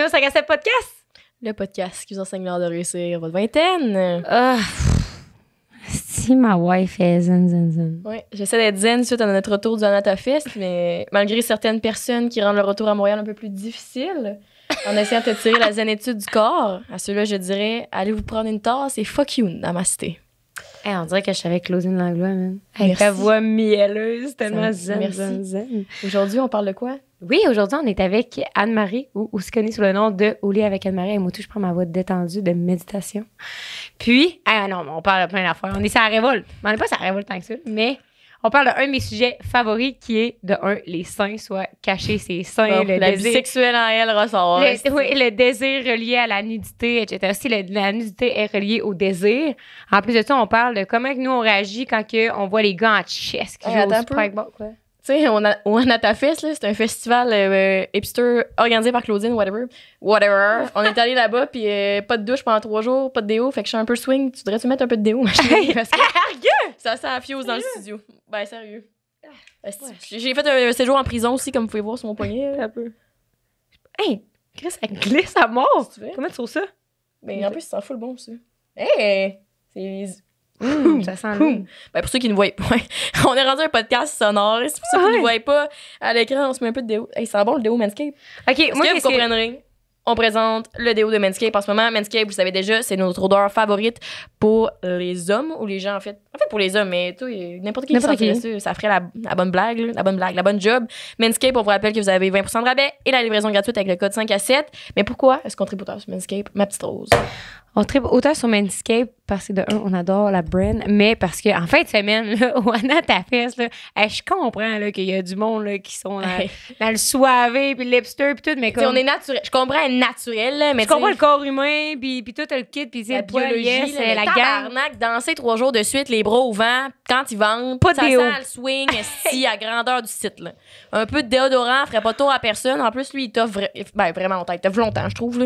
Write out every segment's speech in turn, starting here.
bienvenue au 5 à 7 podcast. Le podcast qui vous enseigne l'art de réussir votre vingtaine. Si ma wife est zen. Oui, j'essaie d'être zen suite à notre retour du Anatafest, mais malgré certaines personnes qui rendent le retour à Montréal un peu plus difficile, en essayant de tirer la zenitude du corps, à ceux-là, je dirais, allez vous prendre une tasse et fuck you, namasté. Hey, on dirait que je savais Claudine Langlois, man. Merci. Ta voix mielleuse, tellement Merci. zen. Aujourd'hui, on parle de quoi? Oui, aujourd'hui, on est avec Anne-Marie, ou aussi connue sous le nom de Au lit avec Anne-Marie. Et moi, tout, je prends ma voix détendue de méditation. Puis, non, on parle de plein d'affaires. On est sur la révolte. On n'est pas sur la révolte tant que ça, mais on parle d'un de mes sujets favoris qui est, les seins, soit cacher ses seins, le la désir. vie sexuelle en elle ressort. Le désir relié à la nudité, etc. Si la nudité est reliée au désir. En plus de ça, on parle de comment nous, on réagit quand on voit les gars en chest qui jouent au Sprite Ball, quoi. Tu sais, au Anatafest, c'est un festival hipster organisé par Claudine, whatever. On est allé là-bas, puis pas de douche pendant 3 jours, pas de déo, fait que je suis un peu swing. Tu devrais-tu mettre un peu de déo, ma chérie? Parce que ça sent la fiose dans le studio. Ben, sérieux. J'ai fait un séjour en prison aussi, comme vous pouvez voir sur mon poignet. Un peu. Hey, Chris, ça glisse à mort! Tu veux? Comment tu trouves ça? Ben, en plus, ça sent full bon, ça. Hey! C'est... ça sent long. Ben, pour ceux qui ne voient pas, on est rendu un podcast sonore. C'est pour ceux qui ne voient pas à l'écran, on se met un peu de déo. Hey, ça sent bon le déo Manscaped. OK, Moi, vous comprendrez. On présente le déo de Manscaped en ce moment. Manscaped, vous le savez déjà, c'est notre odeur favorite pour les hommes ou les gens, en fait. En fait, pour les hommes, mais n'importe qui sentirait ça. Ça ferait la bonne blague, la bonne job. Manscaped, on vous rappelle que vous avez 20% de rabais et la livraison gratuite avec le code 5 à 7. Mais pourquoi est-ce qu'on tripe autant sur Manscaped? Ma petite rose. On tripe autant sur Manscaped parce que, on adore la brand, mais parce qu'en fin de semaine, là, au Anatafest, là, je comprends là, qu'il y a du monde là, qui sont dans le soivé, puis le lipster, puis tout, mais comme... on est naturel. Je comprends être naturel, là, mais je comprends le corps humain, puis tout le kit, puis la le biologie, biologie, la gang. Tabarnak, danser 3 jours de suite, les bras au vent, quand ils vendent, pas de ça déo. sent le swing, si à grandeur du site. Là. Un peu de déodorant ferait pas tort à personne. En plus, lui, il t'offre vraiment longtemps. Il t'offre longtemps, je trouve. Là.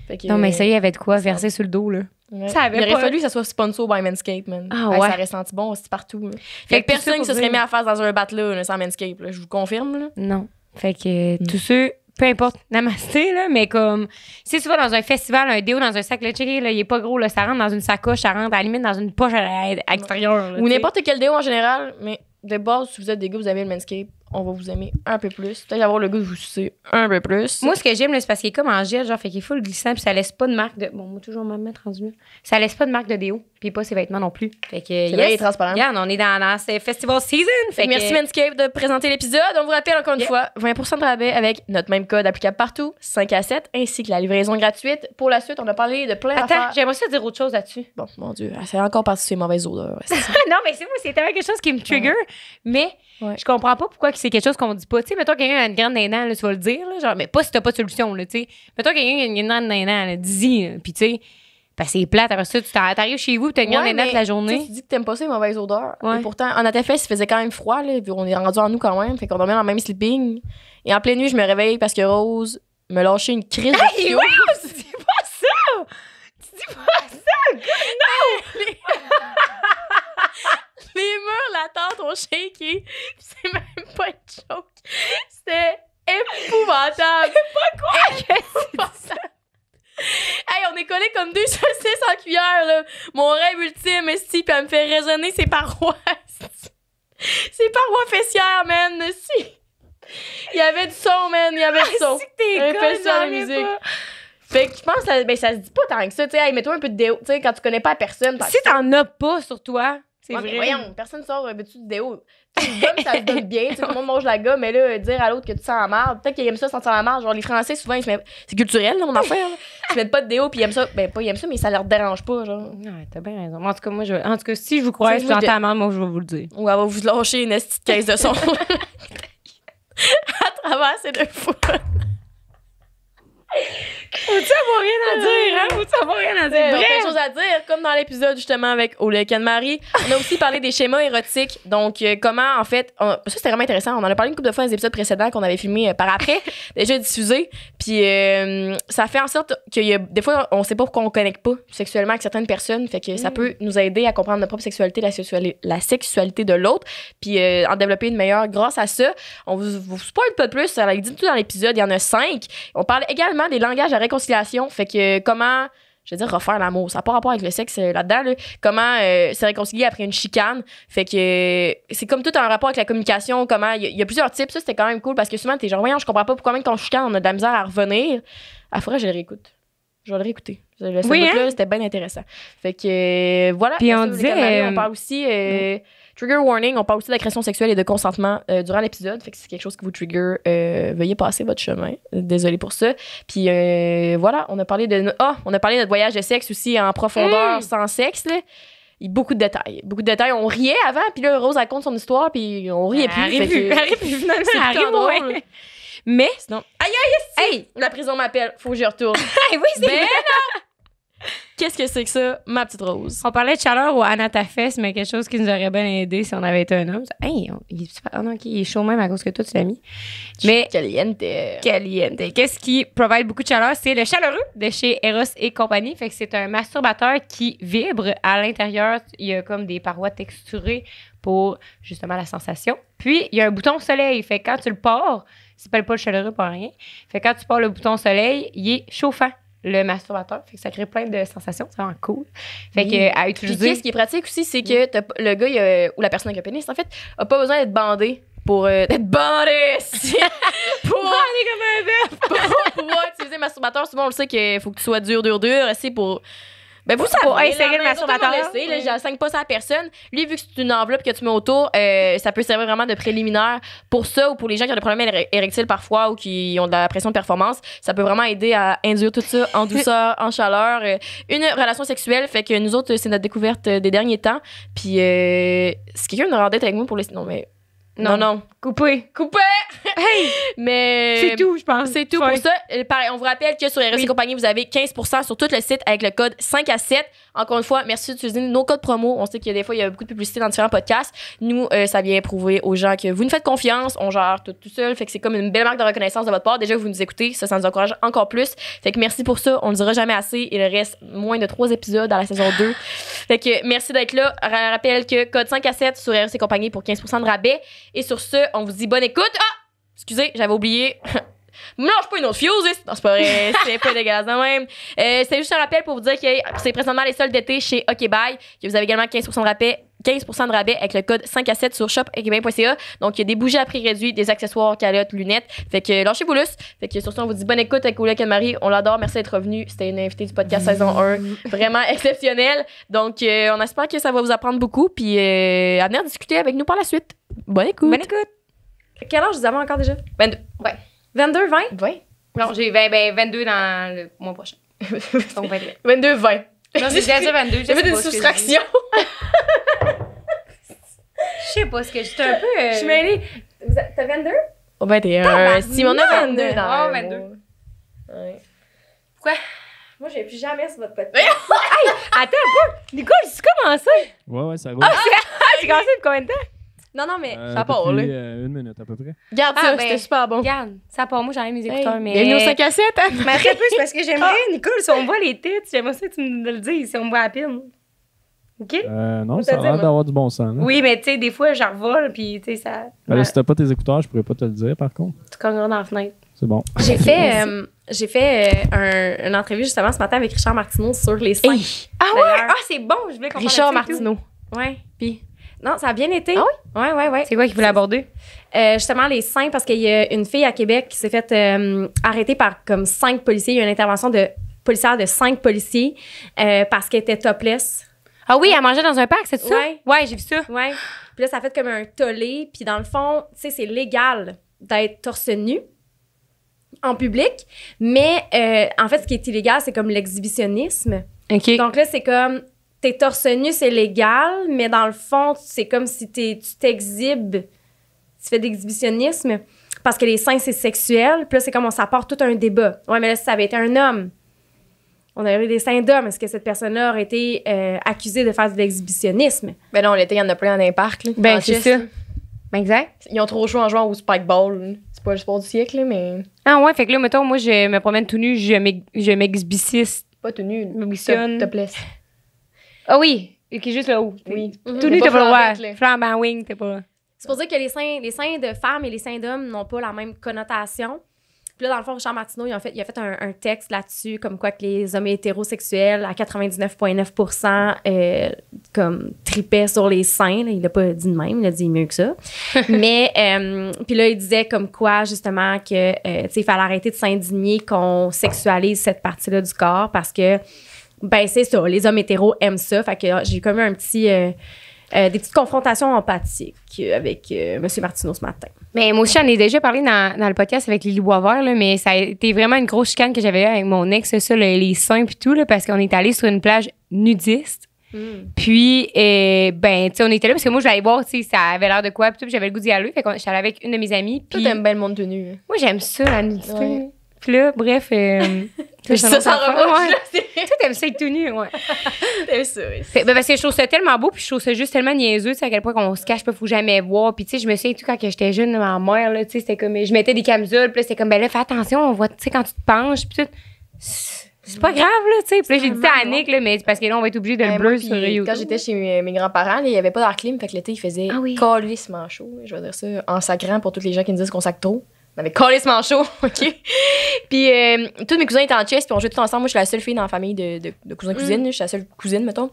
Fait que, non, mais ça y avait de quoi verser sur le dos, là. Ouais. Ça avait il aurait pas... fallu que ça soit sponsor by Manscaped, man. Ah ouais. Ça aurait senti bon aussi partout. Là. Fait que personne qui se serait mis à faire dans un bat là, sans Manscaped, là, je vous confirme. Là. Non. Fait que tous ceux, peu importe, namasté, là, mais comme si tu vas dans un festival, un déo dans un sac, là, checker, là, il est pas gros, là, ça rentre dans une sacoche, ça rentre à la limite dans une poche à l'extérieur. Là, ou n'importe quel déo en général, mais de base, si vous êtes des gars, vous avez le Manscaped, on va vous aimer un peu plus. Peut-être avoir le goût de vous sucer un peu plus. Moi, ce que j'aime, là, c'est parce qu'il est comme en gel, genre, fait qu'il est full glissant, puis ça laisse pas de marque de. Bon, moi, toujours me mettre rendu là. Ça laisse pas de marque de déo, puis pas ses vêtements non plus. Fait que. C'est vrai, il est transparent. Regarde, on est dans ce festival season. Fait merci Manscaped de présenter l'épisode. On vous rappelle encore une fois, 20% de rabais avec notre même code applicable partout, 5 à 7, ainsi que la livraison gratuite. Pour la suite, on a parlé de plein d'affaires. Attends, j'aimerais ça dire autre chose là-dessus. Bon, mon Dieu, c'est encore parti sur ces mauvaises odeurs. Non, mais c'est moi, c'est tellement quelque chose qui me trigger, mais je comprends pas pourquoi c'est quelque chose qu'on dit pas. Tu sais, mettons quelqu'un a une grande dindon, là, tu vas le dire, là, genre, mais pas si t'as pas de solution, là, tu sais. Mettons quelqu'un a une grande dindon, dis-y, puis tu sais, ben c'est plate, après ça, tu t'arrives chez vous, t'as une grande dindon toute la journée. Tu dis que t'aimes pas ces mauvaises odeurs. Ouais. Et pourtant, en Atafest, il faisait quand même froid, là, puis on est rendu en nous quand même, fait qu'on dormait dans le même sleeping. Et en pleine nuit, je me réveille parce que Rose me lâchait une crise de fios. Tu dis pas ça! Tu dis pas ça! Non! Les murs, la tente ont shaké. C'est même pas une joke. C'était épouvantable. Pas quoi? Épouvantable. Hey, on est collés comme 2 saucisses en cuillère, là. Mon rêve ultime, esti, puis elle me fait résonner ses parois. Ses parois fessières, man. Si. Il y avait du son, man. Il y avait du son. Un festival de musique. Fait que je pense que ça se dit pas tant que ça. Tu sais, hey, mets-toi un peu de déo. Tu sais, quand tu connais pas personne. Si t'en as pas sur toi, c'est ouais, vrai. Mais voyons, personne sort veux-tu de déo. Une gomme, ça se donne bien. Tout le monde mange la gomme, mais là, dire à l'autre que tu sens la marde, peut-être qu'ils aiment ça sentir la marde. Genre, les Français, souvent, ils se mettent. C'est culturel, là, mon affaire. Ils se mettent pas de déo, puis ils aiment ça. Ben, pas ils aiment ça, mais ça leur dérange pas, genre. Ouais, t'as bien raison. En tout cas, en tout cas, si je vous crois, si j'entends la marde, moi, je vais vous le dire. Ou elle va vous lâcher une petite caisse de son. À travers ces 2 fois. Faut-tu avoir rien à dire, hein? Faut-tu avoir rien à dire? Bref, chose à dire, comme dans l'épisode justement avec Ole et Anne-Marie, on a aussi parlé des schémas érotiques. Donc, comment, en fait, ça c'était vraiment intéressant. On en a parlé une couple de fois dans les épisodes précédents qu'on avait filmés par après, déjà diffusés. Puis, ça fait en sorte qu'il y a des fois, on sait pas pourquoi on connecte pas sexuellement avec certaines personnes. Fait que ça peut nous aider à comprendre notre propre sexualité, la sexualité de l'autre. Puis, en développer une meilleure grâce à ça. On vous spoil pas de plus. Ça l'a dit tout dans l'épisode. Il y en a 5. On parle également des langages à réconciliation. Fait que comment, je veux dire, refaire l'amour. Ça n'a pas rapport avec le sexe là-dedans. Là. Comment se réconcilier après une chicane. Fait que c'est comme tout un rapport avec la communication. Comment il y a plusieurs types. Ça, c'était quand même cool parce que souvent, t'es genre, voyons, je comprends pas pourquoi même quand on chicane, on a de la misère à revenir. À fois, je le réécoute. Je vais le réécouter. Là, c'était bien intéressant. Fait que voilà. Puis on disait. On parle aussi. Trigger warning, on parle aussi d'agression sexuelle et de consentement durant l'épisode. Fait que c'est quelque chose qui vous trigger. Veuillez passer votre chemin. Désolée pour ça. Puis voilà, on a parlé de notre voyage de sexe aussi en profondeur, sans sexe. Là. Il y a beaucoup de détails. Beaucoup de détails. On riait avant, puis là, Rose raconte son histoire, puis on riait plus. Elle rit plus, finalement. C'est tout drôle. Ouais. Mais sinon, hey, la prison m'appelle. Faut que j'y retourne. oui, c'est vrai. Qu'est-ce que c'est que ça, ma petite Rose? On parlait de chaleur au Anatafest, mais quelque chose qui nous aurait bien aidé si on avait été un homme. Hey, il est super. Oh non, il est chaud même à cause que toi, tu l'as mis. Mais. Caliente. Qu'est-ce qui provide beaucoup de chaleur? C'est le chaleureux de chez Eros et compagnie. Fait que c'est un masturbateur qui vibre. À l'intérieur, il y a comme des parois texturées pour justement la sensation. Puis, il y a un bouton soleil. Fait que quand tu le pars, il s'appelle pas le chaleureux pour rien. Fait que quand tu pars le bouton soleil, il est chauffant. Le masturbateur. Fait que ça crée plein de sensations. C'est vraiment cool. Fait que, à utiliser. Puis, ce qui est pratique aussi, c'est que le gars, ou la personne avec le pénis, en fait, a pas besoin d'être bandé pour être bandé pour bandé comme un bœuf pour pouvoir utiliser le masturbateur. Souvent, on le sait qu'il faut que tu sois dur. C'est pour. Ben, vous savez, pour insérer le masturbateur. Je 5 pas ça à la personne. Lui, vu que c'est une enveloppe que tu mets autour, ça peut servir vraiment de préliminaire pour ça ou pour les gens qui ont des problèmes érectiles parfois ou qui ont de la pression de performance. Ça peut vraiment aider à induire tout ça en douceur, en chaleur. Une relation sexuelle, fait que nous autres, c'est notre découverte des derniers temps. Puis, si quelqu'un nous rendait avec moi pour les. Non. Coupé. Hey! Mais. C'est tout, je pense. C'est tout pour ça. Pareil, on vous rappelle que sur RS et compagnie, vous avez 15% sur tout le site avec le code 5 à 7. Encore une fois, merci d'utiliser nos codes promo. On sait qu'il y a des fois, il y a beaucoup de publicité dans différents podcasts. Nous, ça vient prouver aux gens que vous nous faites confiance. On gère tout seul. Fait que c'est comme une belle marque de reconnaissance de votre part. Déjà que vous nous écoutez, ça nous encourage encore plus. Fait que merci pour ça. On le dira jamais assez. Il reste moins de 3 épisodes dans la saison 2. Fait que merci d'être là. Rappelle que code 5 à 7 sur RS et compagnie pour 15% de rabais. Et sur ce, on vous dit bonne écoute. Ah! Excusez, j'avais oublié. Non, je suis pas une autre fuse. Non, c'est pas vrai. C'est pas dégueulasse de même. C'est juste un rappel pour vous dire que c'est présentement les soldes d'été chez OK Bye, que vous avez également 15% de rabais avec le code 5 à 7 sur shop.okbye.ca. Donc, il y a des bougies à prix réduit, des accessoires, calottes, lunettes. Fait que lâchez-vous lousse. Fait que sur ce, on vous dit bonne écoute avec Ole et Anne-Marie. On l'adore. Merci d'être revenu. C'était une invitée du podcast saison 1. Vraiment exceptionnelle. Donc, on espère que ça va vous apprendre beaucoup. Puis, à venir discuter avec nous par la suite. Bonne écoute. Bonne écoute. Quel âge vous avez encore déjà? 22. Ouais. 22, 20? 20. Non, j'ai 22 dans le mois prochain. Donc 22. 22, 20. Non, j'ai déjà 22. J'ai fait une soustraction. Je sais pas ce que j'étais un peu. Je suis mêlée. T'as 22? Oh, 21. Simon a 22. Ah, 22. Ouais. Pourquoi? Moi, j'ai plus jamais sur votre podcast. Hey, attends un peu. Nicole, c'est commencé? Ouais, ça roule. C'est commencé depuis combien de temps? Non, mais ça part, là. Une minute à peu près. Garde ça, c'était super bon. Regarde, ça part moi, j'enlève mes écouteurs. Mais bienvenue au 5 à 7. Mais très peu, c'est parce que j'aimerais, Nicole, si on voit les têtes, j'aimerais ça que tu me le dises, si on me voit à peine. OK? Non, ça a l'air d'avoir du bon sens. Là. Oui, mais tu sais, des fois, j'en revole, puis tu sais, ça. Ben là, si t'as pas tes écouteurs, je pourrais pas te le dire, par contre. Tu cogneras dans la fenêtre. C'est bon. J'ai fait une entrevue justement ce matin avec Richard Martineau sur les seins. Hey. Ah ouais? Ah, c'est bon, je voulais qu'on Richard Martineau. Ouais. Puis non, ça a bien été. Ah oui? Ouais. C'est quoi qu'il voulait aborder? Justement, les seins, parce qu'il y a une fille à Québec qui s'est faite arrêter par comme 5 policiers. Il y a une intervention de policière de 5 policiers parce qu'elle était topless. Ah oui, elle mangeait dans un parc, c'est ça? Ouais, j'ai vu ça. Ouais. Puis là, ça a fait comme un tollé. Puis dans le fond, tu sais, c'est légal d'être torse nu en public. Mais en fait, ce qui est illégal, c'est comme l'exhibitionnisme. OK. Donc là, c'est comme... T'es torse nu, c'est légal, mais dans le fond, c'est comme si tu t'exhibes, tu fais d'exhibitionnisme, parce que les seins, c'est sexuel. Puis là, c'est comme ça part tout un débat. Ouais, mais là, si ça avait été un homme, on aurait des seins d'hommes. Est-ce que cette personne-là aurait été accusée de faire de l'exhibitionnisme? Ben non, l'été, il y en a plein dans les parcs. Là, Ben, en c'est chess, ça. là. Ben, exact. Ils ont trop chaud en jouant au spikeball. Là. C'est pas le sport du siècle, là, mais Ah ouais, fait que là, mettons, moi, je me promène tout nu, je m'exbicisse. pas tenu. M'ambitionne. Te plaît. Ah oui, qui est juste là haut. Oui. Tout nu, t'as pas le flambette, droit. là. Flambant wing, t'as pas. C'est pour dire que les seins de femmes et les seins d'hommes n'ont pas la même connotation. Puis là, dans le fond, Richard Martineau, il a fait un texte là-dessus, comme quoi que les hommes hétérosexuels, à 99,9%, comme tripaient sur les seins. Là. Il l'a pas dit de même, il a dit mieux que ça. Mais, puis là, il disait comme quoi, justement, que, tu sais, il fallait arrêter de s'indigner qu'on sexualise cette partie-là du corps parce que, ben, c'est ça, les hommes hétéros aiment ça. Fait que j'ai comme eu un petit... des petites confrontations empathiques avec M. Martineau ce matin. Mais moi aussi, j'en ai déjà parlé dans le podcast avec Lily Boisvert, là, mais ça a été vraiment une grosse chicane que j'avais eue avec mon ex, ça, les seins puis tout, là, parce qu'on est allé sur une plage nudiste. Puis, ben, tu sais, on était là parce que moi, je voulais aller voir, tu sais, ça avait l'air de quoi, puis tout, puis j'avais le goût d'y aller. Fait que j'étais allée avec une de mes amies. Toi, Puis, t'aimes bien le monde tenu. Hein. moi, j'aime ça, la nudité. Ouais. Puis là, bref. Ça remonte. Toi, t'aimes ça être tout nu, ouais. T'aimes ça, oui. Ben, parce que je trouve ça tellement beau, puis je trouve ça juste tellement niaiseux, tu sais, à quel point qu'on se cache pas, faut jamais voir. Puis, tu sais, je me souviens, tout quand que j'étais jeune, ma mère, là, tu sais, c'était comme, je mettais des camisoles, puis là, c'était comme, ben là, fais attention, on voit, tu sais, quand tu te penches, puis tout. C'est pas grave, là, tu sais. Puis là, j'ai dit ça à Annick, là, mais c'est parce que là, on va être obligé de le Moi, bleu puis, sur YouTube. quand j'étais chez mes grands-parents, là, il n'y avait pas d'air clim, fait que l'été, il faisait Ah oui. calissement chaud. Je vais dire ça en sacrant pour tous les gens qui me disent qu'on sac trop. On avait calissement chaud, OK? Puis, tous mes cousins étaient en chess, puis on jouait tous ensemble. Moi, je suis la seule fille dans la famille de cousins-cousines. Je suis la seule cousine, mettons.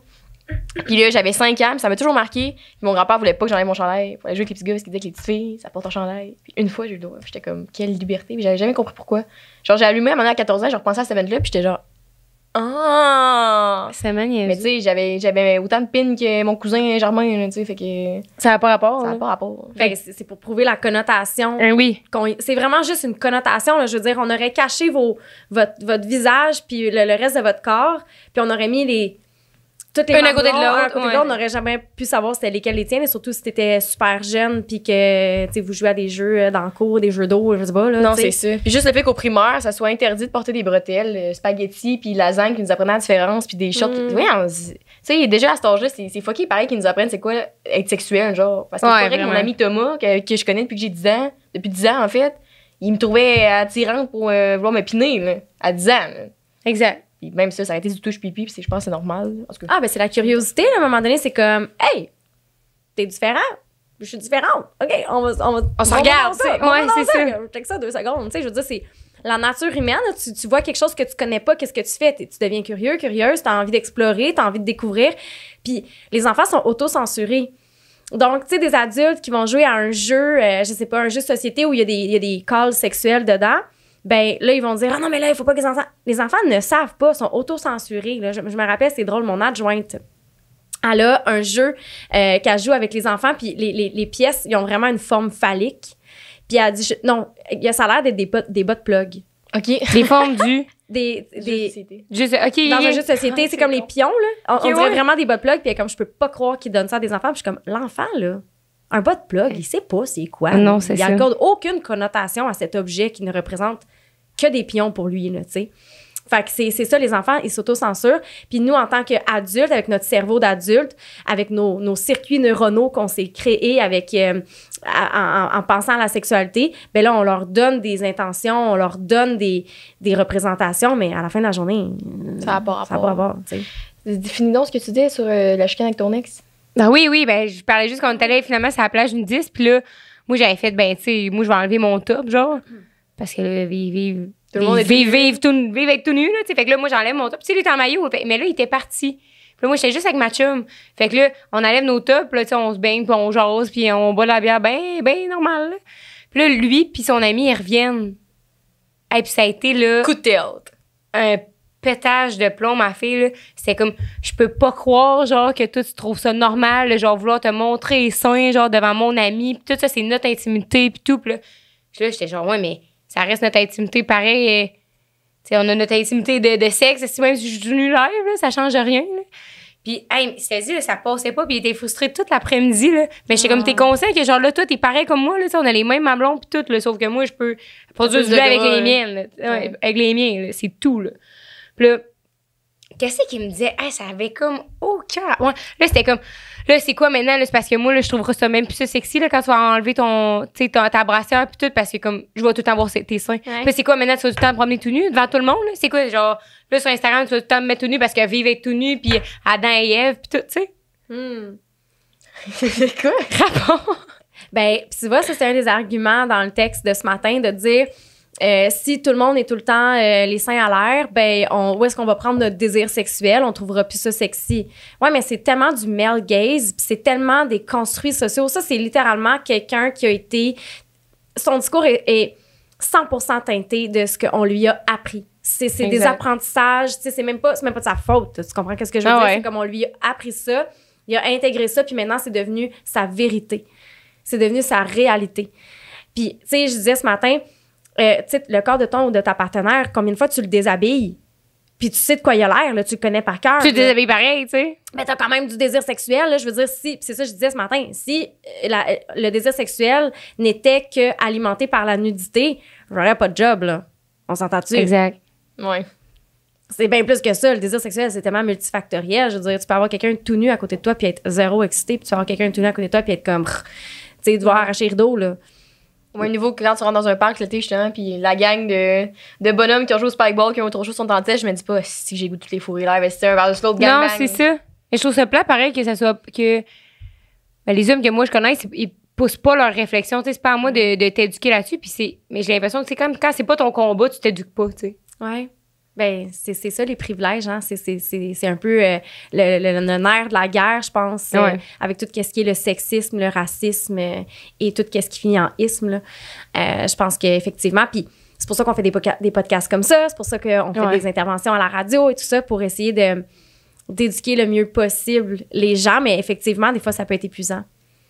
Puis là, j'avais 5 ans, puis ça m'a toujours marqué. Puis mon grand-père voulait pas que j'enlève mon chandail pour aller jouer avec les petits gars parce qu'il disait que les petites filles, ça porte un chandail. Puis une fois, j'ai eu le droit. J'étais comme, quelle liberté. Puis j'avais jamais compris pourquoi. Genre, j'ai allumé à un moment à 14 ans, je repensais à cet event-là, puis j'étais genre, ah! C'est Mais magnifique. tu sais, j'avais autant de pins que mon cousin Germain, là, tu sais, fait que Ça n'a pas rapport. ça là. n'a pas rapport. Fait que c'est pour prouver la connotation. Oui. C'est vraiment juste une connotation. Là. Je veux dire, on aurait caché votre visage puis le reste de votre corps, puis on aurait mis toutes les Un à côté de mamelons, l'autre, un à côté de ouais. l'autre. On n'aurait jamais pu savoir c'était lesquels les tiens, et surtout si t'étais super jeune puis que tu sais, vous jouez à des jeux dans le cours, des jeux d'eau, je sais pas. Là, Non, tu sais. c'est ça. Puis juste le fait qu'au primaire, ça soit interdit de porter des bretelles, spaghetti, puis lasagne qui nous apprenaient la différence, puis des shorts. Oui, tu sais, déjà à cet âge-là, c'est fucké pareil qu'ils nous apprennent c'est quoi être sexuel, genre. Parce que Ouais, c'est vrai que mon vraiment. ami Thomas, que je connais depuis que j'ai 10 ans, depuis 10 ans en fait, il me trouvait attirante pour vouloir me piner, là, à 10 ans. Là. Exact. Puis même ça a été du touche pipi, puis je pense que c'est normal. En tout cas. Ah, ben c'est la curiosité, là, à un moment donné, c'est comme, hey, t'es différent. Je suis différente. OK, on va se regarde, voir ça. tu sais. On va Ouais, voir c'est ça. Check ça 2 secondes. Tu sais, je veux dire, c'est la nature humaine. Tu vois quelque chose que tu connais pas, qu'est-ce que tu fais? Tu deviens curieuse, t'as envie d'explorer, t'as envie de découvrir. Puis les enfants sont auto-censurés. Donc, tu sais, des adultes qui vont jouer à un jeu, je sais pas, un jeu de société où il y a des calls sexuels dedans, ben là, ils vont dire « Ah non, mais là, il faut pas que les enfants... » Les enfants ne savent pas, sont auto-censurés. Là. Je me rappelle, c'est drôle, mon adjointe, elle a un jeu qu'elle joue avec les enfants, puis les pièces, ils ont vraiment une forme phallique. Puis elle dit « Non, ça a l'air d'être des bottes plug. » OK. Les formes du. Juste, OK. Dans un jeu de société, c'est comme les pions, là. On dirait vraiment des bottes plug, puis elle est comme « Je peux pas croire qu'ils donnent ça à des enfants. » Puis je suis comme « L'enfant, là... Un bot plug, il sait pas c'est quoi. Non, c'est ça. Il accorde aucune connotation à cet objet qui ne représente que des pions pour lui, là, tu sais. Fait que c'est ça, les enfants, ils s'auto-censurent. Puis nous, en tant qu'adultes, avec notre cerveau d'adulte, avec nos circuits neuronaux qu'on s'est créés avec, en pensant à la sexualité, ben là, on leur donne des intentions, on leur donne des représentations, mais à la fin de la journée, Ça n'a pas ça n'a pas rapport, tu sais. Définis donc ce que tu disais sur la chicane avec ton ex. Ben oui, ben je parlais juste quand on est allé finalement sur la plage nudiste, puis là, moi j'avais fait, ben tu sais, moi je vais enlever mon top, genre, parce que là, vivre avec tout nu, là, tu sais, fait que là, moi j'enlève mon top, tu sais, il était en maillot, mais là, il était parti. Puis là, moi, j'étais juste avec ma chum. Fait que là, on enlève nos tops, là, tu sais, on se baigne, puis on jase, puis on boit de la bière, ben normal, là. Puis là, lui puis son ami, ils reviennent. Et puis ça a été, là, Coup de théâtre. un pétage de plomb, ma fille, là. C'était comme, je peux pas croire, genre, que toi, tu trouves ça normal, là, genre, vouloir te montrer les seins, genre, devant mon ami, puis tout ça, c'est notre intimité, puis tout, puis là, j'étais genre, ouais, mais ça reste notre intimité pareil, tu sais, on a notre intimité de sexe, même si je suis nue live, là, ça change rien, là. Puis, hey, c'était dit, là, ça passait pas, puis il était frustré toute l'après-midi, là. Mais j'étais comme, t'es conscient que, genre, là, toi, t'es pareil comme moi, là, on a les mêmes mamelons, puis tout, là, sauf que moi, je peux produire du lait avec les miennes, là. Ouais, avec les miens, là, c'est tout, là. Puis là, qu'est-ce qu'il me disait? Hey, ça avait comme aucun. Ouais. Là, c'était comme. Là, c'est quoi maintenant? Là, c'est parce que moi, là, je trouverais ça même plus ça sexy là, quand tu vas enlever ta brassière puis tout, parce que comme je vais tout le temps voir tes seins. Ouais. Puis c'est quoi maintenant? Tu vas tout le temps te promener tout nu devant tout le monde? Là? C'est quoi, genre, là, sur Instagram, tu vas tout le temps me mettre tout nu parce que Vive est tout nu, puis Adam et Ève, puis tout, tu sais. C'est quoi? Rapport. Ben, pis tu vois, ça, c'est un des arguments dans le texte de ce matin de dire si tout le monde est tout le temps les seins à l'air, ben, où est-ce qu'on va prendre notre désir sexuel? On trouvera plus ça sexy. Ouais, mais c'est tellement du male gaze, pis c'est tellement des construits sociaux. Ça, c'est littéralement quelqu'un qui a été. Son discours est 100% teinté de ce qu'on lui a appris. C'est des apprentissages, tu sais, c'est même pas de sa faute. Tu comprends ce que je veux dire? Ouais. C'est comme on lui a appris ça, il a intégré ça, puis maintenant, c'est devenu sa vérité. C'est devenu sa réalité. Puis, tu sais, je disais ce matin, tu sais, le corps de ton ou de ta partenaire, combien de fois tu le déshabilles? Puis tu sais de quoi il a l'air, là, tu le connais par cœur. Tu te déshabilles pareil, tu sais. Mais t'as quand même du désir sexuel, là. Je veux dire, si, c'est ça que je disais ce matin, si le désir sexuel n'était que alimenté par la nudité, j'aurais pas de job, là. On s'entend-tu? Exact. Ouais. C'est bien plus que ça. Le désir sexuel, c'est tellement multifactoriel. Je veux dire, tu peux avoir quelqu'un tout nu à côté de toi puis être zéro excité, puis tu peux avoir quelqu'un tout nu à côté de toi puis être comme... Tu sais, devoir arracher le rideau, là. Au niveau que quand tu rentres dans un parc l'été, justement, puis la gang de bonhommes qui ont joué au spikeball, qui ont trop chaud sont en tête, je me dis pas si j'ai goût de toutes les fourrés live, c'est un versus l'autre gang. Non, c'est ça. Et je trouve ça plat, pareil, que ça soit. Que ben, les hommes que moi je connais, ils poussent pas leur réflexion. Tu sais, c'est pas à moi de t'éduquer là-dessus. Puis mais j'ai l'impression que c'est comme quand c'est pas ton combat, tu t'éduques pas, tu sais. Ouais. Ben, c'est ça, les privilèges, hein. C'est un peu le nerf de la guerre, je pense, avec tout ce qui est le sexisme, le racisme et tout ce qui finit en isme, là. Je pense qu'effectivement, puis c'est pour ça qu'on fait des podcasts comme ça, c'est pour ça qu'on fait des interventions à la radio et tout ça, pour essayer d'éduquer le mieux possible les gens, mais effectivement, des fois, ça peut être épuisant.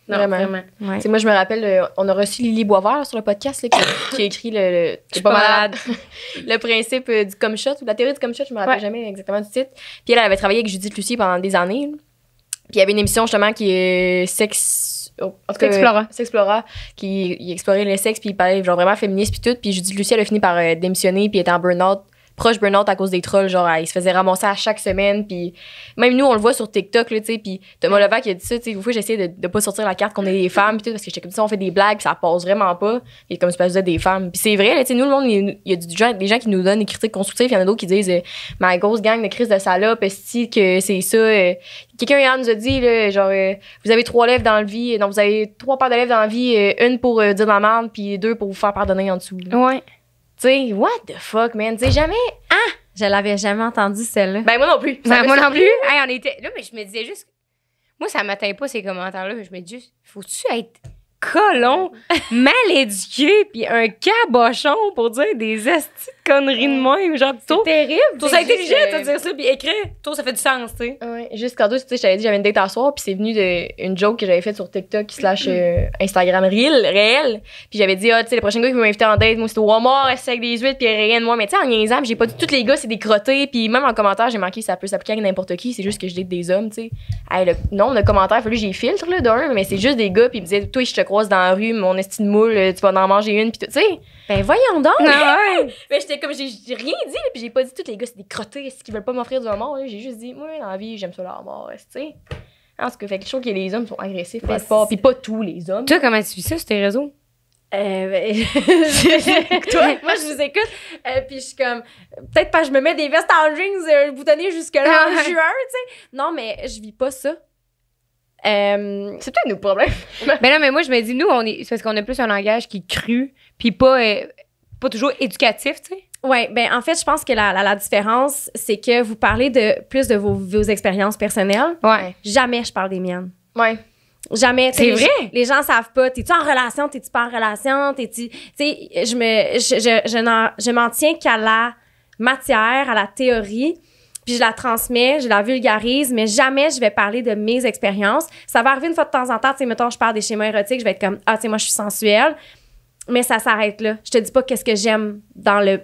Non, vraiment. Ouais. Moi, je me rappelle, on a reçu Lily Boisvert là, sur le podcast là, qui a écrit le Je suis pas malade. le principe du cum shot, ou la théorie du cum shot, je me rappelle jamais exactement du titre. Puis elle avait travaillé avec Judith Lucie pendant des années. Là. Puis il y avait une émission justement qui est Sexplora, qui explorait le sexe, puis il parlait genre vraiment féministe, puis tout. Puis Judith Lucie, elle a fini par démissionner, puis était en burn-out. Proche burn-out à cause des trolls, genre, il se faisait ramasser à chaque semaine, puis même nous, on le voit sur TikTok, là, tu sais, puis Thomas Levac, il a dit ça, tu sais, une fois, j'essayais de pas sortir la carte qu'on est des femmes, puis tout, parce que j'étais comme ça, on fait des blagues, puis ça passe vraiment pas, et comme c'est pas des femmes. Puis c'est vrai, là, tu sais, nous, le monde, il y a des gens qui nous donnent des critiques constructives, il y en a d'autres qui disent, ma grosse gang de crise de salope, esti, que c'est ça. Quelqu'un hier nous a dit, là, genre, vous avez 3 lèvres dans la vie, non, vous avez 3 paires de lèvres dans la vie, une pour dire de la merde, puis 2 pour vous faire pardonner en dessous. Là. Ouais. Tu sais, what the fuck, man? Tu sais, jamais. Je l'avais jamais entendue, celle-là. Ben, moi non plus. Ben, moi non plus. Hey, on était. Là, mais je me disais juste. Moi, ça m'atteint pas ces commentaires-là, mais je me dis juste, faut-tu être colon, mal éduqué, puis un cabochon pour dire des astis de conneries de même? Genre, C'est terrible. Toi, c'est intelligent de dire ça, puis écrire. Toi, ça fait du sens, tu sais. Ouais, juste quand tu sais, je t'avais dit, j'avais une date à soir, puis c'est venu d'une joke que j'avais faite sur TikTok / Instagram réel. Puis j'avais dit, tu sais, le prochain gars qui veut m'inviter en date, moi, c'est au homard, c'est avec des huîtres, puis rien de moi. Mais tu sais, en niaisant, j'ai pas dit, tous les gars, c'est des crottés, puis même en commentaire, j'ai marqué, ça peut s'appliquer à n'importe qui, c'est juste que je date des hommes, tu sais. Hey, non, le commentaire, il fallu que j'ai filtre, là, d'un, mais c'est juste des gars, puis ils me disaient, toi, je te croise dans la rue, mon esti de moule, tu vas en manger une, puis tu sais. Ben, voyons donc. Ouais. Mais j'étais comme, j'ai rien dit, là, puis j'ai pas dit, tous les gars, c'est des crottés, est-ce qu'ils veulent pas m'offrir du homard, là. J'ai juste dit, moi, dans la vie, j'aime ça le homard, tu sais. En tout cas, fait que je trouve que les hommes sont agressifs, Ben, puis pas tous les hommes. Toi, comment tu vis ça sur tes réseaux? Ben, moi, je vous écoute, puis je suis comme, peut-être parce que je me mets des vestes en jeans boutonnées jusque-là en juin, tu sais. Non, mais je vis pas ça. C'est peut-être nos problèmes. Ben non, mais moi, je me dis, nous, c'est parce qu'on a plus un langage qui est cru, puis pas toujours éducatif, tu sais. Ouais, ben en fait, je pense que la différence, c'est que vous parlez plus de vos expériences personnelles. Ouais. Jamais je parle des miennes. Ouais. Jamais. C'est vrai? Les gens savent pas. T'es-tu en relation? T'es-tu pas en relation? Tu sais, je m'en tiens qu'à la matière, à la théorie, puis je la transmets, je la vulgarise, mais jamais je vais parler de mes expériences. Ça va arriver une fois de temps en temps, tu sais, mettons, je parle des schémas érotiques, je vais être comme, tu sais, moi, je suis sensuelle, mais ça s'arrête là. Je te dis pas qu'est-ce que j'aime dans le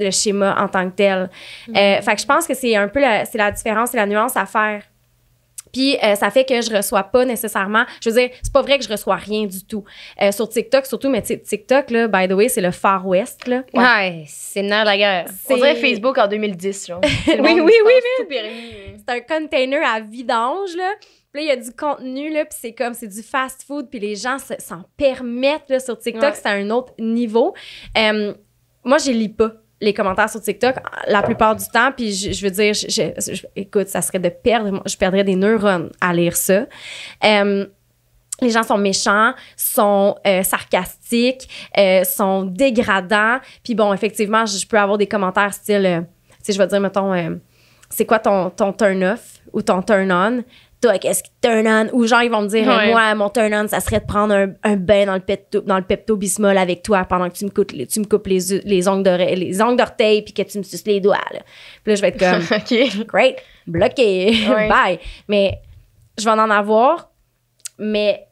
schéma en tant que tel. Fait que je pense que c'est un peu c'est la différence et la nuance à faire. Puis ça fait que je reçois pas nécessairement... Je veux dire, c'est pas vrai que je reçois rien du tout. Sur TikTok, surtout, mais TikTok, là, by the way, c'est le Far West, là. Ouais, c'est le nerf de la guerre. On dirait Facebook en 2010, genre. C'est le Oui, monde oui, qui se oui, passe tout permis. C'est un container à vidange, là. Puis là, il y a du contenu, là, puis c'est du fast-food, puis les gens s'en permettent, là, sur TikTok. Ouais. C'est à un autre niveau. Moi, je lis pas les commentaires sur TikTok la plupart du temps, puis je veux dire, écoute, ça serait je perdrais des neurones à lire ça. Les gens sont méchants, sont sarcastiques, sont dégradants. Puis bon, effectivement, je peux avoir des commentaires style, tu sais, je vais dire, mettons, c'est quoi ton turn-off ou ton turn-on? Toi, qu'est-ce qui te turn on? Ou genre, ils vont me dire, Ouais. moi, mon turn on, ça serait de prendre un bain dans le Pepto-Bismol avec toi pendant que tu me coupes les ongles d'orteil puis que tu me suces les doigts. Là. Puis là, je vais être comme, OK. great, bloqué, Ouais. bye. Mais je vais en avoir, mais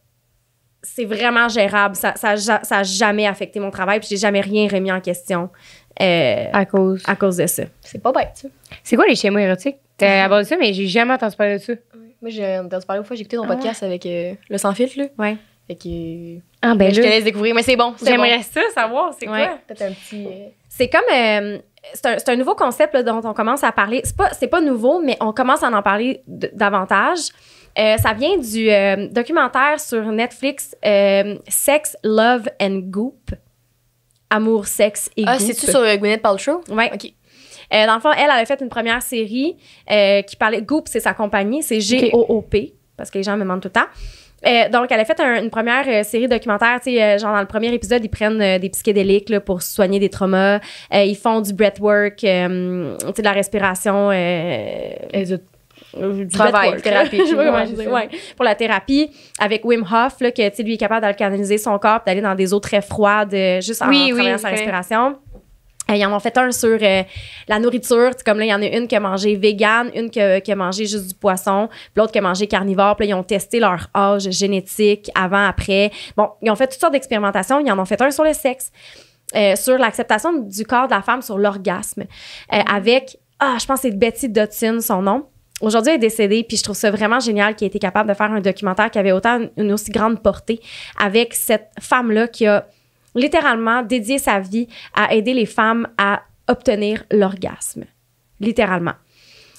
c'est vraiment gérable. Ça a jamais affecté mon travail puis j'ai jamais rien remis en question À cause. à cause de ça. C'est pas bête, ça. C'est quoi les schémas érotiques? T'as abordé ça, mais j'ai jamais entendu parler de ça. Moi, j'ai entendu parler une fois, j'ai écouté ton podcast avec le Sans Filtre, là. Ouais. Fait que... Ah, ben je te là, laisse découvrir, mais c'est bon. j'aimerais ça savoir, c'est Ouais. quoi? Peut-être un petit... C'est comme c'est un nouveau concept là, dont on commence à parler. C'est pas nouveau, mais on commence à en parler davantage. Ça vient du documentaire sur Netflix Sex, Love and Goop. Amour, sexe et goop. Ah, c'est-tu sur Gwyneth Paltrow? Ouais. OK. Dans le fond, elle a fait une première série qui parlait... Goop, c'est sa compagnie. C'est G-O-O-P, parce que les gens me demandent tout le temps. Donc, elle a fait une première série documentaire. Tu sais, genre, dans le premier épisode, ils prennent des psychédéliques là, pour soigner des traumas. Ils font du breathwork, tu sais, de la respiration... du Travail, breathwork, thérapie. là. Ouais, pour la thérapie. Avec Wim Hof, là, que, tu sais, lui est capable d'alcaliniser son corps et d'aller dans des eaux très froides juste en travaillant sa respiration. Ils en ont fait un sur la nourriture. Comme là, il y en a une qui a mangé vegan, une qui a mangé juste du poisson, puis l'autre qui a mangé carnivore. Puis là, ils ont testé leur âge génétique avant, après. Bon, ils ont fait toutes sortes d'expérimentations. Ils en ont fait un sur le sexe, sur l'acceptation du corps de la femme, sur l'orgasme, avec, je pense que c'est Betty Dodson, son nom. Aujourd'hui, elle est décédée, puis je trouve ça vraiment génial qu'il ait été capable de faire un documentaire qui avait autant une aussi grande portée avec cette femme-là qui a littéralement dédié sa vie à aider les femmes à obtenir l'orgasme. Littéralement.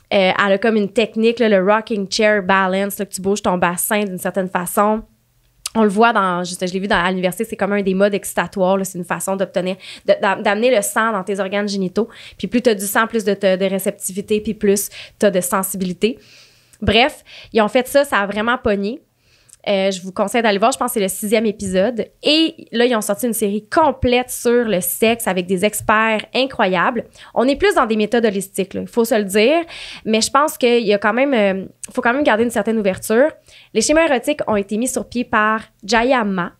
Elle a comme une technique, là, le rocking chair balance, là, que tu bouges ton bassin d'une certaine façon. On le voit je l'ai vu à l'université, c'est comme un des modes excitatoires, là, c'est une façon d'obtenir, d'amener le sang dans tes organes génitaux. Puis plus tu as du sang, plus de réceptivité, puis plus tu as de sensibilité. Bref, ils ont fait ça, ça a vraiment pogné. Je vous conseille d'aller voir, je pense que c'est le 6e épisode. Et là, ils ont sorti une série complète sur le sexe avec des experts incroyables. On est plus dans des méthodes holistiques, il faut se le dire. Mais je pense qu'il y a quand même, faut quand même garder une certaine ouverture. Les schémas érotiques ont été mis sur pied par Jaya Ma.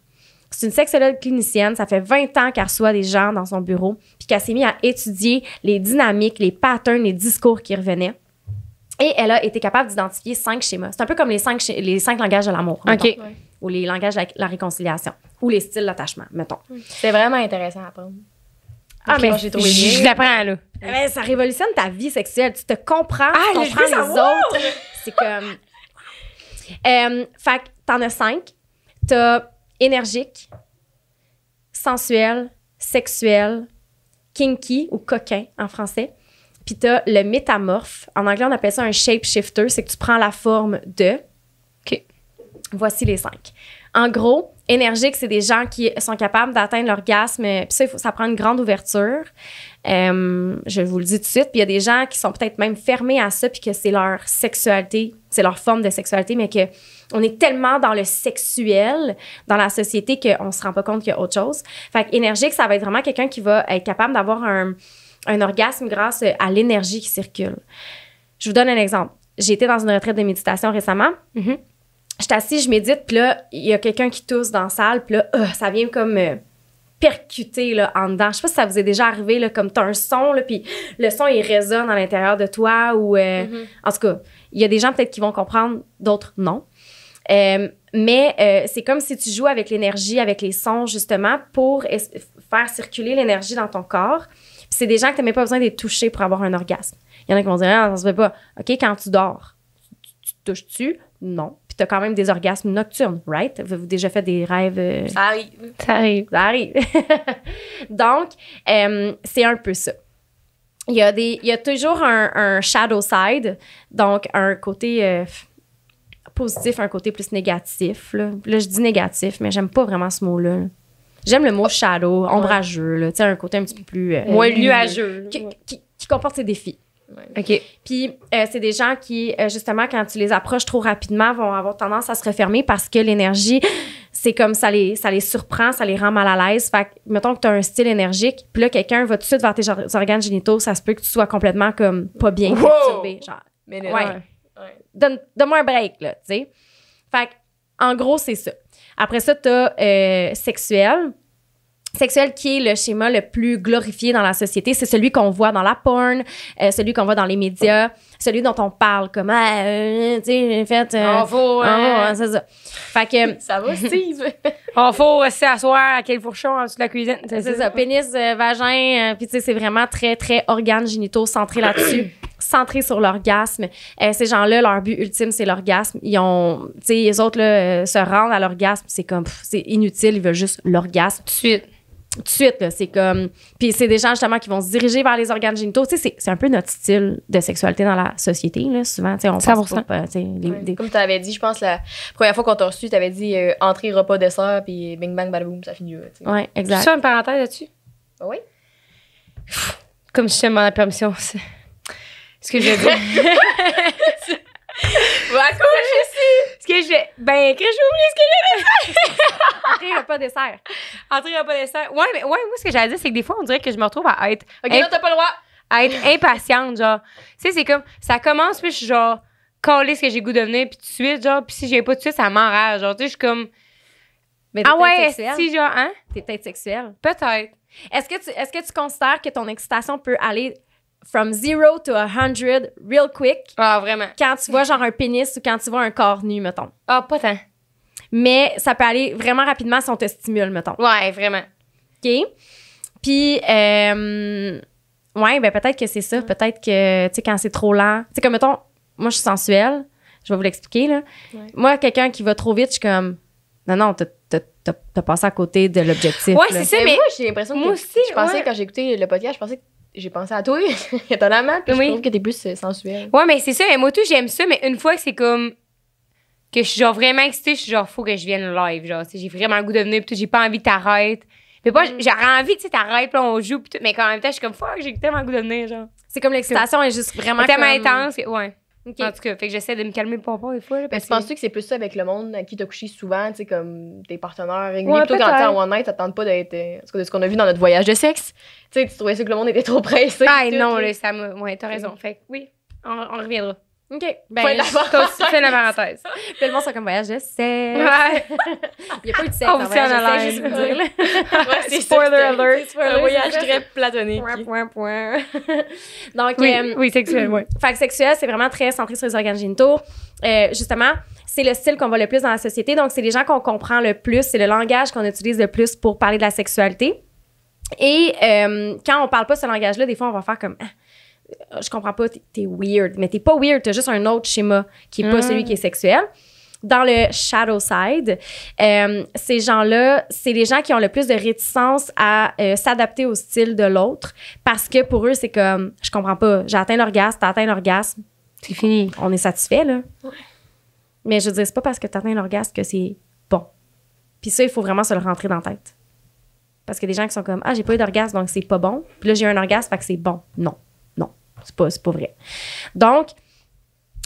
C'est une sexologue clinicienne. Ça fait 20 ans qu'elle reçoit des gens dans son bureau puis qu'elle s'est mise à étudier les dynamiques, les patterns, les discours qui revenaient. Et elle a été capable d'identifier 5 schémas. C'est un peu comme les 5 langages de l'amour. OK. Mettons. Ou les langages de la réconciliation. Ou les styles d'attachement, mettons. C'est vraiment intéressant à apprendre. Ah, Ok, mais moi, j'ai trouvé Je bien. l'apprends, là. mais ça révolutionne ta vie sexuelle. Tu te comprends, tu mais je comprends veux les savoir! autres. C'est comme... fait que t'en as 5. T'as énergique, sensuel, sexuel, kinky ou coquin en français. Puis t'as le métamorphe. En anglais, on appelle ça un shapeshifter. C'est que tu prends la forme de... OK. Voici les 5. En gros, énergique, c'est des gens qui sont capables d'atteindre l'orgasme. Puis ça prend une grande ouverture. Je vous le dis tout de suite. Puis il y a des gens qui sont peut-être même fermés à ça puis que c'est leur sexualité, c'est leur forme de sexualité, mais qu'on est tellement dans le sexuel dans la société qu'on se rend pas compte qu'il y a autre chose. Fait que énergique, ça va être vraiment quelqu'un qui va être capable d'avoir un orgasme grâce à l'énergie qui circule. Je vous donne un exemple. J'ai été dans une retraite de méditation récemment. Mhm. J'étais assise, je médite, puis là, il y a quelqu'un qui tousse dans la salle, puis là, ça vient comme percuter là, en dedans. Je sais pas si ça vous est déjà arrivé, là, comme t'as un son, là, puis le son, il résonne à l'intérieur de toi, ou... En tout cas, il y a des gens peut-être qui vont comprendre, d'autres non. Mais c'est comme si tu joues avec l'énergie, avec les sons, justement, pour faire circuler l'énergie dans ton corps. Puis c'est des gens que t'as même pas besoin d'être touchés pour avoir un orgasme. Il y en a qui vont dire « Ah, ça se fait pas. » OK, quand tu dors, tu te touches-tu? Non. Puis t'as quand même des orgasmes nocturnes, right? Avez-vous déjà fait des rêves? Ça arrive. Ça arrive. Ça arrive. Donc, c'est un peu ça. Il y a toujours un shadow side, donc un côté positif, un côté plus négatif. Là, je dis négatif, mais j'aime pas vraiment ce mot-là. J'aime le mot shadow, ombrageux, là, tu sais, un côté un petit peu plus... Moins nuageux. Qui comporte ses défis. Ouais. OK. Puis, c'est des gens qui, justement, quand tu les approches trop rapidement, vont avoir tendance à se refermer parce que l'énergie, c'est comme ça les surprend, ça les rend mal à l'aise. Fait que, mettons que tu as un style énergique, puis là, quelqu'un va tout de suite vers tes organes génitaux, ça se peut que tu sois complètement comme pas bien perturbé. Genre, Mais ouais. Donne-moi un break, là, tu sais. Fait que, en gros, c'est ça. Après ça, tu as sexuel. Sexuel qui est le schéma le plus glorifié dans la société. C'est celui qu'on voit dans la porn, celui qu'on voit dans les médias, celui dont on parle comme, tu sais, j'ai fait... c'est ça. Fait que... Ça va, Steve? Faut rester asseoir à quel fourchon en dessous de la cuisine. C'est ça. Pénis, vagin, puis tu sais, c'est vraiment très, très organes génitaux centrés là-dessus. Centrés sur l'orgasme. Ces gens-là, leur but ultime, c'est l'orgasme. Ils ont... Tu sais, les autres, là, se rendent à l'orgasme, c'est comme... c'est inutile, ils veulent juste l'orgasme. Tout de suite. Tout de suite, là, c'est comme... Puis c'est des gens, justement, qui vont se diriger vers les organes génitaux. Tu sais, c'est un peu notre style de sexualité dans la société, là, souvent. Tu sais, on 100%. pense pas... tu sais, des... Comme tu avais dit, je pense, la première fois qu'on t'a reçu, tu avais dit entrée, repas, dessert, puis bing, bang, badaboum, ça finit. Ouais, Je exact. fais une parenthèse là-dessus. Ah oui? Comme je te demande la permission, c'est ce que je veux dire. À quoi Ce que je fais... Ben, que j'ai oublié ce que j'allais Entrée, repas, dessert. Entrer à pas dessert. Ouais, mais ouais, moi, ce que j'allais dire, c'est que des fois, on dirait que je me retrouve à être... OK, non, t'as pas le droit. à être impatiente, genre. Tu sais, c'est comme... Ça commence, puis je suis genre... Caler ce que j'ai goût de venir, puis tout de suite, genre... Puis si j'ai pas tout de suite, ça m'enrage. Genre, tu sais, je suis comme... Mais t'es Ah ouais, sexuel. si, genre, hein? T'es peut-être sexuel. Peut-être. Est-ce que tu considères que ton excitation peut aller from 0 to 100 real quick Ah, vraiment. quand tu vois genre un pénis ou quand tu vois un corps nu, mettons? Ah, pas tant. Mais ça peut aller vraiment rapidement si on te stimule, mettons. Ouais, vraiment. OK? Puis, ouais, ben peut-être que c'est ça. Peut-être que, tu sais, quand c'est trop lent. Tu sais, comme, mettons, moi, je suis sensuelle. Je vais vous l'expliquer, là. Ouais. Moi, quelqu'un qui va trop vite, je suis comme, non, t'as passé à côté de l'objectif. Ouais, là. c'est ça, mais... moi, j'ai l'impression que moi aussi, je pensais, ouais. quand j'ai écouté le podcast, j'ai pensé à toi, étonnamment, puis Oui. je trouve que t'es plus sensuelle. Ouais, mais c'est ça. Mais moi, tout, j'aime ça. Mais une fois que c'est comme... Que je suis genre vraiment excitée, je suis genre, faut que je vienne live. Genre, tu sais, j'ai vraiment le goût de venir, puis tout, j'ai pas envie que t'arrêtes. Mais pas, j'aurais envie, tu sais, t'arrêtes, puis on joue, puis tout. Mais en même temps, je suis comme, fuck, j'ai tellement le goût de venir, genre. C'est comme l'excitation est juste vraiment C'est tellement comme... intense. Ouais. OK. En tout cas, fait que j'essaie de me calmer le pompon des fois. Là, Mais parce tu penses-tu que c'est plus ça avec le monde à qui t'as couché souvent, tu sais, comme tes partenaires réguliers, Ouais, plutôt quand t'es peut-être. en one night, ça te tente pas d'être. En tout cas, de ce qu'on a vu dans notre voyage de sexe, tu sais, tu trouvais ça que le monde était trop pressé. Ah tout, non, là. là, ça m'a... Ouais, t'as raison. Fait que oui, on reviendra. OK. Point Ben, de la Toi aussi, fais la parenthèse. puis le monde, c'est comme voyage de sexe. Ouais. Il n'y a pas eu de sexe On en vous tient voyage en de sexe, juste vous dire, là. Ouais, c'est Spoiler ça, alert. c'est un voyage très platonique. Point. Donc, Oui, sexuel, ouais. fait que sexuel, c'est vraiment très centré sur les organes génitaux. Justement, c'est le style qu'on voit le plus dans la société. Donc, c'est les gens qu'on comprend le plus. C'est le langage qu'on utilise le plus pour parler de la sexualité. Et quand on parle pas ce langage-là, des fois, on va faire comme... je comprends pas, t'es weird. Mais t'es pas weird, t'as juste un autre schéma qui est pas celui qui est sexuel. Dans le shadow side, ces gens-là, c'est les gens qui ont le plus de réticence à s'adapter au style de l'autre parce que pour eux, c'est comme, je comprends pas, j'ai atteint l'orgasme, t'as atteint l'orgasme, C'est fini. on est satisfait, là. Mais je veux dire, c'est pas parce que t'as atteint l'orgasme que c'est bon. Puis ça, il faut vraiment se le rentrer dans la tête. Parce qu'il y a des gens qui sont comme, ah, j'ai pas eu d'orgasme, donc c'est pas bon. Puis là, j'ai eu un orgasme, fait que c'est bon. Non, c'est pas vrai. Donc,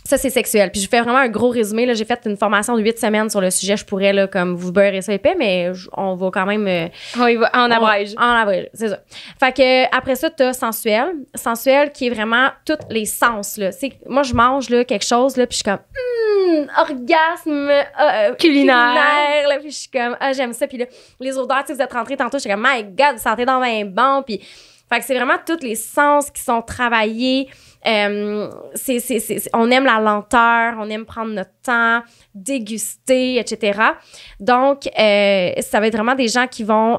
ça, c'est sexuel. Puis je fais vraiment un gros résumé. Là, j'ai fait une formation de 8 semaines sur le sujet. Je pourrais, là, comme vous beurrer ça épais, mais on va quand même... On y va en abrège. En abrège, c'est ça. Fait que après ça, t'as sensuel. Sensuel qui est vraiment tous les sens, là. Moi, je mange, là, quelque chose, là, puis je suis comme... orgasme culinaire, là, puis je suis comme, j'aime ça. Puis là, les odeurs, tu sais, vous êtes rentrés tantôt, je suis comme, my God, vous sentez dans un bon. Puis, fait que c'est vraiment tous les sens qui sont travaillés. On aime la lenteur, on aime prendre notre temps, déguster, etc. Donc, ça va être vraiment des gens qui vont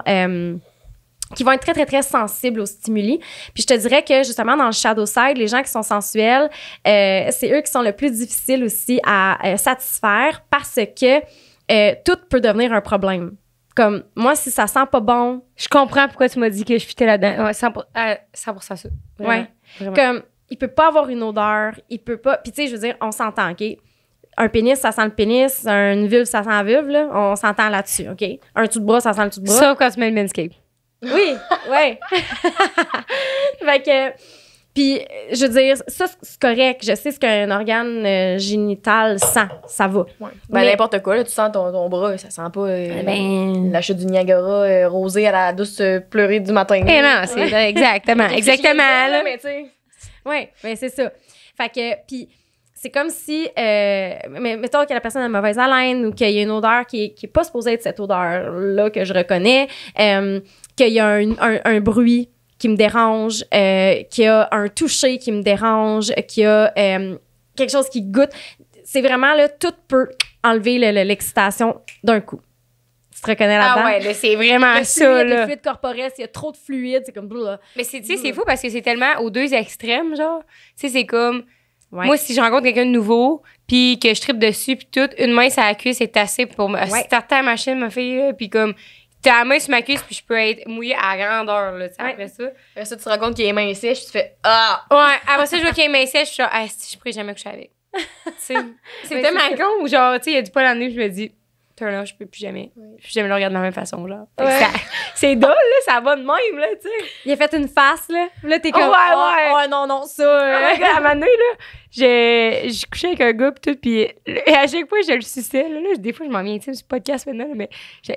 qui vont être très, très, très sensibles aux stimuli. Puis je te dirais que, justement, dans le shadow side, les gens qui sont sensuels, c'est eux qui sont le plus difficiles aussi à satisfaire parce que tout peut devenir un problème. Comme, moi, si ça sent pas bon... Je comprends pourquoi tu m'as dit que je fitais là-dedans. Ouais, 100% ça. Vraiment, ouais. Vraiment. Comme, il peut pas avoir une odeur, il peut pas... Puis tu sais, je veux dire, on s'entend, OK? Un pénis, ça sent le pénis. Une vulve, ça sent la vulve, là. On s'entend là-dessus, OK? Un tout de bras, ça sent le tout de bras. Sauf quand tu mets le Manscaped. Oui, ouais. Fait que, puis, je veux dire, ça, c'est correct. Je sais ce qu'un organe génital sent. Ça va. Ouais. Ben, Mais- n'importe quoi, là, tu sens ton bras, ça sent pas Ben- la chute du Niagara rosée à la douce pleurée du matin. Eh non, c'est exactement. Exactement, là. Mais tu sais, Oui, ben c'est ça. Fait que, puis c'est comme si, mais mettons que la personne a une mauvaise haleine ou qu'il y a une odeur qui est pas supposée être cette odeur-là que je reconnais, qu'il y a un bruit qui me dérange, qu'il y a un toucher qui me dérange, qu'il y a quelque chose qui goûte. C'est vraiment, là, tout peut enlever l'excitation d'un coup. Tu te reconnais là-dedans? Ah ouais, là, c'est vraiment Le ça, fluide, le là. fluide corporel, s'il y a trop de fluide, c'est comme... Blablabla. Mais c'est, tu sais, c'est fou parce que c'est tellement aux deux extrêmes, genre. Tu sais, c'est comme... Ouais. Moi, si je rencontre quelqu'un de nouveau, puis que je trippe dessus, puis tout, une main sur la cuisse, c'est assez pour me starter la machine, ma fille, là, puis comme... T'as la main sur ma cuisse, puis je peux être mouillée à grandeur, là, tu sais, après ça. après ça, tu te rends compte qu'il est main sèche, tu fais Ah! Ouais, après ça, je vois qu'il y a une main sèche, je suis genre, ah, je pourrais jamais coucher avec. Tu sais, c'est tellement con, où genre, tu sais, il y a du poil en nez, je me dis, turn off, je peux plus jamais. Je peux plus jamais le regarder de la même façon, genre. Fait que Ouais. c'est drôle, là, ça va de même, là, tu sais. Il a fait une face, là. Là, t'es comme... Ouais, ouais. Oh, non, non, ça... Oh my God, à un moment donné, là, j'ai couché avec un gars pis tout, pis et à chaque fois, je le suçais, là, des fois, je m'en viens intime sur le podcast maintenant, là, mais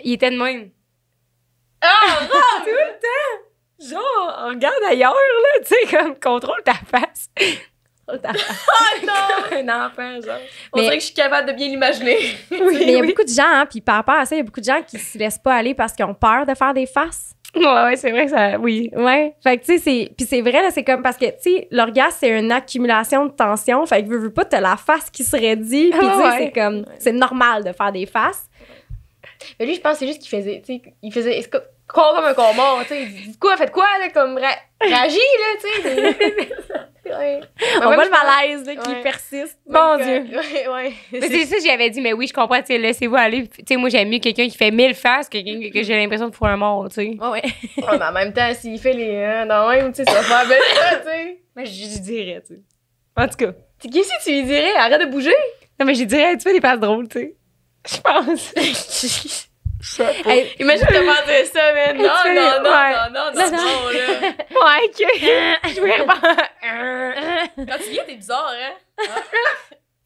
il était de même. Ah! Tout le temps! Genre, regarde ailleurs, là, tu sais, comme, contrôle ta face. Contrôle ta face. Oh non! Un enfant, genre. On dirait que je suis capable de bien l'imaginer. Mais il y a beaucoup de gens, hein, puis par rapport à ça, il y a beaucoup de gens qui se laissent pas aller parce qu'ils ont peur de faire des faces. Ouais, c'est vrai que ça, oui. Ouais. Fait que, tu sais, puis c'est vrai, là, c'est comme, parce que, tu sais, l'orgasme, c'est une accumulation de tension. Fait que, veux pas, t'as la face qui se raidit. Puis, tu sais, Ouais. c'est comme, c'est normal de faire des faces. Mais lui, je pense que c'est juste qu'il faisait, tu sais, il faisait quoi comme un con mort, tu sais. Il dit quoi, faites quoi, là, comme réagis, là, tu sais. Ouais. On voit le je pense- malaise, là, qui Ouais. persiste. Mon Donc, Dieu. Ouais. Mais c'est ça, j'avais dit, mais oui, je comprends, tu sais, laissez-vous aller. Tu sais, moi, j'aime mieux quelqu'un qui fait 1000 faces que quelqu'un que j'ai l'impression de foutre un mort, tu sais. Ouais, ouais. Ouais, mais en même temps, s'il fait les dans le même, tu sais, ça va faire belle, tu sais. Mais je dirais, tu sais. En tout cas. Qu'est-ce que tu lui dirais? Arrête de bouger. Non, mais je dirais, tu fais des faces drôles, tu sais. Je pense. Hey, Imagine te faire dire ça, man. Non, Tu fais- non, non, ouais. non, non, non, là. Ouais, que. Je voudrais pas. Quand tu viens, t'es bizarre, hein? tu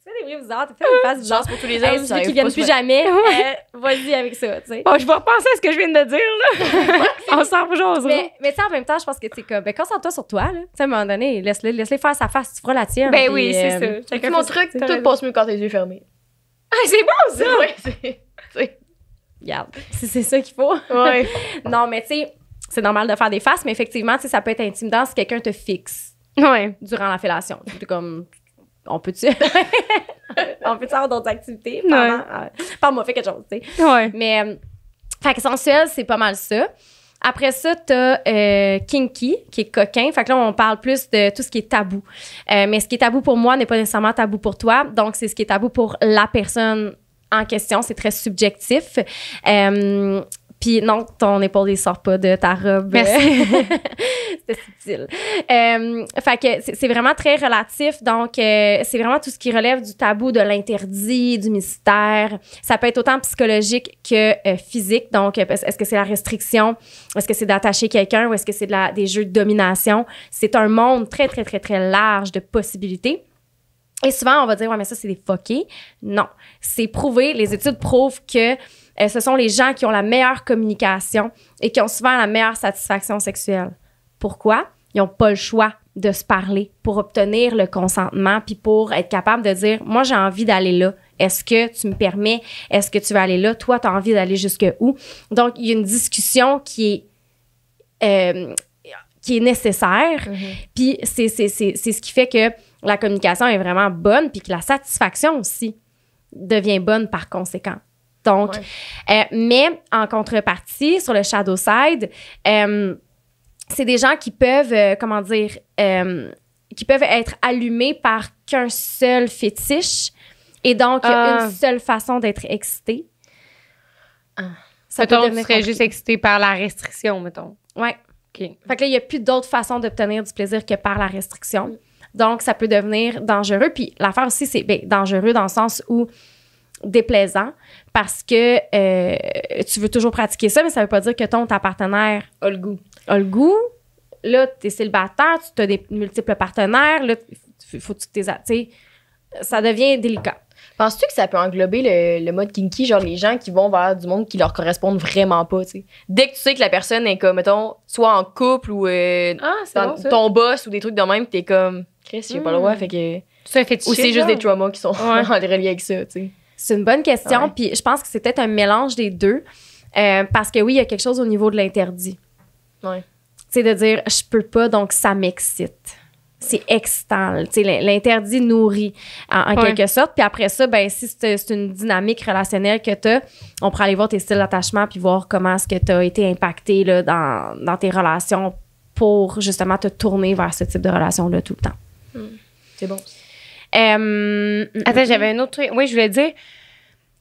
fais des bruits bizarres, t'as fait une face bizarre. Chance pour tous les Hey, hommes, celui qui viennent plus jamais, Ouais. vas-y avec ça, tu sais. Bon, je vais repenser à ce que je viens de dire, là. On s'en rejoindra. Mais tu sais, en même temps, je pense que c'est comme, ben, concentre-toi sur toi, là. Tu sais, à un moment donné, laisse-les faire sa face, tu feras la tienne. Ben puis, oui, c'est ça. C'est Chacun mon fait truc, ça. tout passe mieux quand t'as les yeux fermés. Ah, c'est bon, ça! Ouais, c'est. Regarde, c'est ça qu'il faut. Ouais. Non, mais tu sais, c'est normal de faire des faces, mais effectivement, tu sais, ça peut être intimidant si quelqu'un te fixe Ouais. durant la fellation. C'est comme, on peut-tu avoir d'autres activités pendant? Parle-moi, fais quelque chose, tu sais. Ouais. Mais, fait que sensuel, c'est pas mal ça. Après ça, t'as kinky, qui est coquin. Fait que là, on parle plus de tout ce qui est tabou. Mais ce qui est tabou pour moi n'est pas nécessairement tabou pour toi. Donc, c'est ce qui est tabou pour la personne en question. C'est très subjectif. Puis non, ton épaule, il sort pas de ta robe. Merci. C'était subtil. Fait que c'est vraiment très relatif. Donc, c'est vraiment tout ce qui relève du tabou, de l'interdit, du mystère. Ça peut être autant psychologique que physique. Donc, est-ce que c'est la restriction? Est-ce que c'est d'attacher quelqu'un? Ou est-ce que c'est des jeux de domination? C'est un monde très, très, très, très large de possibilités. Et souvent, on va dire, ouais, mais ça, c'est des fuckés. Non. C'est prouvé. Les études prouvent que ce sont les gens qui ont la meilleure communication et qui ont souvent la meilleure satisfaction sexuelle. Pourquoi? Ils n'ont pas le choix de se parler pour obtenir le consentement puis pour être capable de dire, moi, j'ai envie d'aller là. Est-ce que tu me permets? Est-ce que tu veux aller là? Toi, tu as envie d'aller jusque où? Donc, il y a une discussion qui est nécessaire. Puis c'est ce qui fait que la communication est vraiment bonne puis que la satisfaction aussi devient bonne par conséquent. Donc, mais en contrepartie, sur le shadow side, c'est des gens qui peuvent, qui peuvent être allumés par qu'un seul fétiche. Et donc, il y a une seule façon d'être excité. Ça peut devenir serait juste excité par la restriction, mettons. Ouais. OK. Fait que là, il n'y a plus d'autres façons d'obtenir du plaisir que par la restriction. Donc, ça peut devenir dangereux. Puis l'affaire aussi, c'est dangereux dans le sens où déplaisant parce que tu veux toujours pratiquer ça, mais ça veut pas dire que ta partenaire A le goût. A le goût. Là, tu es célibataire, tu as des multiples partenaires. Là, faut que tu t'es... Ça devient délicat. Penses-tu que ça peut englober le mode kinky, genre les gens qui vont vers du monde qui leur correspondent vraiment pas, tu sais? Dès que tu sais que la personne est comme, mettons, soit en couple ou dans ton boss ou des trucs de même, t'es comme, Chris, j'ai pas le droit, fait que... C'est un fétiche. Ou c'est juste des traumas qui sont reliés avec ça, tu sais. C'est une bonne question, puis je pense que c'est peut-être un mélange des deux, parce que oui, il y a quelque chose au niveau de l'interdit. Ouais. Tu sais, de dire, je peux pas, donc ça m'excite. C'est excitant. L'interdit nourrit en quelque sorte. Puis après ça, ben, si c'est une dynamique relationnelle que tu as, on pourrait aller voir tes styles d'attachement puis voir comment est-ce que tu as été impacté là, dans tes relations pour justement te tourner vers ce type de relation-là tout le temps. C'est bon. Attends, j'avais un autre truc. Oui, je voulais dire,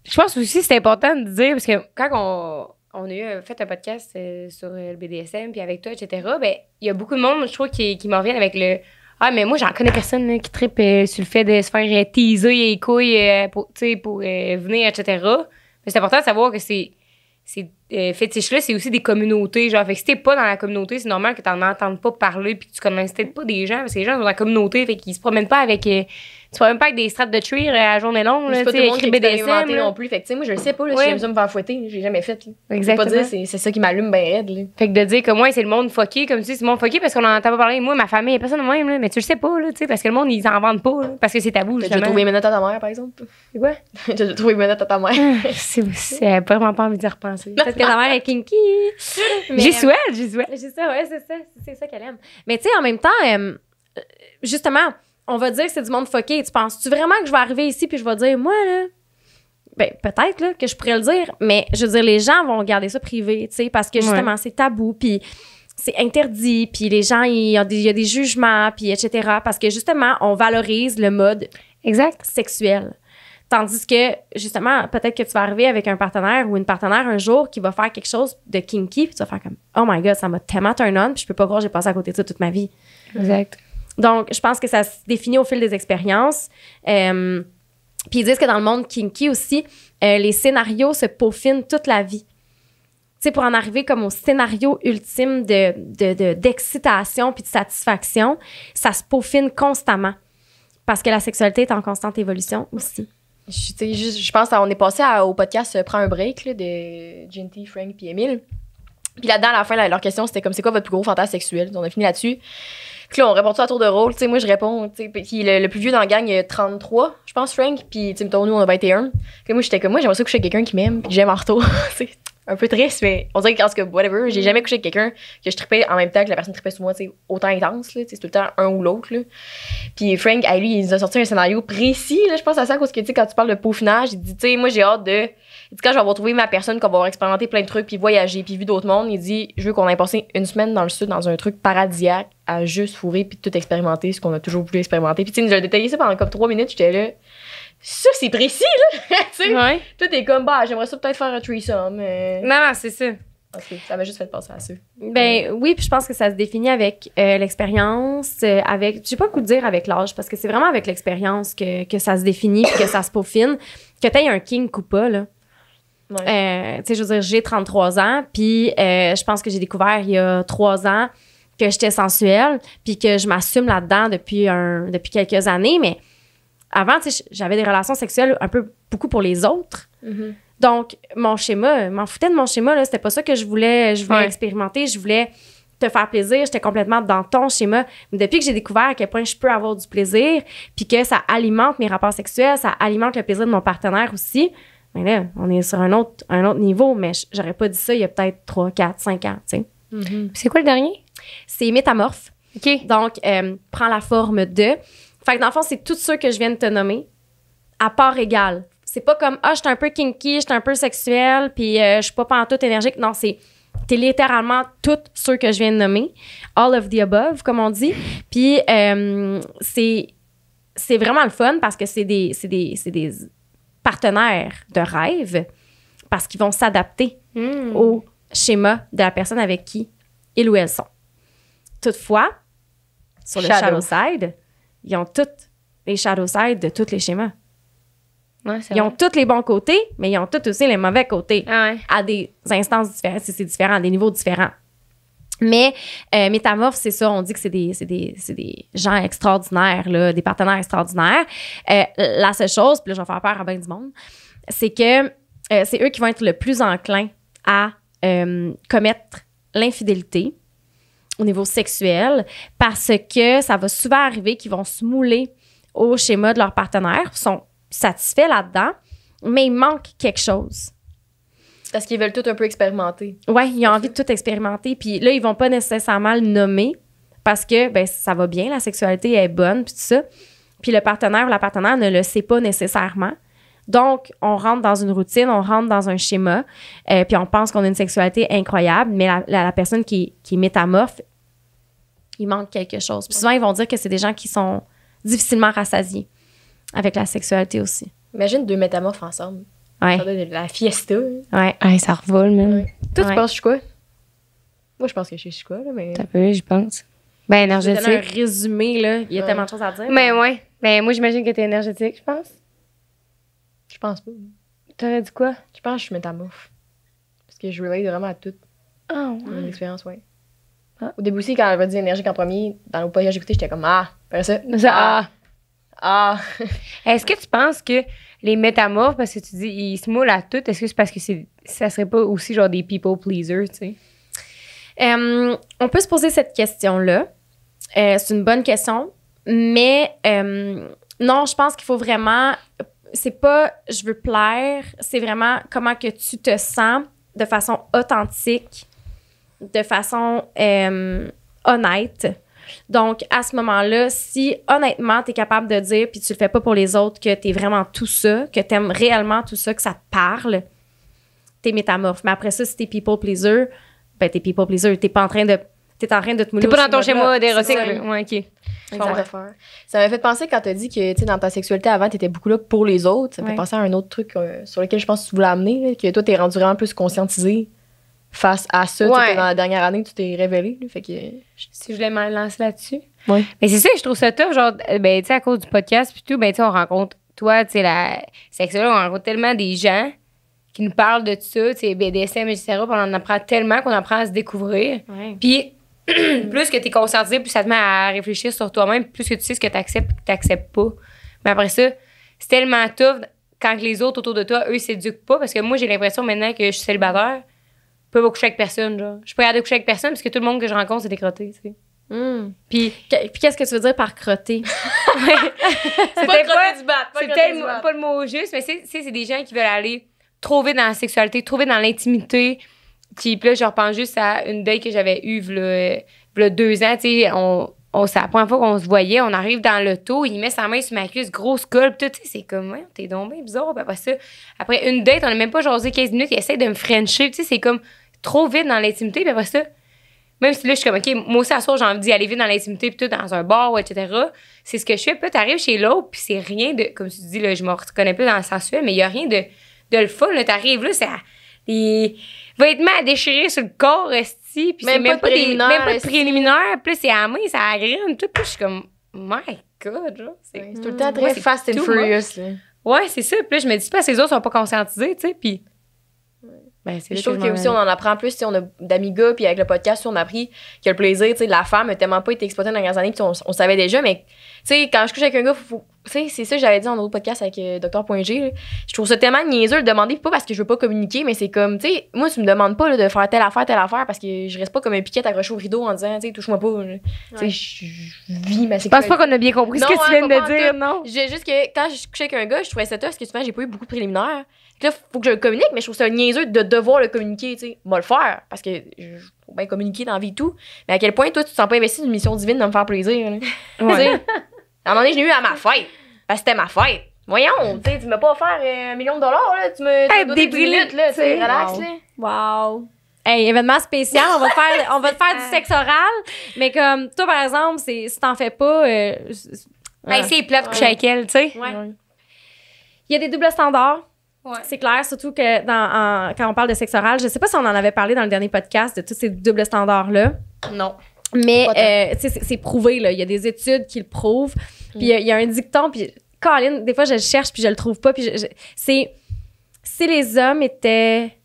je pense aussi que c'est important de dire, parce que quand on a fait un podcast sur le BDSM, puis avec toi, etc., ben il y a beaucoup de monde, je trouve, qui m'en reviennent avec le « Ah, mais moi, j'en connais personne là, qui trippe sur le fait de se faire teaser les couilles pour venir, etc. » Mais c'est important de savoir que ces fétiches-là, c'est aussi des communautés. Genre, fait que si t'es pas dans la communauté, c'est normal que t'en entendes pas parler puis que tu connaisses peut-être pas des gens, parce que les gens sont dans la communauté, fait qu'ils se promènent pas avec... tu promènes pas avec des straps de cuir à la journée longue, là, c'est pas tout le monde qui est BDSM, expérimenté non plus. Fait que, tu sais, moi, je le sais pas, là, si j'aime ça me faire fouetter, j'ai jamais fait, là. Exactement. Je peux pas dire, c'est ça qui m'allume bien raide, là. Fait que de dire que moi, c'est le monde fucké, comme tu dis, c'est le monde fucké parce qu'on en entend pas parler. Moi, ma famille, il y a personne de même, là, mais tu le sais pas, là, tu sais, parce que le monde, ils en vendent pas, là, parce que c'est tabou, T'as justement. déjà trouvé une minute à ta mère, par exemple? C'est quoi? T'as déjà trouvé une minute à ta mère? C'est vraiment pas envie d'y repenser. Peut-être que ta mère est kinky. J'y souhaite. C'est ça, ouais, c'est ça qu'elle aime. Mais tu sais, en même temps, justement, on va dire que c'est du monde fucké. Tu penses-tu vraiment que je vais arriver ici puis je vais dire, moi, là, ben, peut-être, là, que je pourrais le dire, mais je veux dire, les gens vont garder ça privé, tu sais, parce que justement, c'est tabou, puis c'est interdit, puis les gens, il y a des jugements, puis etc., parce que justement, on valorise le mode sexuel. Tandis que, justement, peut-être que tu vas arriver avec un partenaire ou une partenaire un jour qui va faire quelque chose de kinky, puis tu vas faire comme, oh my God, ça m'a tellement turn on, puis je peux pas croire que j'ai passé à côté de ça toute ma vie. Exact. Donc, je pense que ça se définit au fil des expériences. Puis ils disent que dans le monde kinky aussi, les scénarios se peaufinent toute la vie. Tu sais, pour en arriver comme au scénario ultime d'excitation puis de satisfaction, ça se peaufine constamment. Parce que la sexualité est en constante évolution aussi. Je pense qu'on est passé au podcast Prends un break là, de Genty, Frank puis Émile. Puis là-dedans, à la fin, leur question, c'était comme, c'est quoi votre plus gros fantasme sexuel? On a fini là-dessus. Puis là, on répond tout à tour de rôle. Tu sais, moi, je réponds. Puis le plus vieux dans la gang, il a 33, je pense, Frank. Puis, tu sais, nous, on a 21. Puis moi, j'étais comme, moi, j'aimerais ça coucher avec quelqu'un qui m'aime, puis que j'aime en retour. C'est un peu triste, mais on dirait que, whatever, j'ai jamais couché avec quelqu'un que je trippais en même temps que la personne trippait sur moi, tu sais, autant intense, là. C'est tout le temps un ou l'autre, là. Puis Frank, lui, il nous a sorti un scénario précis, là. Je pense à ça, parce que, tu sais, quand tu parles de peaufinage, il dit, tu sais, moi, j'ai hâte de. Il dit, quand je vais avoir trouvé ma personne, qu'on va avoir expérimenté plein de trucs, puis voyager, puis vu d'autres mondes, il dit, je veux qu'on ait passé une semaine dans le sud, dans un truc paradisiaque, à juste fourrer, puis tout expérimenter, ce qu'on a toujours voulu expérimenter. Puis, tu sais, il nous a détaillé ça pendant comme 3 minutes, j'étais là. Ça, c'est précis, là! Tu sais, toi, t'es comme, j'aimerais ça peut-être faire un threesome. Non, c'est ça. OK, ça m'a juste fait penser à ça. Ben oui, puis je pense que ça se définit avec l'expérience, avec, je sais pas quoi dire avec l'âge, parce que c'est vraiment avec l'expérience que ça se définit, puis que ça se peaufine, que t'aies un kink ou pas, là. Ouais. Tu sais, je veux dire, j'ai 33 ans, puis je pense que j'ai découvert il y a 3 ans que j'étais sensuelle, puis que je m'assume là-dedans depuis quelques années, mais avant, tu sais, j'avais des relations sexuelles un peu beaucoup pour les autres. Mm-hmm. Donc, mon schéma, m'en foutais de mon schéma, là. C'était pas ça que je voulais expérimenter. Je voulais te faire plaisir. J'étais complètement dans ton schéma. Mais depuis que j'ai découvert à quel point je peux avoir du plaisir, puis que ça alimente mes rapports sexuels, ça alimente le plaisir de mon partenaire aussi, ben là, on est sur un autre niveau, mais j'aurais pas dit ça il y a peut-être 3, 4, 5 ans, tu sais. Mm-hmm. C'est quoi le dernier? C'est métamorphe. OK. Donc, prend la forme de... Fait que dans le fond, c'est tout ceux que je viens de te nommer, à part égale. C'est pas comme, je suis un peu kinky, je suis un peu sexuelle, puis je suis pas pantoute énergique. Non, t'es littéralement toutes ceux que je viens de nommer. All of the above, comme on dit. Puis c'est vraiment le fun parce que c'est des partenaires de rêve parce qu'ils vont s'adapter au schéma de la personne avec qui ils ou elles sont. Toutefois, sur le shadow side, ils ont toutes les shadow side de tous les schémas. Ouais, ils ont tous les bons côtés, mais ils ont tous aussi les mauvais côtés. Ah ouais. À des instances différentes, c'est différent, à des niveaux différents. Mais métamorphes, c'est ça, on dit que c'est des gens extraordinaires, là, des partenaires extraordinaires. La seule chose, puis là, je vais faire peur à bien du monde, c'est que c'est eux qui vont être le plus enclins à commettre l'infidélité au niveau sexuel parce que ça va souvent arriver qu'ils vont se mouler au schéma de leur partenaire, sont satisfaits là-dedans, mais il manque quelque chose. Parce qu'ils veulent tout un peu expérimenter. Oui, ils ont envie de tout expérimenter. Puis là, ils vont pas nécessairement le nommer parce que ben, ça va bien, la sexualité est bonne, puis tout ça. Puis le partenaire ou la partenaire ne le sait pas nécessairement. Donc, on rentre dans une routine, on rentre dans un schéma, puis on pense qu'on a une sexualité incroyable, mais la personne qui est métamorphe, il manque quelque chose. Puis souvent, ils vont dire que c'est des gens qui sont difficilement rassasiés avec la sexualité aussi. Imagine 2 métamorphes ensemble. Ouais. Ça doit être la fiesta. Ouais. Ouais, ça revole, même. Ouais. Toi, Ouais. tu penses que je suis quoi? Moi, je pense que je suis quoi, là, mais... T'as peu, je pense. Ben, Je vais donner un énergétique. résumé, là. Il y a Ouais. tellement de choses à dire. Ben, ouais. Ben, moi, j'imagine que t'es énergétique, je pense. Je pense pas. T'aurais dit quoi? Je pense que je suis métamorphe. Parce que je relate vraiment à tout. Ah, Mon expérience, ouais. Ah. Au début aussi, quand elle m'a dit énergique en premier, dans le podcast que j'écoutais, j'étais comme après ça. Ah. Est-ce que tu penses que les métamorphes, parce que tu dis, ils se moulent à tout, est-ce que c'est parce que ça serait pas aussi genre des people pleasers, tu sais? On peut se poser cette question-là. C'est une bonne question. Mais non, je pense qu'il faut vraiment... C'est pas « je veux plaire », c'est vraiment comment que tu te sens de façon authentique, de façon honnête. Donc, à ce moment-là, si honnêtement, tu es capable de dire, puis tu le fais pas pour les autres, que tu es vraiment tout ça, que tu aimes réellement tout ça, que ça te parle, tu es métamorphe. Mais après ça, si tu es people pleaser, ben t'es people pleaser. T'es en train de te mouler. T'es pas dans ton schéma d'érotique, c'est ça. là. Ouais, OK. Exactement. Ça m'a fait penser quand t'as dit que, tu sais, dans ta sexualité avant, t'étais beaucoup là pour les autres. Ça me fait Ouais. penser à un autre truc sur lequel je pense que tu voulais amener, là, que toi, t'es rendu vraiment plus conscientisé face à ça. Tu sais, Ouais. dans la dernière année, tu t'es révélé. Là, fait que... Si je voulais me lancer là-dessus. Ouais. Mais c'est ça, je trouve ça tough. Genre, ben, tu sais, à cause du podcast, puis tout, ben, tu sais, on rencontre, toi, tu sais, la sexologue, on rencontre tellement des gens qui nous parlent de tout ça, tu sais, BDSM, etc. Puis on en apprend tellement qu'on apprend à se découvrir. Ouais. Puis, plus que tu es conscientisé, plus ça te met à réfléchir sur toi-même, plus que tu sais ce que tu acceptes et que tu n'acceptes pas. Mais après ça, c'est tellement tough quand les autres autour de toi, eux, s'éduquent pas. Parce que moi, j'ai l'impression maintenant que je suis célibataire, je peux pas coucher avec personne. Genre. Je peux regarder coucher avec personne parce que tout le monde que je rencontre, c'est des crottés. Tu sais. Puis, Puis qu'est-ce que tu veux dire par crotter? c'est peut-être pas, du bat. c'est peut-être pas le mot juste, mais c'est des gens qui veulent aller trop vite dans la sexualité, trop vite dans l'intimité. Puis là, je repense juste à une date que j'avais eue v'là 2 ans. Tu sais, c'est la première fois qu'on se voyait, on arrive dans l'auto, il met sa main sur ma cuisse, grosse colle, pis tout, tu sais, c'est comme, ouais, t'es donc bien bizarre. Puis après ça, après une date, on a même pas jasé 15 minutes, il essaie de me frencher, tu sais, c'est comme trop vite dans l'intimité. Puis après ça, même si là, je suis comme, OK, moi aussi, à soir, j'ai envie d'y aller vite dans l'intimité, puis tout, dans un bar, etc. C'est ce que je fais. Puis t'arrives chez l'autre, puis c'est rien de, comme tu dis, là, je me reconnais plus dans le sensuel, mais il y a rien de le fun, là. T'arrives là, c'est des vêtements à déchirer sur le corps, esti, puis c'est même pas de préliminaire, puis là, c'est à la main, ça agrime, tout. Puis je suis comme, my God, genre. C'est tout le temps Ouais, très c'est fast and too furious. Là. Ouais, c'est ça. Puis là, je me dis pas, ces autres sont pas conscientisés, tu sais, puis. Ben, c'est Je trouve qu'aussi, on en apprend plus. On a d'amis gars, puis avec le podcast, on a appris que le plaisir, tu sais, la femme n'a tellement pas été exploitée dans les dernières années, puis on savait déjà, mais, tu sais, quand je couche avec un gars, tu sais, c'est ça que j'avais dit dans notre podcast avec Dr.G. là. Je trouve ça tellement niaiseux de demander, pas parce que je veux pas communiquer, mais c'est comme, tu sais, moi, tu me demandes pas là, de faire telle affaire, parce que je reste pas comme un piquet accroché au rideau en disant, tu sais, touche-moi pas. Tu sais, je vis ma Je pense sexualité. pas qu'on a bien compris ce que tu viens de dire, non? J'ai juste que quand je couchais avec un gars, je trouvais ça tough parce que souvent, j'ai pas eu beaucoup de préliminaires. Là, faut que je le communique, mais je trouve ça niaiseux de devoir le communiquer, tu sais. Moi, le faire, parce que faut bien communiquer dans la vie et tout. Mais à quel point, toi, tu te sens pas investi d'une mission divine de me faire plaisir, là. Tu sais, à un moment donné, je l'ai eu à ma fête. Parce que c'était ma fête. Voyons, tu sais, tu m'as pas offert $1 million, là. Tu me donné 10 minutes, là. C'est relax, là. Wow. Hey, événement spécial, on va te faire du sexe oral, mais comme toi, par exemple, si t'en fais pas... c'est plate de coucher avec elle, tu sais. Ouais. Il y a des doubles standards. Ouais. C'est clair, surtout que quand on parle de sexe oral, je sais pas si on en avait parlé dans le dernier podcast de tous ces doubles standards-là. Non. Mais c'est prouvé, là. Il y a des études qui le prouvent. Puis il y a un dicton, puis Colin, des fois, je le cherche, puis je le trouve pas. Puis c'est... Si les hommes étaient...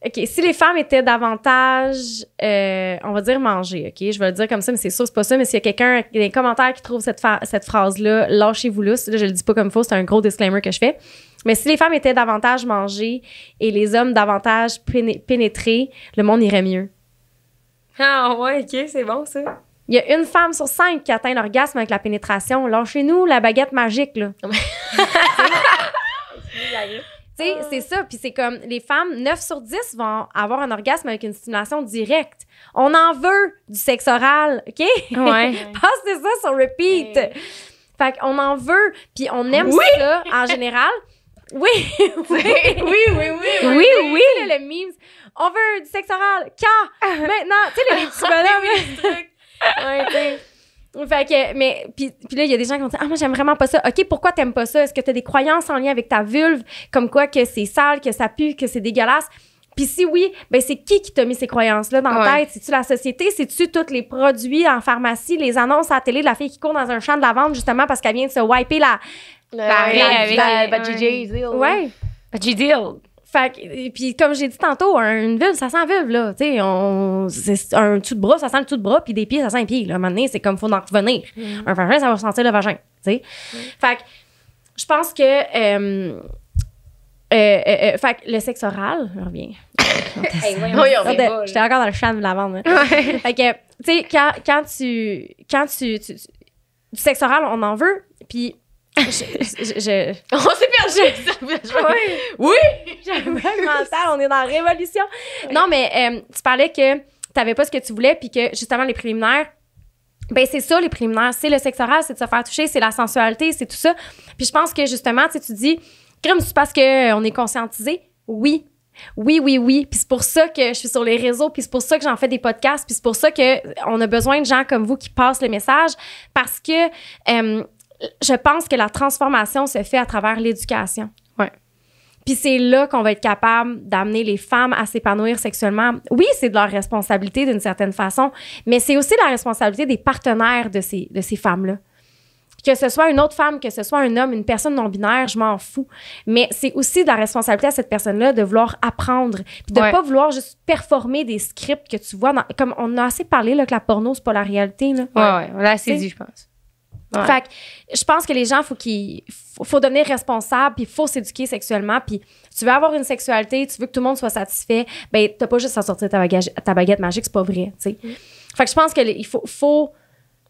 OK, si les femmes étaient davantage, on va dire manger, OK? Je vais le dire comme ça, mais c'est sûr, c'est pas ça. Mais s'il y a quelqu'un dans les commentaires qui trouve cette phrase-là, lâchez-vous lousse. Là, je le dis pas comme faux, c'est un gros disclaimer que je fais. Mais si les femmes étaient davantage mangées et les hommes davantage pénétrés, le monde irait mieux. Ah ouais, OK, c'est bon, ça. Il y a une femme sur 5 qui atteint l'orgasme avec la pénétration. Lâchez-nous la baguette magique, là. Tu sais, c'est ça. Puis c'est comme, les femmes, 9 sur 10 vont avoir un orgasme avec une stimulation directe. On en veut du sexe oral, OK? Ouais. Passez ça sur repeat. Fait qu'on en veut, puis on aime ça en général. Oui. Oui. Le meme, on veut du sexe oral. Quand? Maintenant. Tu sais, les petits bonhommes. Ouais, tu sais. Fait que, mais, puis là, il y a des gens qui vont dire, moi, j'aime vraiment pas ça. OK, pourquoi t'aimes pas ça? Est-ce que t'as des croyances en lien avec ta vulve? Comme quoi que c'est sale, que ça pue, que c'est dégueulasse? Puis si oui, ben c'est qui t'a mis ces croyances-là dans la tête? C'est-tu la société? C'est-tu tous les produits en pharmacie, les annonces à la télé de la fille qui court dans un champ de lavande justement parce qu'elle vient de se wiper la Vajayjay. Ouais. Vajayjay. Fait que, puis comme j'ai dit tantôt, une vulve, ça sent vulve, là. Tu sais, c'est un dessous de bras, ça sent le dessous de bras, puis des pieds, ça sent les pieds. Là. À un moment donné, c'est comme, faut en revenir. Un vagin, ça va sentir le vagin, tu sais. Fait que, je pense que... fait que le sexe oral, je reviens. J'étais encore dans le champ de lavande. Fait que, tu sais, quand tu du sexe oral, on en veut, puis... On s'est perdu. Oui. J'ai un bug mental, on est dans la révolution. Non, mais tu parlais que t'avais pas ce que tu voulais, puis que justement les préliminaires, ben c'est ça les préliminaires, c'est le sexe oral, c'est de se faire toucher, c'est la sensualité, c'est tout ça. Puis je pense que justement, tu dis, crime, c'est parce qu'on est conscientisé. Oui. Puis c'est pour ça que je suis sur les réseaux, puis c'est pour ça que j'en fais des podcasts, puis c'est pour ça qu'on a besoin de gens comme vous qui passent le message, parce que je pense que la transformation se fait à travers l'éducation. Ouais. Puis c'est là qu'on va être capable d'amener les femmes à s'épanouir sexuellement. Oui, c'est de leur responsabilité d'une certaine façon, mais c'est aussi la responsabilité des partenaires de ces femmes-là. Que ce soit une autre femme, que ce soit un homme, une personne non-binaire, je m'en fous. Mais c'est aussi de la responsabilité à cette personne-là de vouloir apprendre, puis de pas vouloir juste performer des scripts que tu vois. Comme on a assez parlé là, que la porno, c'est pas la réalité. Là. Ouais, on l'a assez dit, je pense. Ouais. Fait que je pense que les gens, faut devenir responsable, puis il faut s'éduquer sexuellement. Puis tu veux avoir une sexualité, tu veux que tout le monde soit satisfait, ben t'as pas juste à sortir ta baguette magique, c'est pas vrai, tu sais. Fait que je pense qu'il faut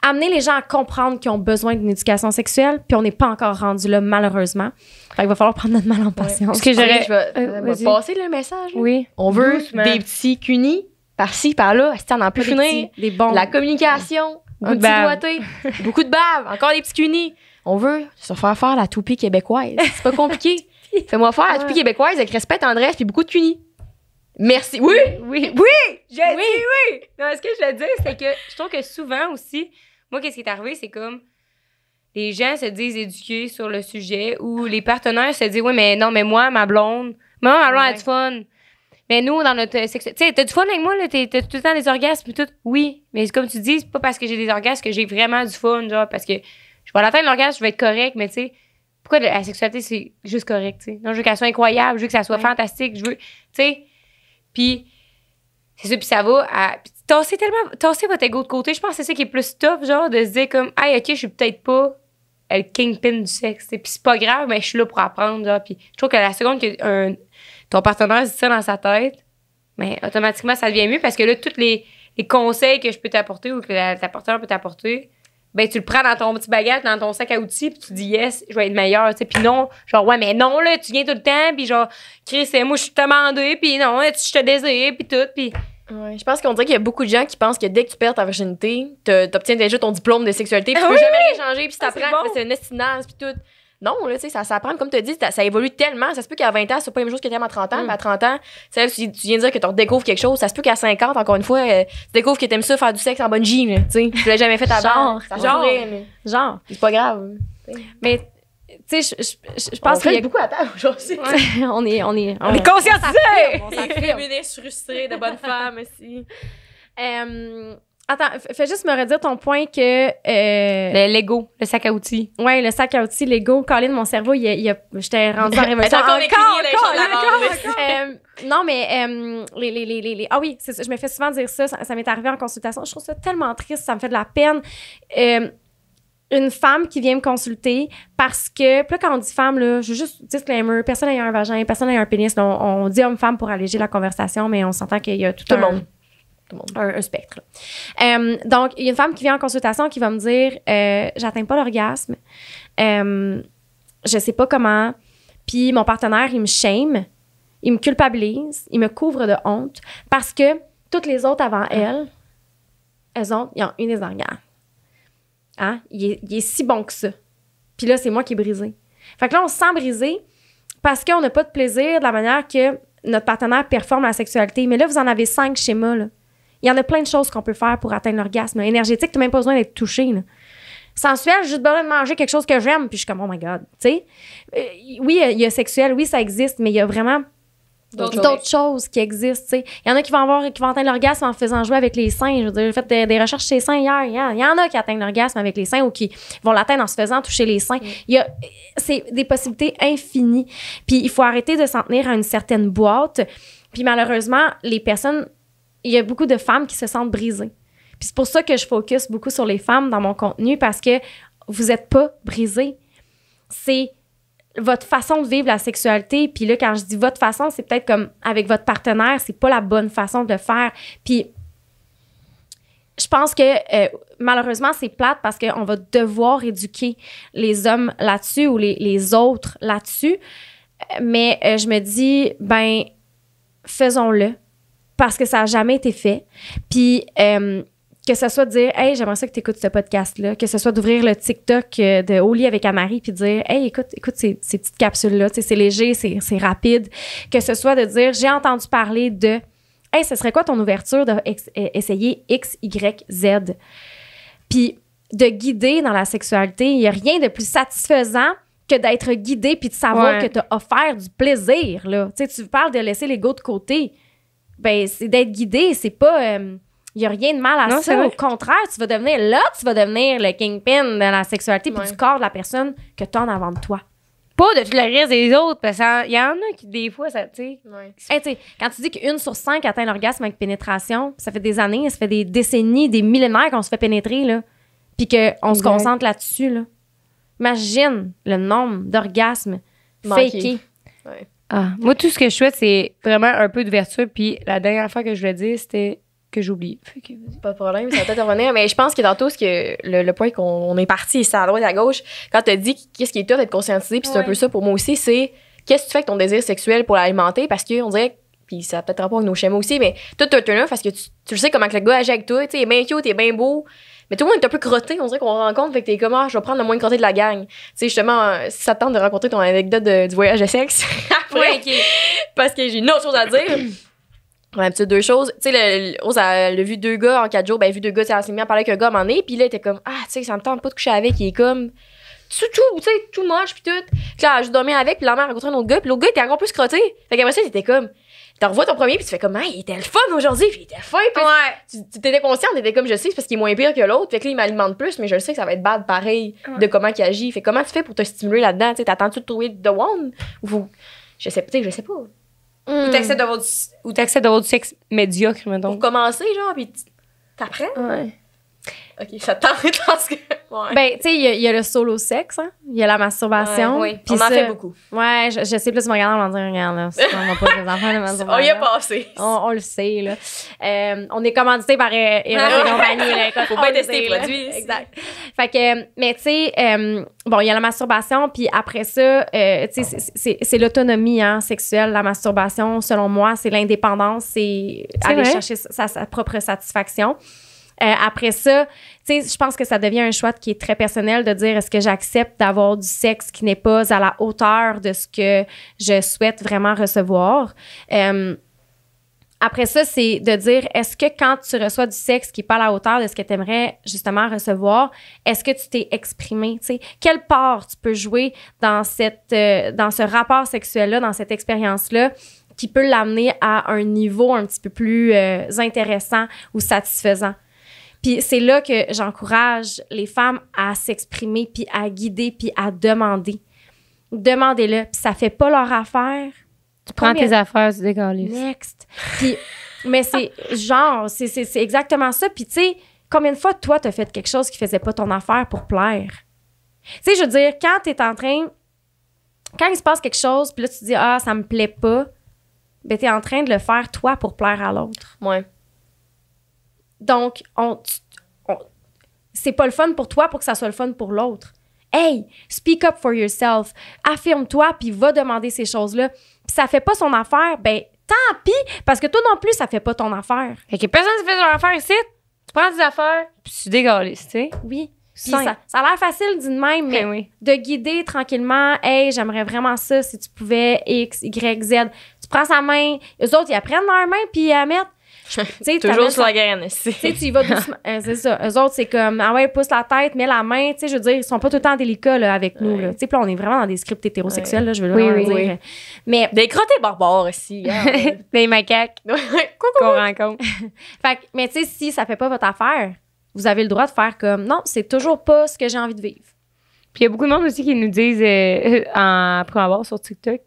amener les gens à comprendre qu'ils ont besoin d'une éducation sexuelle, puis on n'est pas encore rendu là, malheureusement. Fait qu'il va falloir prendre notre mal en patience. Je vais passer le message. Là. Oui. On veut des petits cunis, par-ci, par-là, on n'en peut finir. Des bons. La communication. Beaucoup de doigté, beaucoup de bave, encore des petits cunis. On veut se faire la toupie québécoise. C'est pas compliqué. Fais-moi faire la toupie québécoise avec respect, tendresse puis beaucoup de cunis. Merci. Oui. Dis oui. Non, ce que je veux dire, c'est que je trouve que souvent aussi, moi, qu'est-ce qui est arrivé, c'est comme les gens se disent éduqués sur le sujet ou les partenaires se disent, oui, mais non, mais moi, ma blonde a du fun. Mais nous, dans notre sexualité, tu sais, t'as du fun avec moi, là, t'as tout le temps des orgasmes et tout. Oui, mais comme tu dis, c'est pas parce que j'ai des orgasmes que j'ai vraiment du fun, genre, parce que je vais l'atteindre l'orgasme, je vais être correct, mais tu sais, pourquoi la sexualité, c'est juste correct, tu sais? Non, je veux qu'elle soit incroyable, je veux que ça soit fantastique, je veux, tu sais. Puis, c'est ça, puis ça va à tasser votre ego de côté. Je pense que c'est ça qui est plus top, genre, de se dire comme, hey, OK, je suis peut-être pas le kingpin du sexe, t'sais. Puis c'est pas grave, mais je suis là pour apprendre, genre. Puis je trouve que la seconde que ton partenaire dit ça dans sa tête, mais automatiquement, ça devient mieux parce que là, tous les conseils que je peux t'apporter ou que ta partenaire peut t'apporter, ben tu le prends dans ton petit bagage, dans ton sac à outils, puis tu dis yes, je vais être meilleure, tu sais. Puis non, genre ouais, mais non là, tu viens tout le temps, puis genre Chris, moi je suis demandée, puis non, je te désire, puis tout, puis Ouais, je pense qu'on dirait qu'il y a beaucoup de gens qui pensent que dès que tu perds ta virginité, t'obtiens déjà ton diplôme de sexualité, puis tu peux jamais rien changer, puis si t'apprends, c'est une estinage, puis tout. Non, là, tu sais, ça s'apprend, comme tu as dit, ça évolue tellement. Ça se peut qu'à 20 ans, c'est pas la même chose que t'aimes à 30 ans, puis à 30 ans, tu viens de dire que tu redécouvres quelque chose. Ça se peut qu'à 50, encore une fois, tu découvres que t'aimes ça faire du sexe en bonne G, tu sais. Tu l'as jamais fait avant. Genre. C'est pas grave. Mais, tu sais, je pense qu'il y a beaucoup à table aujourd'hui. on est conscientisés! On Les s'affirme. féministes frustrées de bonnes femmes aussi. Attends, fais juste me redire ton point que... Le Lego, le sac à outils. Ouais, le sac à outils Lego. Colin, mon cerveau, j'étais rendue en révolution. Non, mais ah oui, c'est ça, je me fais souvent dire ça. Ça m'est arrivé en consultation. Je trouve ça tellement triste, ça me fait de la peine. Une femme qui vient me consulter parce que, puis là, quand on dit femme, là, je veux juste disclaimer, personne n'a un vagin, personne n'a un pénis. Là, on dit homme-femme pour alléger la conversation, mais on s'entend qu'il y a tout le monde. Un spectre. Donc, il y a une femme qui vient en consultation qui va me dire j'atteins pas l'orgasme, je sais pas comment, puis mon partenaire, il me shame, il me culpabilise, il me couvre de honte parce que toutes les autres avant elles, ils ont eu des orgasmes. Hein? Il est si bon que ça. Puis là, c'est moi qui est brisé. Fait que là, on se sent brisé parce qu'on n'a pas de plaisir de la manière que notre partenaire performe la sexualité. Mais là, vous en avez 5 schémas, là. Il y en a plein de choses qu'on peut faire pour atteindre l'orgasme. Énergétique, tu n'as même pas besoin d'être touché. Là. Sensuel, j'ai juste besoin de manger quelque chose que j'aime, puis je suis comme, oh my God. Tu sais? Oui, il y a sexuel, oui, ça existe, mais il y a vraiment d'autres choses qui existent. Tu sais? Il y en a qui vont atteindre l'orgasme en faisant jouer avec les seins. Je veux dire, j'ai fait des recherches chez les seins hier. Il y en a qui atteignent l'orgasme avec les seins ou qui vont l'atteindre en se faisant toucher les seins. C'est des possibilités infinies. Puis il faut arrêter de s'en tenir à une certaine boîte. Puis malheureusement, les personnes... Il y a beaucoup de femmes qui se sentent brisées. Puis c'est pour ça que je focus beaucoup sur les femmes dans mon contenu, parce que vous n'êtes pas brisées. C'est votre façon de vivre la sexualité. Puis là, quand je dis votre façon, c'est peut-être comme avec votre partenaire, c'est pas la bonne façon de le faire. Puis je pense que malheureusement, c'est plate parce qu'on va devoir éduquer les hommes là-dessus ou les autres là-dessus. Mais je me dis, ben, faisons-le. Parce que ça n'a jamais été fait. Puis, que ce soit de dire, hey, j'aimerais ça que tu écoutes ce podcast-là. Que ce soit d'ouvrir le TikTok de Au lit avec Anne-Marie puis de dire, hey, écoute ces petites capsules-là. Tu sais, c'est léger, c'est rapide. Que ce soit de dire, j'ai entendu parler de, hey, ce serait quoi ton ouverture d'essayer X, Y, Z? Puis, de guider dans la sexualité, il n'y a rien de plus satisfaisant que d'être guidé puis de savoir que tu as offert du plaisir, là. Tu sais, tu parles de laisser l'ego de côté. Ben, c'est d'être guidé, c'est pas... il n'y a rien de mal à ça. Au contraire, tu vas devenir le kingpin de la sexualité puis du corps de la personne que tu as en avant de toi. Pas de tout le reste des autres, parce qu'il y en a qui, des fois, ça, tu sais... Hey, quand tu dis qu'1 sur 5 atteint l'orgasme avec pénétration, ça fait des années, ça fait des décennies, des millénaires qu'on se fait pénétrer, là, puis qu'on se concentre là-dessus, là. Imagine le nombre d'orgasmes fakés. Ouais. Ah, moi, tout ce que je souhaite, c'est vraiment un peu d'ouverture. Puis la dernière fois que je voulais dire, c'était que j'oublie. Pas de problème, ça va peut-être revenir. Mais je pense que tantôt, le point qu'on est parti, c'est à droite et à gauche, quand tu as dit qu'est-ce qui est top d'être conscientisé, puis c'est un peu ça pour moi aussi, c'est qu'est-ce que tu fais avec ton désir sexuel pour l'alimenter, parce qu'on dirait, puis ça a peut-être rapport avec nos schémas aussi, mais tout un turn-off parce que tu sais comment que le gars agit avec toi, tu sais, il est bien cute, il est bien beau. Mais tout le monde est un peu crotté, on dirait qu'on rencontre, fait que t'es comme, je vais prendre le moins crotté de la gang. Tu sais, justement, si ça te tente de raconter ton anecdote du voyage de sexe, après, parce que j'ai une autre chose à dire. On a peut-être 2 choses. Tu sais, Rose, elle a vu 2 gars en 4 jours, ben, elle a vu 2 gars, elle s'est mis à parler avec un gars à un moment donné, puis là, elle était comme, tu sais, ça me tente pas de coucher avec, il est comme, tu sais, tout moche, puis tout. Puis là, je dormais avec, puis la mère a rencontré un autre gars, puis l'autre gars était encore plus crotté. Fait qu'après ça, c'était comme, tu revois ton premier, puis tu fais comme, il était le fun aujourd'hui, puis il était fin, puis tu t'étais consciente, t'étais comme, je sais, c'est parce qu'il est moins pire que l'autre, fait que là, il m'alimente plus, mais je sais que ça va être bad pareil de comment il agit. Fait comment tu fais pour te stimuler là-dedans, tu sais, t'attends-tu de trouver The One? Ou, je sais pas. Ou t'acceptes d'avoir du sexe médiocre, mettons. Pour commencer, genre, puis t'apprends. Ouais. OK, ça tente dans ce que... Ouais. Ben, tu sais, il y a le solo sexe, hein? Il y a la masturbation. Ouais, oui. Puis On en ça- fait beaucoup. Ouais, je sais plus me regarder, on va dire, regarde, là, ça, on va pas les enfants de masturbation. On y a passé. On le sait, là. On est commandité par Eros et compagnie, là. Écoute, Faut on pas le tester sait, les là. produits. Exact. Fait que, mais tu sais, bon, il y a la masturbation, puis après ça, tu sais, c'est l'autonomie hein, sexuelle, la masturbation, selon moi, c'est l'indépendance, c'est aller vrai. chercher sa propre satisfaction. Après ça, tu sais, je pense que ça devient un choix qui est très personnel de dire est-ce que j'accepte d'avoir du sexe qui n'est pas à la hauteur de ce que je souhaite vraiment recevoir. Après ça, c'est de dire est-ce que quand tu reçois du sexe qui n'est pas à la hauteur de ce que tu aimerais justement recevoir, est-ce que tu t'es exprimé? Tu sais, quelle part tu peux jouer dans ce rapport sexuel-là, dans cette expérience-là, qui peut l'amener à un niveau un petit peu plus intéressant ou satisfaisant? Puis c'est là que j'encourage les femmes à s'exprimer, puis à guider, puis à demander. Demandez-le. Puis ça fait pas leur affaire. Tu prends tes affaires, tu décolles. Next. Puis, mais c'est genre, c'est exactement ça. Puis tu sais, combien de fois, toi, t'as fait quelque chose qui faisait pas ton affaire pour plaire? Tu sais, je veux dire, quand il se passe quelque chose, puis là, tu te dis, ah, ça me plaît pas, ben t'es en train de le faire, toi, pour plaire à l'autre. Ouais. Donc, c'est pas le fun pour toi pour que ça soit le fun pour l'autre. Hey, speak up for yourself. Affirme-toi, puis va demander ces choses-là. Puis ça fait pas son affaire, ben tant pis, parce que toi non plus, ça fait pas ton affaire. Fait que personne ne fait son affaire ici. Tu prends tes affaires, puis tu décolles, tu sais. Oui. Puis Simple. ça a l'air facile d'une même, mais Ben oui. de guider tranquillement, hey, j'aimerais vraiment ça si tu pouvais X, Y, Z. Tu prends sa main, eux autres, ils apprennent leur main, puis ils la mettent. Tu sais, Toujours sur la t'amènes graine. tu sais, tu y vas doucement. C'est ça. Eux autres, c'est comme, ah ouais, pousse la tête, mets la main. Tu sais, je veux dire, ils sont pas tout le temps délicats là, avec nous. Là. Tu sais, puis là, on est vraiment dans des scripts hétérosexuels, là, je veux Oui, vraiment oui, dire. oui. Mais, Des crottés barbares aussi. Des macaques qu'on rencontre. mais tu sais, si ça fait pas votre affaire, vous avez le droit de faire comme, non, c'est toujours pas ce que j'ai envie de vivre. Puis il y a beaucoup de monde aussi qui nous disent en pré-avoir sur TikTok.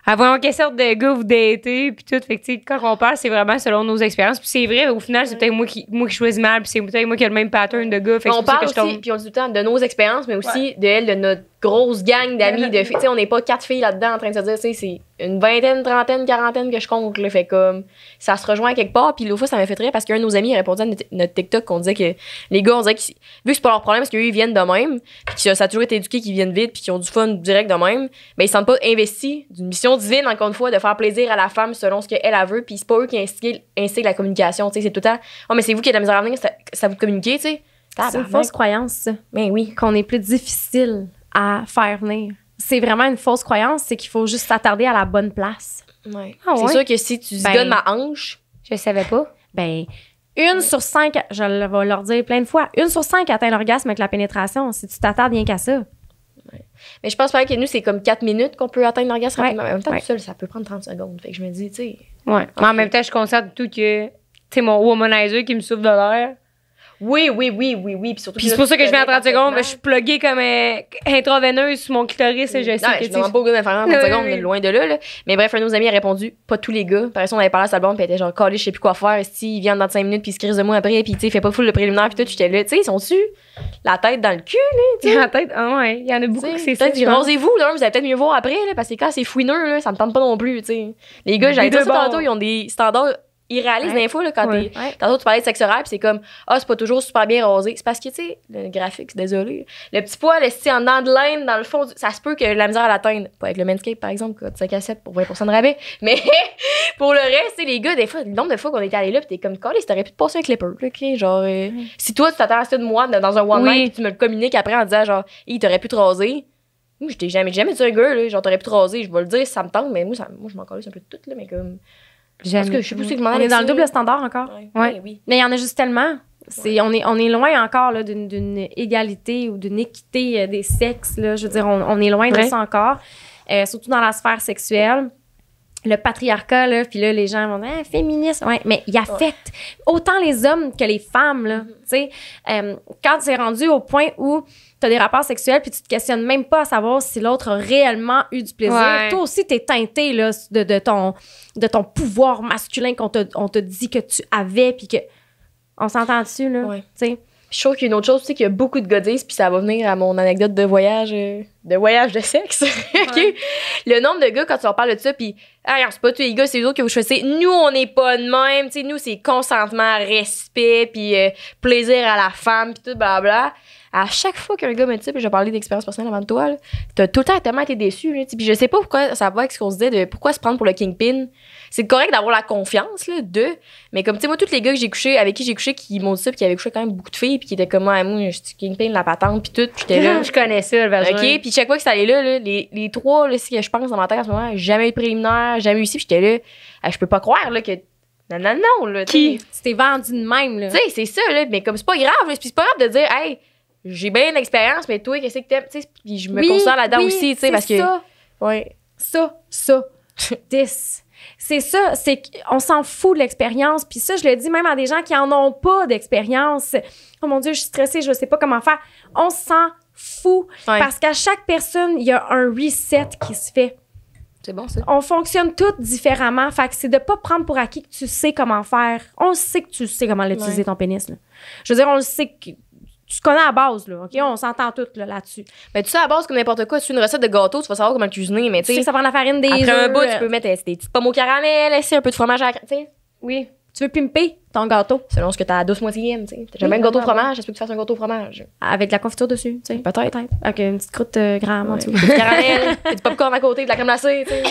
Ah, voyons quelle sorte de gars vous datez, puis tout. Fait que, tu sais, quand on parle, c'est vraiment selon nos expériences. Puis c'est vrai, au final, c'est peut-être moi qui choisis mal, puis c'est peut-être moi qui ai le même pattern de gars. Fait que On c'est pour ça parle que je aussi, tombe. puis on dit tout le temps de nos expériences, mais aussi de notre grosse gang d'amis, de filles. Tu sais, on n'est pas 4 filles là-dedans en train de se dire, tu sais, c'est une vingtaine, trentaine, quarantaine que je compte, là. Fait comme, ça se rejoint quelque part. Puis l'autre fois, ça m'a fait rire parce qu'un de nos amis a répondu à notre TikTok qu'on disait que les gars, on dirait que, vu que c'est pas leur problème, parce qu'eux, ils viennent de même, puis que ça a toujours été éduqué qu'ils viennent vite, puis qu'ils ont du fun direct de même, mais ils se sentent pas investis d'une mission divine, encore une fois, de faire plaisir à la femme selon ce qu'elle veut, puis c'est pas eux qui instiguent la communication, tu sais, c'est tout le temps, oh, mais c'est vous qui avez de la misère à venir, ça vous communiquer, tu sais. C'est une fausse croyance, ça. Mais oui. Qu'on est plus difficile à faire venir. C'est vraiment une fausse croyance, c'est qu'il faut juste s'attarder à la bonne place. Ouais. Ah C'est ouais? sûr que si tu Ben- donnes ma hanche, Je savais pas. Ben, 1 sur 5, je vais leur dire plein de fois, 1 sur 5 atteint l'orgasme avec la pénétration, si tu t'attardes rien qu'à ça. mais je pense pas que nous, c'est comme 4 minutes qu'on peut atteindre l'orgasme Ouais. rapidement. En même temps, Ouais. tout seul, ça peut prendre 30 secondes. Fait que je me dis, tu sais. Ouais. Mais en même temps, je constate tout que, tu sais, mon womanizer qui me souffle de l'air. Oui. Puis surtout. Puis c'est pour ça que je viens à 30 secondes, ben, je suis pluguée comme intraveineuse sur mon clitoris et je sais Non, que je tu demande sais. pas au gars de me faire en 30 Oui, secondes, oui. mais loin de là, là. Mais bref, un de nos amis a répondu, pas tous les gars. Par exemple, on avait parlé à sa blonde, puis elle était genre, calé, je sais plus quoi faire. Si il vient dans 5 minutes, puis il se crise de moi après, puis tu sais, fait pas full le préliminaire, puis tout, j'étais là, tu sais, ils sont-tu la tête dans le cul, Dans la tête, ah ouais, il y en a beaucoup tu qui sais. c'est ça. Peut-être, je pense. rasez-vous, là, vous allez peut-être mieux voir après, là, parce que quand c'est fouineux, là, ça me tente pas non plus, tu sais. Les gars, j'allais Des dire ça deux bords. tantôt, ils ont des standards irréalistes Ouais. des fois, là, quand Ouais. t'es. Tantôt, tu parlais de sexe oral, puis c'est comme, c'est pas toujours super bien rasé. C'est parce que, tu sais, le graphique, désolé. Le petit poil, en dedans de laine, dans le fond, ça se peut que la misère à l'atteindre. Pas avec le Manscaped, par exemple, quoi, de 5 à 7 pour 20% de rabais. Mais pour le reste, tu sais, les gars, des fois, le nombre de fois qu'on était allés là, pis t'es comme, calé, t'aurais pu te passer un clipper, là, ok? Genre, si toi, tu t'attends à ça de moi dans un one Oui. night, pis tu me le communiques après en disant, genre, t'aurais pu te raser. Moi, j'étais jamais dit un gars, là, genre, t'aurais pu te raser. Je vais le dire si ça me tente, mais moi, je m'en calisse un peu de tout, là, mais comme. Parce que je sais pas si je m'en On allais est dans le avec ça, double standard encore. Ouais. Oui. Mais il y en a juste tellement. On est loin encore là, d'une égalité ou d'une équité des sexes. Là. Je veux dire, on est loin de Ouais. ça encore. Surtout dans la sphère sexuelle. Le patriarcat, là, puis là, les gens vont dire féministe. Ouais, mais il affecte autant les hommes que les femmes. Là, tu sais. Quand c'est rendu au point où tu as des rapports sexuels puis tu te questionnes même pas à savoir si l'autre a réellement eu du plaisir, Ouais. toi aussi, tu es teinté là, de ton pouvoir masculin qu'on te dit que tu avais puis que on s'entend dessus là, Ouais. tu sais. Puis je trouve qu'il y a une autre chose, tu sais, qu'il y a beaucoup de gars disent, puis ça va venir à mon anecdote de voyage de sexe. OK? Le nombre de gars, quand tu leur parles de ça, puis c'est pas tous les gars, c'est les autres que vous choisissez. Nous, on n'est pas de même. Tu sais, nous, c'est consentement, respect, puis plaisir à la femme, puis tout, blabla. À chaque fois qu'un gars me dit ça, puis je vais parler d'expérience personnelle avant de toi, là, t'as tout le temps tellement été déçu. Là, puis je sais pas pourquoi ça va avec ce qu'on se disait de pourquoi se prendre pour le kingpin. C'est correct d'avoir la confiance, là, mais comme, tu sais, moi, tous les gars que j'ai couché, avec qui j'ai couché, qui m'ont dit ça, puis qui avaient couché quand même beaucoup de filles, puis qui étaient comme, moi, je suis kingpin, la patente, puis tout, puis j'étais là. Je connais ça, le vagin. OK, puis chaque fois que ça allait là, les trois, là, ce que je pense dans ma tête en ce moment, jamais eu de préliminaire, jamais eu ici, puis j'étais là, je peux pas croire, là, que. Non, là. Tu t'es vendu de même, là. Tu sais, c'est ça, là, mais comme c'est pas grave, là, puis c'est pas grave de dire, hey, j'ai bien d'expérience, mais toi, qu'est-ce que t'aimes? Tu sais, puis je me considère là-dedans aussi, tu sais, parce que. Ça. Ouais. Ça. C'est ça, c'est qu'on s'en fout de l'expérience. Puis ça, je le dis même à des gens qui en ont pas d'expérience. Oh mon Dieu, je suis stressée, je sais pas comment faire. On s'en fout. Ouais. Parce qu'à chaque personne, il y a un reset qui se fait. C'est bon, ça. On fonctionne toutes différemment. Fait que c'est de pas prendre pour acquis que tu sais comment faire. On sait que tu sais comment l'utiliser, ton pénis. Là. Je veux dire, on le sait que tu connais à la base, là, OK? On s'entend toutes là-dessus. Mais tu sais, à base, comme n'importe quoi, si tu fais une recette de gâteau, tu vas savoir comment le cuisiner, mais Tu tu sais sais, que ça prend de la farine, des après un œufs, bout, tu peux mettre des petites pommes au caramel, laisser un peu de fromage à la crème, tu sais. Oui. Tu veux pimper ton gâteau Selon ce que t'as à douce moitié, tu sais. T'as jamais un gâteau au fromage, est-ce que tu fasses un gâteau au fromage? avec de la confiture dessus, tu sais. Peut-être. Avec une petite croûte gramme en dessous. Du caramel, du popcorn à côté, de la crème glacée, tu sais.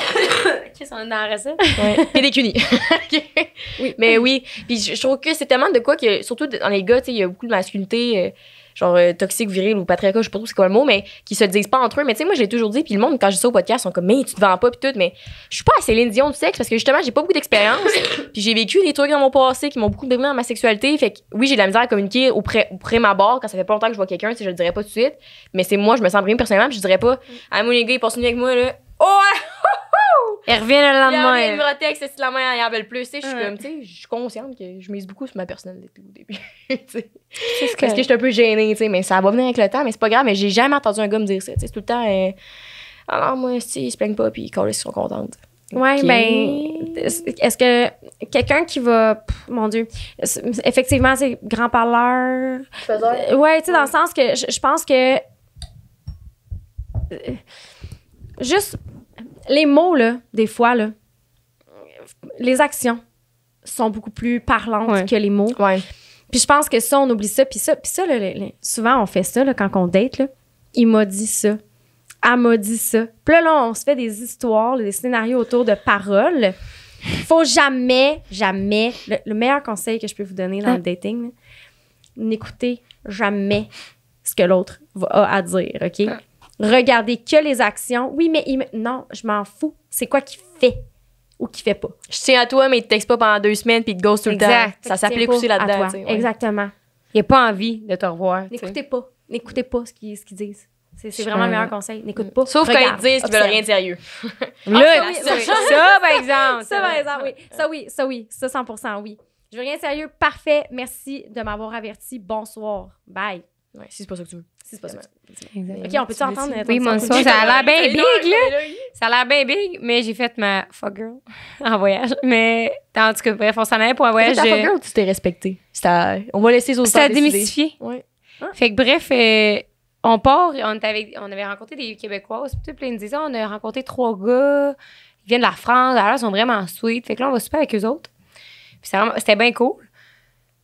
Qu'est-ce qu'on est dans la recette? Ouais. Puis des cunis. Oui. Mais oui. Puis je trouve que c'est tellement de quoi que, surtout dans les gars, tu sais, il y a beaucoup de masculinité, genre toxique, viril ou patriarcat, je sais pas trop c'est quoi le mot, mais qui se le disent pas entre eux. Mais tu sais, moi, je l'ai toujours dit, puis le monde, quand je dis ça au podcast, sont comme, mais tu te vends pas, puis tout. Mais je suis pas à Céline Dion du sexe parce que justement, j'ai pas beaucoup d'expérience. Puis j'ai vécu des trucs dans mon passé qui m'ont beaucoup brimé dans ma sexualité. Fait que oui, j'ai de la misère à communiquer auprès ma barre quand ça fait pas longtemps que je vois quelqu'un, tu sais, je le dirais pas tout de suite. Mais c'est moi, je me sens brimée personnellement, puis je dirais pas, ah, moi, les gars, ils passent une nuit avec moi, là. Oh! Elle revient le Il y a lendemain. un numéro de texte, c'est la main, il en veut le plus. Tu sais, je suis comme, tu sais, je suis consciente que je mise beaucoup sur ma personnalité au début. Tu sais. Parce que je suis un peu gênée, tu sais, mais ça va venir avec le temps, mais c'est pas grave. Mais j'ai jamais entendu un gars me dire ça. Tu sais, c'est tout le temps, alors moi, si, ils se plaignent pas, puis ils sont contentes. Oui, Ok. ben, est-ce que quelqu'un qui va. Mon Dieu. Effectivement, c'est grand parleur. Ouais, tu sais, dans le sens que je pense que. Juste. Les mots, là, des fois, là, les actions sont beaucoup plus parlantes que les mots. Ouais. Puis je pense que ça, on oublie ça. Puis ça là, souvent, on fait ça là, quand on date. Là. Il m'a dit ça. Elle m'a dit ça. Puis là, on se fait des histoires, là, des scénarios autour de paroles. Faut jamais, le meilleur conseil que je peux vous donner dans le dating, là, n'écoutez jamais ce que l'autre a à dire, OK? Regardez que les actions. Oui, mais non, je m'en fous. C'est quoi qu'il fait ou qu'il fait pas. Je tiens à toi, mais il te texte pas pendant 2 semaines, puis il te ghost tout le temps. Exact. Ça s'applique aussi là-dedans. tu sais, ouais. Exactement. Il a pas envie de te revoir. tu sais. N'écoutez pas ce qu'ils disent. C'est vraiment le meilleur conseil. N'écoute pas. Sauf quand Regarde, ils te disent qu'ils veulent observe. rien de sérieux. Là, oui, ça, par exemple. Ça, par exemple, oui. Ça, 100%, oui. Je veux rien de sérieux. Parfait. Merci de m'avoir averti. Bonsoir. Bye. Ouais, si c'est pas ça que tu veux. Si c'est pas ça. Exact. OK, on peut-tu entendre? Oui, mon son, ça a l'air bien big, là. Ça a l'air bien big, mais j'ai fait ma fuck girl en voyage. Mais en tout cas, bref, on s'en allait pour un voyage. T'as fuck girl ou tu t'es respecté? On va laisser les autres C'était à décider. démystifier. Ouais. Fait que bref, on part, on avait rencontré des Québécoises, puis ils nous disaient, on a rencontré 3 gars, ils viennent de la France, alors ils sont vraiment sweet. Fait que là, on va souper avec eux autres. Puis c'était bien cool.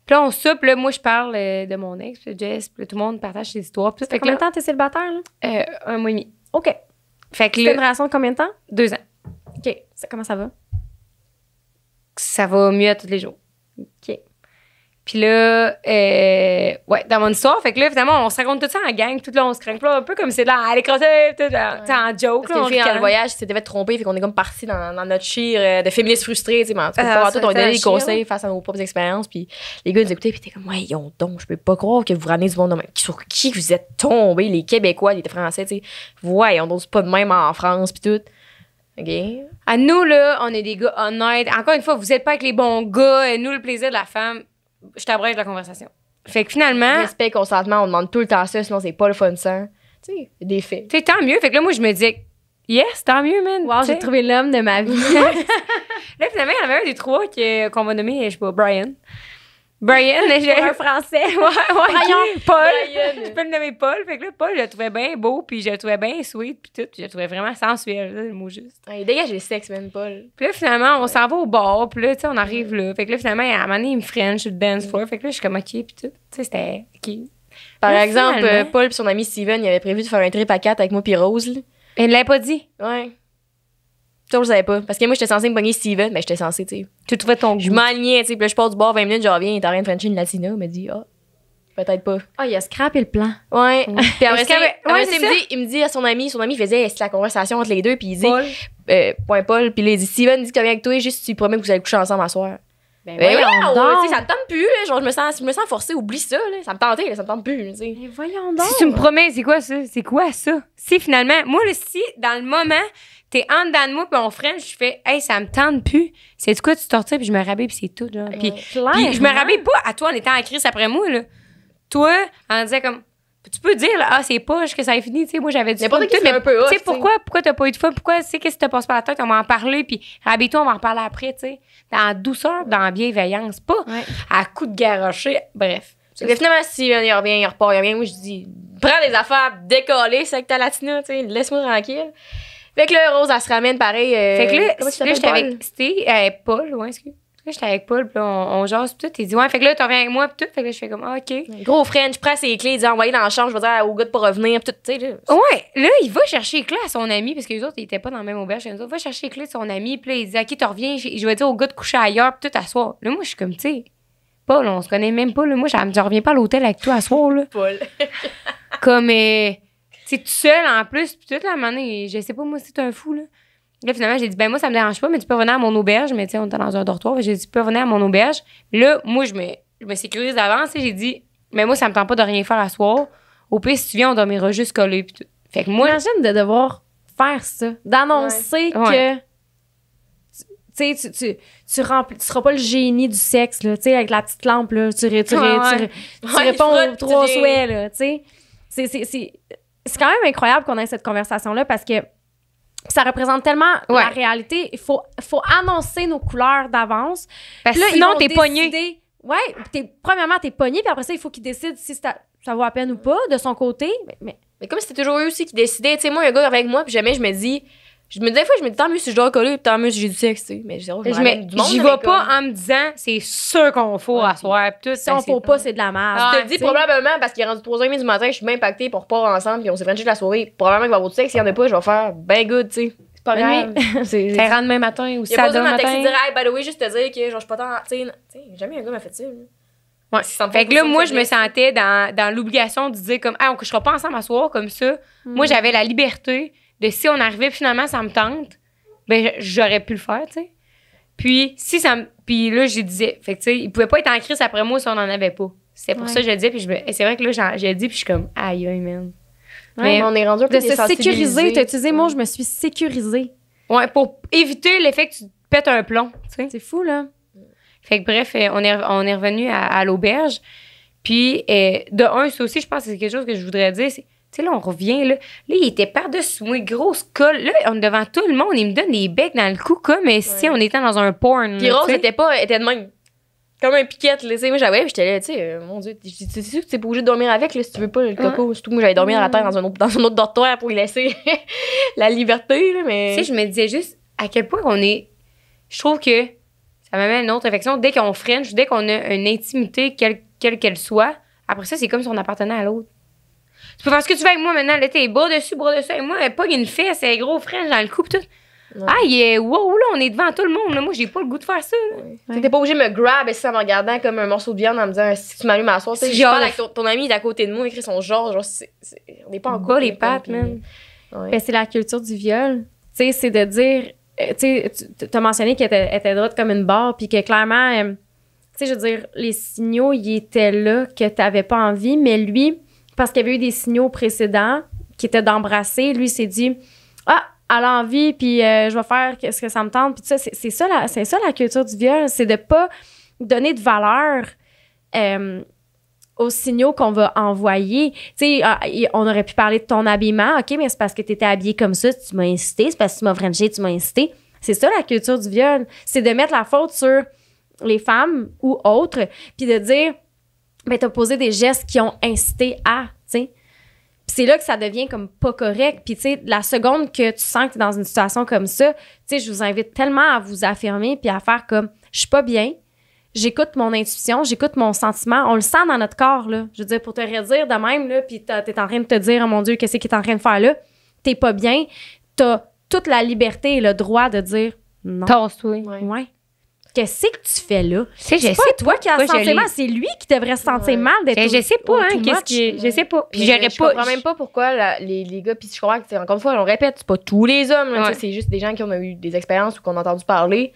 Puis là, on soupe, là, moi, je parle de mon ex, puis Jess, puis là, tout le monde partage ses histoires. Puis Fait combien de temps t'es célibataire, là? 1 mois et demi. OK. Fait que C'était une là, relation de combien de temps? 2 ans. OK. Comment ça va? Ça va mieux à tous les jours. OK. Puis là, ouais, dans mon histoire, fait que là, finalement, on se raconte tout ça en gang, tout là, on se craint là, un peu comme c'est là, à l'écrasé, tout là, tu sais, en joke. Parce là, qu'une fille dans le ricane. voyage s'était fait tromper, fait qu'on est comme parti dans notre chire de féministes frustrés, tu sais, mais en tout cas, Ah, pas ça, tout, on c'est donnait la des chire, conseils face à nos propres expériences, puis les gars nous écoutaient, puis t'es comme, ouais, ils ont donc, je peux pas croire que vous ramenez du monde de même. Sur qui vous êtes tombés, les Québécois, les Français, tu sais. Ouais, on n'ose pas de même en France, puis tout. OK? À nous, là, on est des gars honnêtes. Encore une fois, vous êtes pas avec les bons gars. Et nous, le plaisir de la femme, je t'abrège la conversation. Fait que finalement, Respect, consentement, on demande tout le temps ça, sinon c'est pas le fun sans. Tu sais, des faits. tu sais, tant mieux. Fait que là, moi, je me disais, yes, tant mieux, man. Wow, Tu sais. j'ai trouvé l'homme de ma vie. Là, finalement, il y en avait un des 3 qu'on va nommer, je sais pas, Brian. Brian, Pour un français. ouais, Paul. Brian. Je peux le nommer Paul. Fait que là, Paul, je le trouvais bien beau, puis je le trouvais bien sweet, puis tout. Puis je le trouvais vraiment sensuel, là, le mot juste. Ouais, il dégage le sexe, man, Paul. Puis là, finalement, on s'en va au bar, puis là, tu sais, on arrive là. Fait que là, finalement, à un moment donné, il me freine sur le dance floor. Fait que là, je suis comme, OK, puis tout. Tu sais, c'était OK. Par Là, exemple, finalement- Paul et son ami Steven, ils avaient prévu de faire un trip à 4 avec moi puis Rose, là. Elle l'a pas dit. Ouais. Ça, je le savais pas. Parce que moi, j'étais censée me pogner Steven, mais j'étais censée, tu sais. Tu trouvais ton Je goût. m'alignais, tu sais. Puis là, je pars du bar 20 minutes, je reviens, il est en train de frencher une latina. Il m'a dit, peut-être pas. Ah, il a scrappé le plan. Ouais. Puis après Est-ce ça, que- après ouais, ça, c'est il me dit à son ami faisait la conversation entre les deux, puis il dit, Paul. point Paul, puis là, il dit, Steven dit qu'il vient avec toi, juste tu promets que vous allez coucher ensemble à soir. Ben Ben voyons oui, donc. tu sais, ça me tente plus, là. Genre, je me sens forcée, oublie ça, là. Ça me tentait, là, ça me tente plus, tu sais. Mais voyons donc. Si tu me promets, c'est quoi ça? C'est quoi ça? Si finalement, moi, là, si dans le moment, t'es en dedans de moi, puis on freine, je fais, hey, ça me tente plus. C'est quoi, tu tortures, puis je me rabais, puis c'est tout, là. Puis, puis je me rabais pas à toi en étant en crise après moi, là. Toi, en disant comme, tu peux dire, là, c'est poche que ça ait fini, tu sais, moi, j'avais du N'importe fun, qui tout, serait mais un peu hot, tu sais, tu sais. pourquoi t'as pas eu de fun? Pourquoi, tu sais, qu'est-ce qui te passe par la tête? On va en parler, puis rabais-toi, on va en parler après, tu sais. Dans la douceur, dans la bienveillance, pas Ouais. à coup de garocher. Bref. Fait que finalement, si il revient, il repart, il revient, moi, je dis, prends des affaires, décoller, c'est avec ta latina, tu sais, laisse-moi tranquille. Fait que là, Rose, elle se ramène pareil. Fait que là, comment tu là, t'appelles, j'étais Paul? avec. C'était Paul, ouais, excuse. Là, j'étais avec Paul, puis là, on jase, puis tout. Il dit, ouais, fait que là, tu reviens avec moi, puis tout. Fait que là, je fais comme, ah, OK. Gros French, prends ses clés, il dit, envoyez dans la chambre, je vais dire au gars de pas revenir, pis tout, tu sais, là. Ouais, là, il va chercher les clés à son ami, parce que les autres, ils étaient pas dans la même auberge. Les autres, il va chercher les clés de son ami, puis là, il dit, OK, tu reviens, je vais dire au gars de coucher ailleurs, puis tout, à soir. Là, moi, je suis comme, tu sais, Paul, on se connaît même pas, là. Moi, je reviens pas à l'hôtel avec toi à soir, là. Paul. Comme, tu sais, tout seul en plus, puis tout, là, à un moment donné, je sais pas, moi, c'est un fou, là. Là, finalement, j'ai dit, ben moi, ça me dérange pas, mais tu peux venir à mon auberge. Mais tu sais, on était dans un dortoir. J'ai dit, tu peux venir à mon auberge. Là, moi, je me sécurise d'avance. J'ai dit, mais moi, ça me tente pas de rien faire à soir. Au pire, si tu viens, on dormira juste collés. Puis tout. Fait que moi, Imagine de devoir faire ça, d'annoncer Ouais. que tu sais, tu seras pas le génie du sexe, là, tu sais, avec la petite lampe, là, tu Ouais. réponds frotte, aux 3 tu viens. souhaits, là, tu sais. C'est quand même incroyable qu'on ait cette conversation-là parce que ça représente tellement Ouais. la réalité. Il faut annoncer nos couleurs d'avance. parce Puis que là, sinon, ils vont t'es pogné. décider- Ouais, premièrement, t'es pogné, puis après ça, il faut qu'il décide si ça vaut la peine ou pas de son côté. Mais Mais comme c'était toujours eux aussi qui décidaient, tu sais, moi, un gars avec moi, puis jamais je me dis, des fois, je me dis, tant mieux si je dois coller, puis tant mieux si j'ai du sexe, tu sais. Mais je ramène du monde. J'y avec vais pas comme- en me disant, c'est sûr qu'on faut Ouais, à soir. Puis tout, si on faut pas, c'est de la merde. Ah, Je te le dis tu sais. probablement parce qu'il est rendu 3h30 du matin, je suis bien impactée pour part ensemble, puis on s'est frenché de la soirée. Probablement qu'il va y avoir du sexe, s'il y en a pas, je vais faire ben good, tu sais. C'est pas grave. C'est. T'es rendu demain matin ou Il y a pas ça besoin demain de texter matin. dire, hey, by the way, juste te dire que genre, je suis pas tant. Tu sais, jamais un gars m'a fait ça. là. Ouais. Ça me Fait fait que là, pas moi, ça, je me c'est sentais dans l'obligation de dire comme, ah, on couchera pas ensemble à soir comme ça. Moi, j'avais la liberté de si on arrivait finalement, ça me tente, ben, j'aurais pu le faire, tu sais. Puis, si ça me. Puis là, je disais, fait que, tu sais, il pouvait pas être en crise après moi si on en avait pas. C'était pour Ouais. ça que je le disais, puis et c'est vrai que là, j'ai dit, puis je suis comme, aïe, aïe, man. Mais on est rendu un peu De se sécuriser, t'as utilisé le mot, je me suis sécurisée. Ouais, pour éviter l'effet que tu te pètes un plomb, tu sais. C'est fou, là. Fait que bref, on est revenu à l'auberge. Puis, de un, ça aussi, je pense que c'est quelque chose que je voudrais dire. Tu sais, là, on revient, là. Là, il était par-dessus moi, grosse colle. Là, on est devant tout le monde, il me donne des becs dans le cou comme si on était dans un porn. Puis là, Rose tu sais. était de même. Comme un piquette, là. Tu sais, moi, j'avais, puis j'étais là, tu sais, mon Dieu, c'est sûr que t'es pas obligé de dormir avec, là, si tu veux pas, le coco. Surtout que moi, j'allais dormir à terre dans un autre dortoir pour lui laisser la liberté, là, mais. Tu sais, je me disais juste à quel point on est. Je trouve que ça m'amène à une autre réflexion. Dès qu'on french, dès qu'on a une intimité, quelle qu'elle soit, après ça, c'est comme si on appartenait à l'autre. Tu peux faire ce que tu veux avec moi maintenant. Là, t'es bras dessus. Et moi, elle pogne une fesse, elle est gros french dans le cou, pis tout. Ouais. Aïe, wow, là, on est devant tout le monde. Là. Moi, j'ai pas le goût de faire ça. Là. Fait que t'es pas obligé de me grab en me regardant comme un morceau de viande en me disant si tu m'allumes à soir. C'est Je parle genre- avec ton ami d'à côté de moi, écrit son genre on n'est pas en Bas les là, pattes, comme, man. Ouais. Ben, c'est la culture du viol. Tu sais, c'est de dire. Tu sais, tu as mentionné qu'elle était droite comme une barre, puis que clairement, tu sais, je veux dire, les signaux, ils étaient là, que tu n'avais pas envie, mais lui, parce qu'il y avait eu des signaux précédents qui étaient d'embrasser, lui, il s'est dit, ah, elle a envie, puis je vais faire ce que ça me tente. Puis ça, c'est ça la culture du viol, c'est de pas donner de valeur aux signaux qu'on va envoyer. Tu sais, on aurait pu parler de ton habillement, OK, mais c'est parce que tu étais habillée comme ça, tu m'as incité, c'est parce que tu m'as frenché, tu m'as incité. C'est ça la culture du viol, c'est de mettre la faute sur les femmes ou autres, puis de dire, ben, t'as posé des gestes qui ont incité à, tu sais. Puis c'est là que ça devient comme pas correct. Puis, tu sais, la seconde que tu sens que t'es dans une situation comme ça, tu sais, je vous invite tellement à vous affirmer puis à faire comme, je suis pas bien, j'écoute mon intuition, j'écoute mon sentiment. On le sent dans notre corps, là. Je veux dire, pour te redire de même, là, puis t'es en train de te dire, oh mon Dieu, qu'est-ce qu'il est en train de faire là? T'es pas bien. T'as toute la liberté et le droit de dire non. Tasse-toi. Ouais. Qu'est-ce que tu fais là? C'est C'est pas toi qui as le sentiment, c'est lui qui devrait se sentir mal d'être Je sais pas, too qu'est-ce much. qui. Je sais pas. Puis j'aurais Je pas. comprends même pas pourquoi les gars, puis je comprends que, encore une fois, on le répète, c'est pas tous les hommes, là, Ouais. c'est juste des gens qui ont eu des expériences ou qu'on a entendu parler.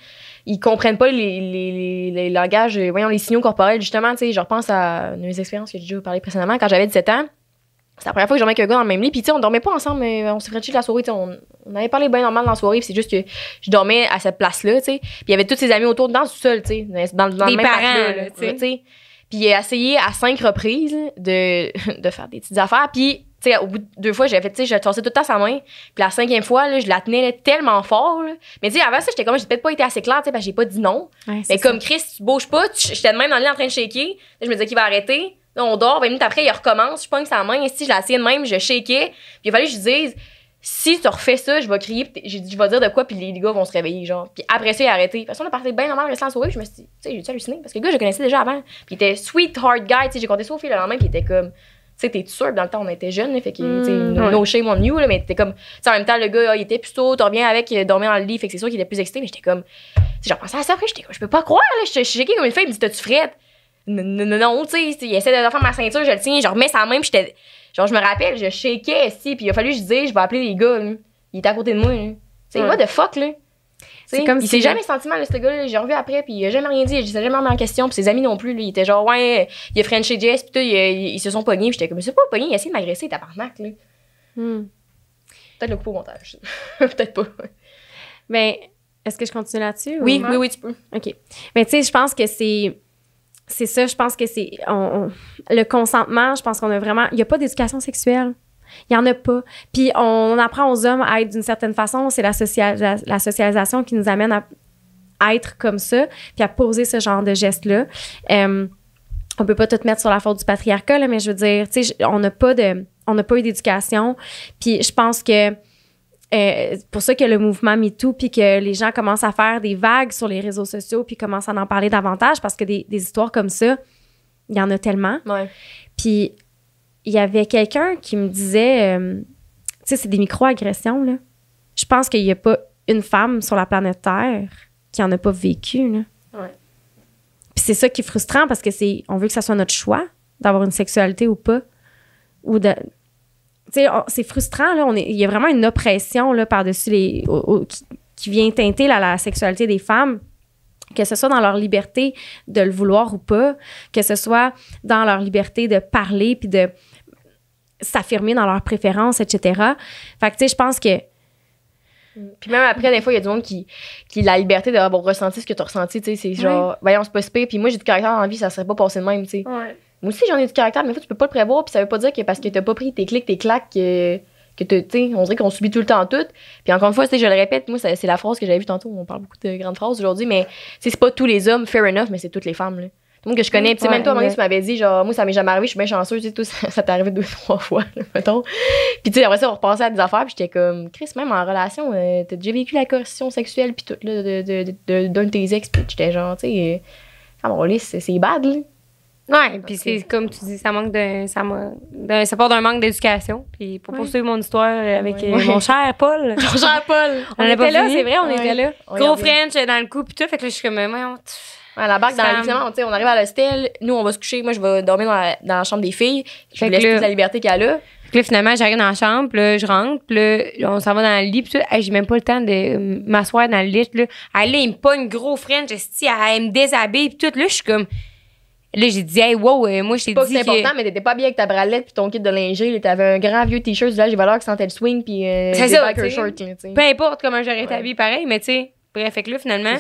Ils comprennent pas les langages, voyons, les signaux corporels, justement, tu sais. Je repense à mes expériences que j'ai déjà parlé précédemment quand j'avais 17 ans. C'était la première fois que je dormais avec un gars dans le même lit. Puis, tu sais, on dormait pas ensemble, mais on s'est frenché de la soirée. Tu sais, on avait parlé bien normal dans la soirée. Puis, c'est juste que je dormais à cette place-là, tu sais. Puis, il y avait tous ses amis autour dans le sous-sol, tu sais. Dans le Des même parents, matelas, là, tu sais. Puis, il a essayé à 5 reprises de faire des petites affaires. Puis, tu sais, au bout de 2 fois, j'avais fait, tu sais, je torsais tout le temps sa main. Puis, la 5e fois, là, je la tenais là, tellement fort, là. Mais, tu sais, avant ça, j'étais comme, j'ai peut-être pas été assez claire, tu sais, parce que j'ai pas dit non. Ouais, Mais c'est comme Chris, tu bouges pas, j'étais de même dans le lit en train de shaker. Là, je me disais qu'il va arrêter. Là, on dort, 20 minutes après, il recommence. Je pogne sa main. Et si je la tiens de même, je shakais. Puis il a fallu que je dise, si tu refais ça, je vais crier. Puis j'ai dit, je vais dire de quoi, puis les gars vont se réveiller, genre. Puis après ça, il a arrêté. De toute façon, on a parti bien normal le restant de la soirée. Puis je me suis dit, tu sais, j'ai-tu halluciné? Parce que le gars, je le connaissais déjà avant. Puis il était sweetheart guy. Tu sais, j'ai compté ça au fil le lendemain, puis il était comme, tu sais, t'es sûr, dans le temps, on était jeunes, là, fait que, tu sais, no shame on you, là, mais t'es comme, tu sais, en même temps, le gars, il était plus tôt, tu reviens avec, dormir dans le lit, fait que c'est sûr qu'il était plus excité, mais j'étais comme, tu sais, j'en pensais à ça après, j'étais comme, je peux pas croire, là, je shaké comme une fille, il me dit, t'as-tu frette? Non, tu sais, il essaie de faire ma ceinture, je le tiens, je remets sa main, puis j'étais, genre, je me rappelle, je shakais, ici, puis il a fallu que je dise, je vais appeler les gars, là. Il était à côté de moi, là. Tu sais, what the fuck, là? C'est comme il s'est jamais senti mal, ce gars-là. J'ai revu après, puis il a jamais rien dit. Il s'est jamais remis en question. Puis ses amis non plus. Là, il était genre, ouais, il a frenché Jess, puis tout, ils se sont pognés. Puis j'étais comme, c'est pas pogné, il a essayé de m'agresser, tabarnak, là. Peut-être le coup au montage. Peut-être pas. Mais est-ce que je continue là-dessus? Oui, ou... oui, tu peux. OK. Mais tu sais, je pense que c'est ça. Je pense que c'est. Le consentement, je pense qu'on a vraiment. Il n'y a pas d'éducation sexuelle. Il n'y en a pas. Puis on apprend aux hommes à être d'une certaine façon. C'est la socialisation qui nous amène à être comme ça, puis à poser ce genre de gestes-là. On peut pas tout mettre sur la faute du patriarcat, là, mais je veux dire, tu sais, on n'a pas eu d'éducation. Puis je pense que pour ça que le mouvement MeToo, puis que les gens commencent à faire des vagues sur les réseaux sociaux, puis commencent à en parler davantage, parce que des histoires comme ça, il y en a tellement. Ouais. Puis il y avait quelqu'un qui me disait, tu sais, c'est des micro-agressions, là. Je pense qu'il n'y a pas une femme sur la planète Terre qui n'en a pas vécu, là. Ouais. Puis c'est ça qui est frustrant parce que on veut que ça soit notre choix d'avoir une sexualité ou pas. Ou de... Tu sais, c'est frustrant, là. Il y a vraiment une oppression, là, par-dessus qui vient teinter la sexualité des femmes, que ce soit dans leur liberté de le vouloir ou pas, que ce soit dans leur liberté de parler puis de s'affirmer dans leurs préférences, etc. Fait que, tu sais, je pense que... Puis même après, des fois, il y a du monde qui a la liberté d'avoir ressenti ce que tu as ressenti, tu sais, c'est genre, voyons, c'est pas si pire. Puis moi, j'ai du caractère dans la vie, ça serait pas passé de même, tu sais. Ouais. Moi aussi, j'en ai du caractère, mais des fois, tu peux pas le prévoir, puis ça veut pas dire que parce que t'as pas pris tes clics, tes claques, que tu sais, on dirait qu'on subit tout le temps tout. Puis encore une fois, tu sais, je le répète, moi, c'est la phrase que j'avais vue tantôt, on parle beaucoup de grandes phrases aujourd'hui, mais c'est pas tous les hommes, fair enough, mais c'est toutes les femmes, là. Tout le monde que je connais, tu sais, même toi, à un moment donné, tu m'avais dit, genre, moi, ça m'est jamais arrivé, je suis bien chanceuse, tu sais, tout, ça t'est arrivé 2-3 fois, là, mettons. Puis, tu sais, après ça, on repassait à des affaires, puis j'étais comme, Chris, même en relation, t'as déjà vécu la coercition sexuelle, puis tout, là, d'un de tes ex, puis j'étais genre, tu sais, ah, bon, là, c'est bad, là. Ouais, puis c'est comme tu dis, ça part d'un manque d'éducation. Puis pour poursuivre mon histoire avec mon cher Paul. Mon cher Paul! On était là, c'est vrai, on était là. Gros French dans le cou, puis tout. Fait que là, je suis comme, à la barque dans la finalement, tu sais, on arrive à l'hostel, nous, on va se coucher, moi, je vais dormir dans la chambre des filles. Je lui laisse toute la liberté qu'elle a. Puis là, finalement, j'arrive dans la chambre, puis là, je rentre, puis là, on s'en va dans le lit, puis tout. Hey, j'ai même pas le temps de m'asseoir dans le lit, là. Là, il me pogne gros French, elle me déshabille, puis tout. Là, je suis comme... Là, j'ai dit, hey, wow, moi, je t'ai dit que c'est important, mais t'étais pas bien avec ta bralette puis ton kit de lingerie. T'avais un grand vieux t-shirt du village des valeurs qui sentait le swing puis des biker shorts. Peu importe comment j'aurais été habillée pareil, mais tu sais, bref, fait que là, finalement,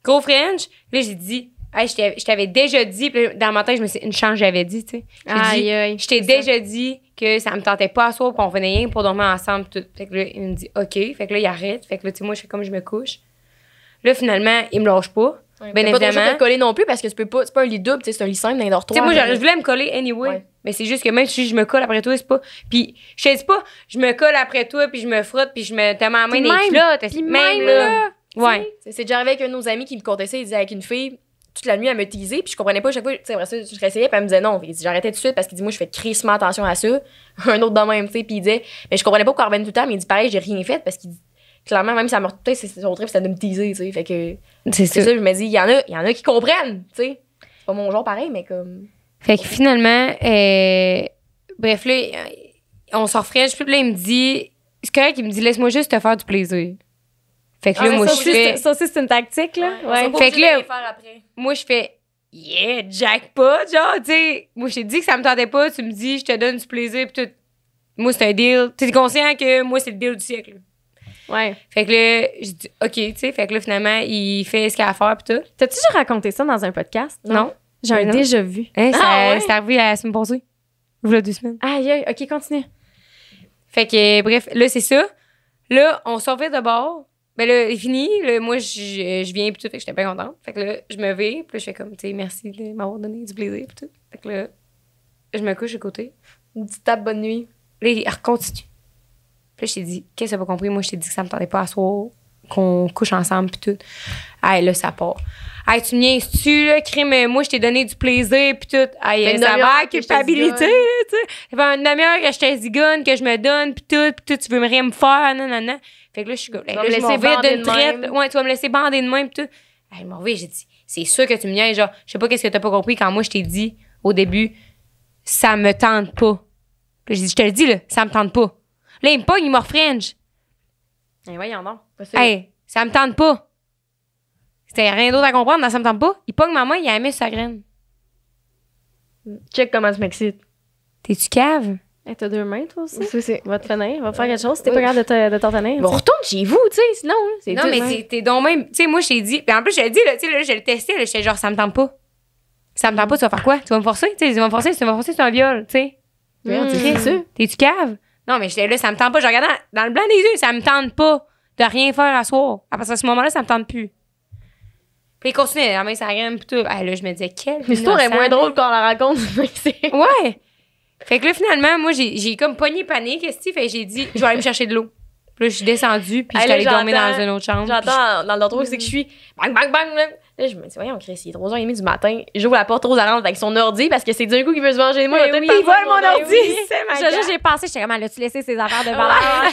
gros French, là, j'ai dit, hey, je t'avais déjà dit, puis dans ma tête, je me suis dit, une chance, j'avais dit, tu sais. Je t'ai déjà dit que ça me tentait pas à soir, qu'on venait rien pour dormir ensemble, tout. Fait que là, il me dit, OK. Fait que là, il arrête. Fait que là, tu sais, moi, je fais comme je me couche. Là, finalement, il me lâche pas. Ouais, Bien t'as pas trop le choix évidemment. de te coller non plus parce que c'est pas un lit double, tu sais, c'est un lit simple dans les dortoirs. Tu sais, moi, je voulais me coller anyway. Ouais. Mais c'est juste que même si je me colle après toi, c'est pas. Puis, je te dis pas, je me colle après toi, puis je me frotte, puis je me te mets la main Puis dans les même- culottes. Puis Même là. Ouais. C'est déjà arrivé avec un de nos amis qui me contait ça. Il disait avec une fille, toute la nuit, elle me teasait, puis je comprenais pas. Chaque fois, tu sais, après ça, je réessayais, puis elle me disait non. Il dit, j'arrêtais tout de suite parce qu'il dit, moi, je fais crissement attention à ça. Un autre de même, tu sais, puis il disait, mais je comprenais pas pourquoi elle revenait tout le temps, mais il dit, pareil, j'ai rien fait parce qu'il dit, clairement, même si ça me peut-être c'est son trip, c'était de me teaser, tu sais. Fait que, C'est c'est ça. ça, je me dis, il y en a qui comprennent, tu sais. C'est pas mon genre pareil, mais comme. Fait que finalement, bref, là, on s'en refraîche. Puis là, il me dit, c'est correct, il me dit, laisse-moi juste te faire du plaisir. Fait que là, moi, ça, je aussi, fais. ça aussi, c'est une tactique, là. Ouais. Fait que là- faire après. Moi, je fais yeah, jackpot, genre, tu sais. Moi, je t'ai dit que ça me tentait pas. Tu me dis, je te donne du plaisir, pis tout. Moi, c'est un deal. T'es conscient que moi, c'est le deal du siècle. Ouais. Fait que là, je dis, OK, tu sais. Fait que là, finalement, il fait ce qu'il a à faire, pis tout. T'as-tu déjà raconté ça dans un podcast? Non. J'ai un Non. déjà vu. Hein, Ah ouais? c'est arrivé la semaine passée. Voilà 2 semaines. Aïe, aïe, OK, continue. Fait que, bref, là, c'est ça. Là, on s'en fait de bord. Ben là, il finit. Là, moi, je viens, pis tout. Fait que j'étais bien contente. Fait que là, je me vais, puis là, je fais comme, tu sais, merci de m'avoir donné du plaisir, pis tout. Fait que là, je me couche à côté. Une petite tape bonne nuit. Là, il continue. Puis là, je t'ai dit, qu'est-ce que t'as pas compris? Moi, je t'ai dit que ça me tentait pas à soir, qu'on couche ensemble, puis tout. Hey, là, ça part. Hey, tu me niaises-tu, là, crime? Moi, je t'ai donné du plaisir, puis tout. Hey, Fait une ça demi-heure va, que je te culpabilité, zigonne. là, tu sais. Ça fait une demi-heure que je te zigonne, que je me donne, puis tout, tu veux me rien me faire, non. Fait que là, je suis comme, vas là, me je laisser m'en vais bander d'une de traite. même. Ouais, tu vas me laisser bander de même, puis tout. Hey, je m'en vais, j'ai dit, c'est sûr que tu me niaises, genre, je sais pas qu'est-ce que t'as pas compris quand moi, je t'ai dit, au début, ça me tente pas. Puis j'ai dit, je te le dis, là, ça me tente pas. Là, il me pogne, il me refrench. Eh, voyons donc. Hey, ça me tente pas. C'était rien d'autre à comprendre, dans ça me tente pas. Il pogne ma main, il a mis sa graine. Check comment tu m'excites. T'es-tu cave? Hey, t'as 2 mains, toi aussi? C'est. Va te finir, va faire quelque chose si t'es pas capable de t'en tenir. Bon, retourne chez vous, tu sais, sinon. Là, c'est Non, tout, mais hein. t'es donc même. Tu sais, moi, je t'ai dit. Puis en plus, je t'ai dit, là, tu sais, là, je le testais, là, j'étais genre, ça me tente pas. Ça me tente pas, tu vas faire quoi? Tu vas me forcer? Tu sais, tu vas me forcer, c'est un viol, tu sais. Merde, c'est ça. T'es-tu cave? Non, mais j'étais là, ça me tente pas. Je regardais dans le blanc des yeux, ça me tente pas de rien faire à soir. À partir de ce moment-là, ça me tente plus. Puis il continuait, la main, ça graine, pis tout. Ah, là, je me disais, quelle. L'histoire est moins drôle quand on la raconte. Ouais. Fait que là, finalement, moi, j'ai comme pogné panique, qu'est-ce que fait que j'ai dit, je vais aller me chercher de l'eau. Puis là, je suis descendue, puis je suis allée dormir dans une autre chambre. J'entends dans le dortoir, c'est que je suis bang, bang, bang. Là, je me dis, voyons, Chris, il est 3h30 du matin. J'ouvre la porte, Rose rentre avec son ordi parce que c'est d'un coup qu'il veut se venger de moi. Oui, il vole mon ordi. C'est ma gueule. J'ai pensé, j'étais comme, as-tu laissé ses affaires de valeur?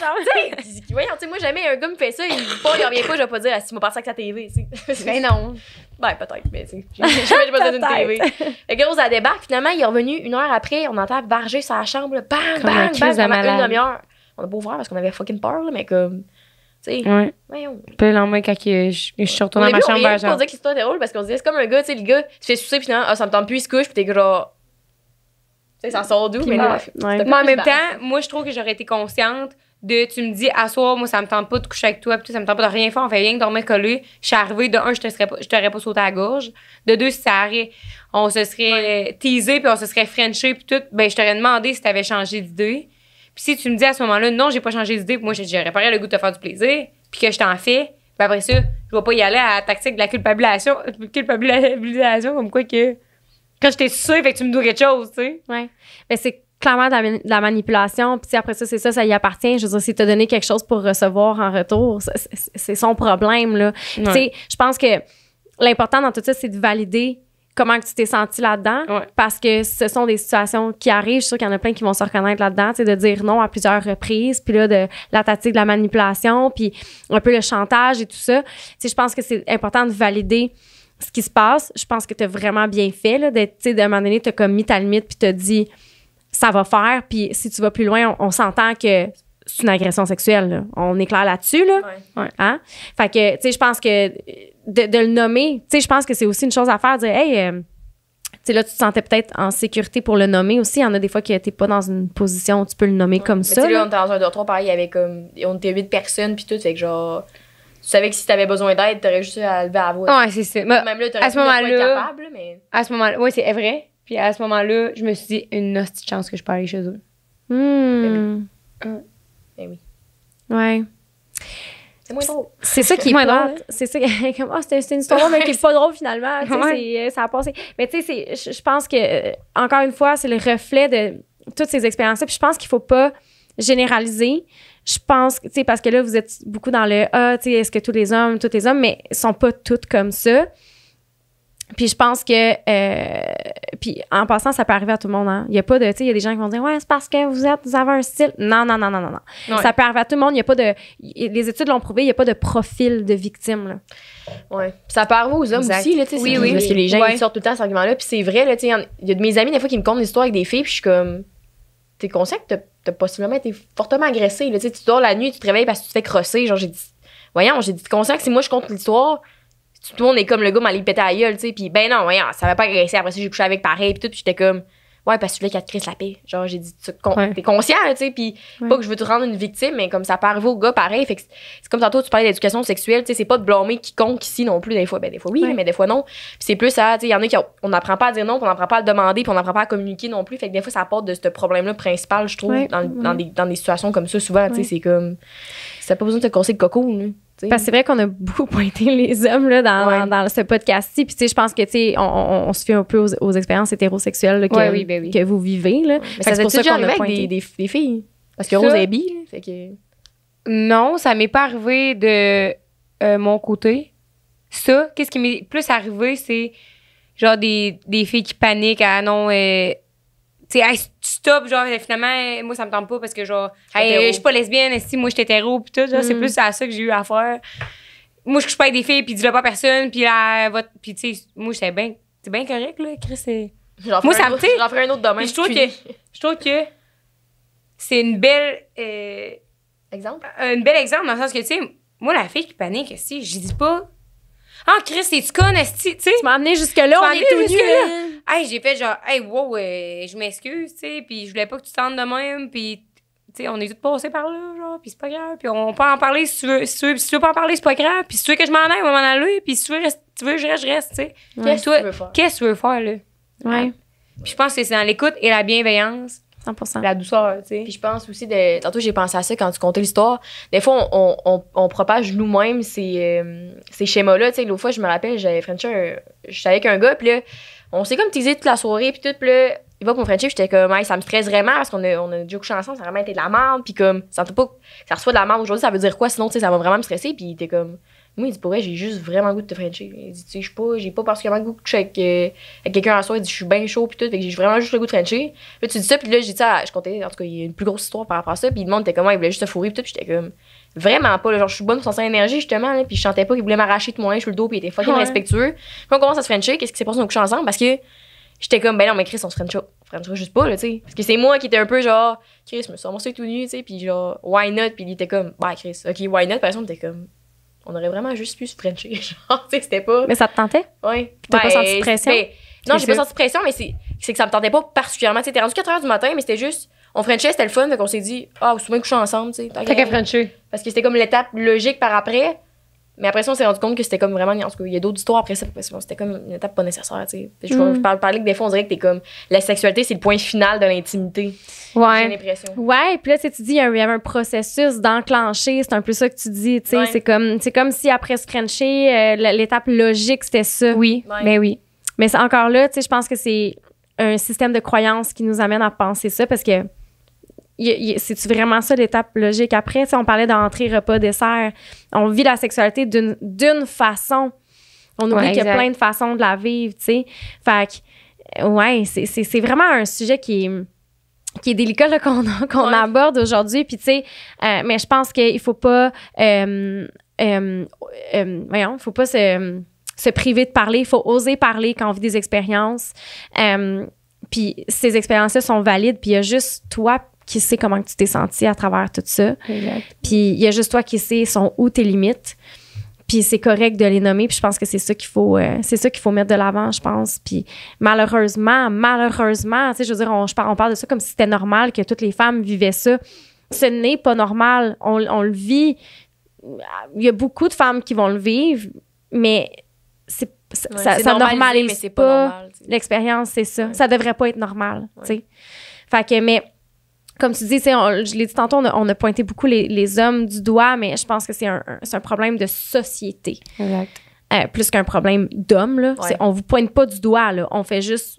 Voyons, tu sais, moi, jamais un gars me fait ça, il revient pas, je vais pas dire, si m'a parti avec sa TV, tu sais. Ben non. Ben, peut-être, mais tu sais. J'ai pas besoin d'une TV. Fait que Rose, elle débarque, finalement, il est revenu 1 heure après, on entend varger sa chambre, là, bang, Comme un bang, crise bang, de pendant malade. une demi-heure. On a beau voir parce qu'on avait fucking peur, là, mais comme, tu sais, Ouais. voyons. Puis le lendemain, quand je suis retournée Au dans ma début, on chambre, riait genre. pour dire que l'histoire était drôle parce qu'on se disait, c'est comme un gars, tu sais, le gars, tu fais sucer, puis finalement, ah, ça me tente plus, il se couche, puis t'es genre. Tu sais, ça sort d'où, mais moi, là. ouais. c'était Mais en plus même bas. temps, moi, je trouve que j'aurais été consciente de, tu me dis, à soir, moi, ça me tente pas de coucher avec toi, pis tout, ça me tente pas de rien faire, on fait rien que dormir collé. Je suis arrivée, de un, je t'aurais pas sauté à la gorge. De deux, si ça arrive, on se serait teasé, puis on se serait frenché, puis tout, ben, je t'aurais demandé si t'avais changé d'idée. Puis si tu me dis à ce moment-là, non, j'ai pas changé d'idée, puis moi, j'aurais pas le goût de te faire du plaisir, puis que je t'en fais, puis après ça, je vais pas y aller à la tactique de la culpabilisation comme quoi que quand je t'ai sucé, fait que tu me dois quelque chose, tu sais. Ouais. Mais c'est clairement de la manipulation. Puis après ça, c'est ça y appartient. Je veux dire, si t'as donné quelque chose pour recevoir en retour, c'est son problème, là. Tu sais, je pense que l'important dans tout ça, c'est de valider comment que tu t'es senti là-dedans. Ouais. Parce que ce sont des situations qui arrivent. Je suis sûre qu'il y en a plein qui vont se reconnaître là-dedans, tu sais, de dire non à plusieurs reprises, puis là, de la tactique de la manipulation, puis un peu le chantage et tout ça. Tu sais, je pense que c'est important de valider ce qui se passe. Je pense que tu as vraiment bien fait, là, d'être, tu sais, d'un moment donné, tu as comme mis ta limite, puis tu as dit ça va faire, puis si tu vas plus loin, on s'entend que c'est une agression sexuelle, là. On est clair là-dessus, là. Ouais. Hein? Fait que, tu sais, je pense que de le nommer, tu sais, je pense que c'est aussi une chose à faire, dire, hey, tu sais, là, tu te sentais peut-être en sécurité pour le nommer aussi. Il y en a des fois que t'es pas dans une position où tu peux le nommer comme Mais ça. tu sais, là, là. on était dans un dortoir, pareil, il y avait comme. On était 8 personnes, puis tout, fait que genre. Tu savais que si t'avais besoin d'aide, t'aurais juste à lever la voix. Ouais, c'est ça. Mais Même là, t'aurais à ce pu ne pas être moment-là- capable, mais. à ce moment-là, oui, c'est vrai. Puis à ce moment-là, je me suis dit, une hostie de chance que je peux aller chez eux. Hmm. Ben oui. Ouais. C'est moins drôle. C'est ça qui est moins plate. drôle. C'est ça comme c'était une histoire mais qui est pas drôle finalement, tu sais, ça a passé. Mais tu sais je pense que encore une fois, c'est le reflet de toutes ces expériences-là, puis je pense qu'il faut pas généraliser. Je pense que tu sais parce que là vous êtes beaucoup dans le tu sais est-ce que tous les hommes mais ils sont pas toutes comme ça. Puis je pense que puis en passant ça peut arriver à tout le monde, hein. Il y a pas de tu sais il y a des gens qui vont dire ouais c'est parce que vous avez un style. Non. Ouais. Ça peut arriver à tout le monde, il y a pas de les études l'ont prouvé, il y a pas de profil de victime là. Ouais. Puis ça peut arriver aux hommes Exact. aussi là, tu sais, Oui. parce que les gens Ouais. ils sortent tout le temps cet argument là, puis c'est vrai là, tu sais, il y a de mes amis des fois qui me content des histoires avec des filles, puis je suis comme t'es conscient que t'as possiblement été fortement agressé là, tu sais, tu dors la nuit, tu te réveilles parce que tu te fais crosser, genre j'ai dit t'es conscient que si moi je compte l'histoire tout le monde est comme le gars m'allait péter à la gueule, tu sais, puis ben non, voyons, ça va pas agresser. Après ça, j'ai couché avec pareil, puis tout, puis j'étais comme, ouais, parce que tu voulais qu'elle te crisse la paix. Genre, j'ai dit, t'es conscient, tu sais, puis pas que je veux te rendre une victime, mais comme ça peut arriver au gars pareil. Fait que c'est comme tantôt, tu parlais d'éducation sexuelle, tu sais, c'est pas de blâmer quiconque ici non plus, des fois. Ben, des fois oui, mais des fois non. Puis c'est plus ça, tu sais, il y en a qui, on n'apprend pas à dire non, puis on n'apprend pas à le demander, puis on n'apprend pas à communiquer non plus. Fait que des fois, ça apporte de ce problème-là principal, je trouve, dans des situations comme ça, souvent, tu sais, c'est comme, t'as pas besoin de te casser le coco, là. Parce que c'est vrai qu'on a beaucoup pointé les hommes là, dans ce podcast-ci. Puis, tu sais, je pense que, tu sais, on se fait un peu aux expériences hétérosexuelles là, que vous vivez. Là. Mais ça c'est pour ça déjà qu'on a arrivé pointé. avec des filles. Parce que Rose est bi, là, fait que... Non, ça m'est pas arrivé de mon côté. Ça, qu'est-ce qui m'est plus arrivé, c'est genre des filles qui paniquent. Ah non, tu sais, hey, stop, genre, finalement, moi, ça me tente pas parce que, genre, hey, je suis pas lesbienne, si moi, j'étais hétéro, pis tout, genre, c'est plus à ça que j'ai eu à faire. Moi, je couche pas avec des filles, pis dis-le pas à personne, pis là, pis tu sais, moi, c'est bien correct, là, Chris, moi, ça me tire. J'en ferai un autre demain. Je trouve que c'est une belle, Exemple? un bel exemple, dans le sens que, tu sais, moi, la fille qui panique, si, je dis pas, ah, Chris, t'es-tu conne, esti, tu sais. Tu m'as amené jusque-là, on est tout nus, là. Hey, j'ai fait genre, hey, wow, je m'excuse, tu sais, puis je voulais pas que tu te sentes de même, puis, tu sais, on est tous passés par là, genre, puis c'est pas grave, puis on peut en parler si tu veux, si tu veux pas en parler, c'est pas grave, puis si tu veux que je m'en aille, on va m'en aller, puis si tu veux, que je reste, tu sais. Qu'est-ce que tu veux faire? Qu'est-ce que tu veux faire, là? Ouais. Puis je pense que c'est dans l'écoute et la bienveillance, 100%. la douceur, tu sais. Puis je pense aussi tantôt j'ai pensé à ça quand tu contais l'histoire. Des fois on propage nous-mêmes ces schémas-là. Tu sais, l'autre fois je me rappelle j'avais Frenché, j'étais avec un gars puis là on s'est comme teasé toute la soirée puis tout puis là il va pour me Frencher j'étais comme hey, ça me stresse vraiment parce qu'on a déjà couché ensemble, ça a vraiment été de la merde puis comme ça sentait pas que ça reçoit de la merde aujourd'hui, ça veut dire quoi sinon tu sais ça va vraiment me stresser puis il était comme moi il dit pour vrai j'ai juste vraiment le goût de te Frencher. Il dit tu sais j'ai pas particulièrement le goût de coucher avec quelqu'un à soir, il dit je suis bien chaud puis tout fait que j'ai vraiment juste le goût de Frencher. Là tu dis ça puis là j'ai dit ça je comptais en tout cas il y a une plus grosse histoire par rapport à ça puis le monde était comme il voulait juste te fourrer puis tout puis j'étais comme vraiment pas là, genre je suis bonne pour sentir l'énergie justement là, puis je sentais pas qu'il voulait m'arracher tout mon linge sur le dos puis il était fucking respectueux. Puis on commence à se Frencher, qu'est-ce qui s'est passé on couche ensemble parce que j'étais comme ben non mais Chris on se Frenchera juste pas là tu sais parce que c'est moi qui étais un peu genre Chris me suis ramassé tout nu tu sais puis genre why not puis il était comme bah Chris ok why not par exemple t'es comme on aurait vraiment juste pu se Frencher genre tu sais c'était pas Mais ça te tentait? ouais T'as pas senti de pression? Non j'ai pas senti de pression mais c'est que ça me tentait pas particulièrement tu sais t'es rendu 4h du matin mais c'était juste on Frenchait c'était le fun fait qu'on s'est dit ah souvent coucher ensemble tu sais T'as qu'à Frencher. parce que c'était comme l'étape logique par après. Mais après ça, on s'est rendu compte que c'était comme vraiment. En tout cas, il y a d'autres histoires après ça. Parce que c'était comme une étape pas nécessaire, tu sais. Je parlais que des fois, on dirait que t'es comme. La sexualité, c'est le point final de l'intimité. J'ai l'impression. Ouais, puis là, tu dis, il y avait un processus d'enclencher. C'est un peu ça que tu dis, tu sais. Ouais. C'est comme si après se cruncher, l'étape logique, c'était ça. Oui, Ouais. mais oui. Mais c'est encore là, tu sais, je pense que c'est un système de croyance qui nous amène à penser ça parce que. C'est-tu vraiment ça l'étape logique après? T'sais, on parlait d'entrée, repas, dessert. On vit la sexualité d'une façon. On oublie qu'il y a plein de façons de la vivre, tu sais. Fait que, ouais, c'est vraiment un sujet qui est délicat là, qu'on aborde aujourd'hui. Puis, tu sais, mais je pense qu'il faut pas... voyons, faut pas se priver de parler. Il faut oser parler quand on vit des expériences. Puis ces expériences-là sont valides. Puis il y a juste toi qui sais comment tu t'es senti à travers tout ça. Exact. Puis il y a juste toi qui sais sont où tes limites. Puis c'est correct de les nommer. Puis je pense que c'est ça qu'il faut mettre de l'avant, je pense. Puis malheureusement, tu sais, je veux dire, on parle de ça comme si c'était normal que toutes les femmes vivaient ça. Ce n'est pas normal. On le vit. Il y a beaucoup de femmes qui vont le vivre, mais ça normalise mais c'est pas normal, l'expérience, c'est ça. Ça devrait pas être normal, tu sais. Fait que, mais comme tu dis, je l'ai dit tantôt, on a pointé beaucoup les hommes du doigt, mais je pense que c'est un problème de société. Exact. Plus qu'un problème d'hommes, là. Ouais. On vous pointe pas du doigt, là. On fait juste...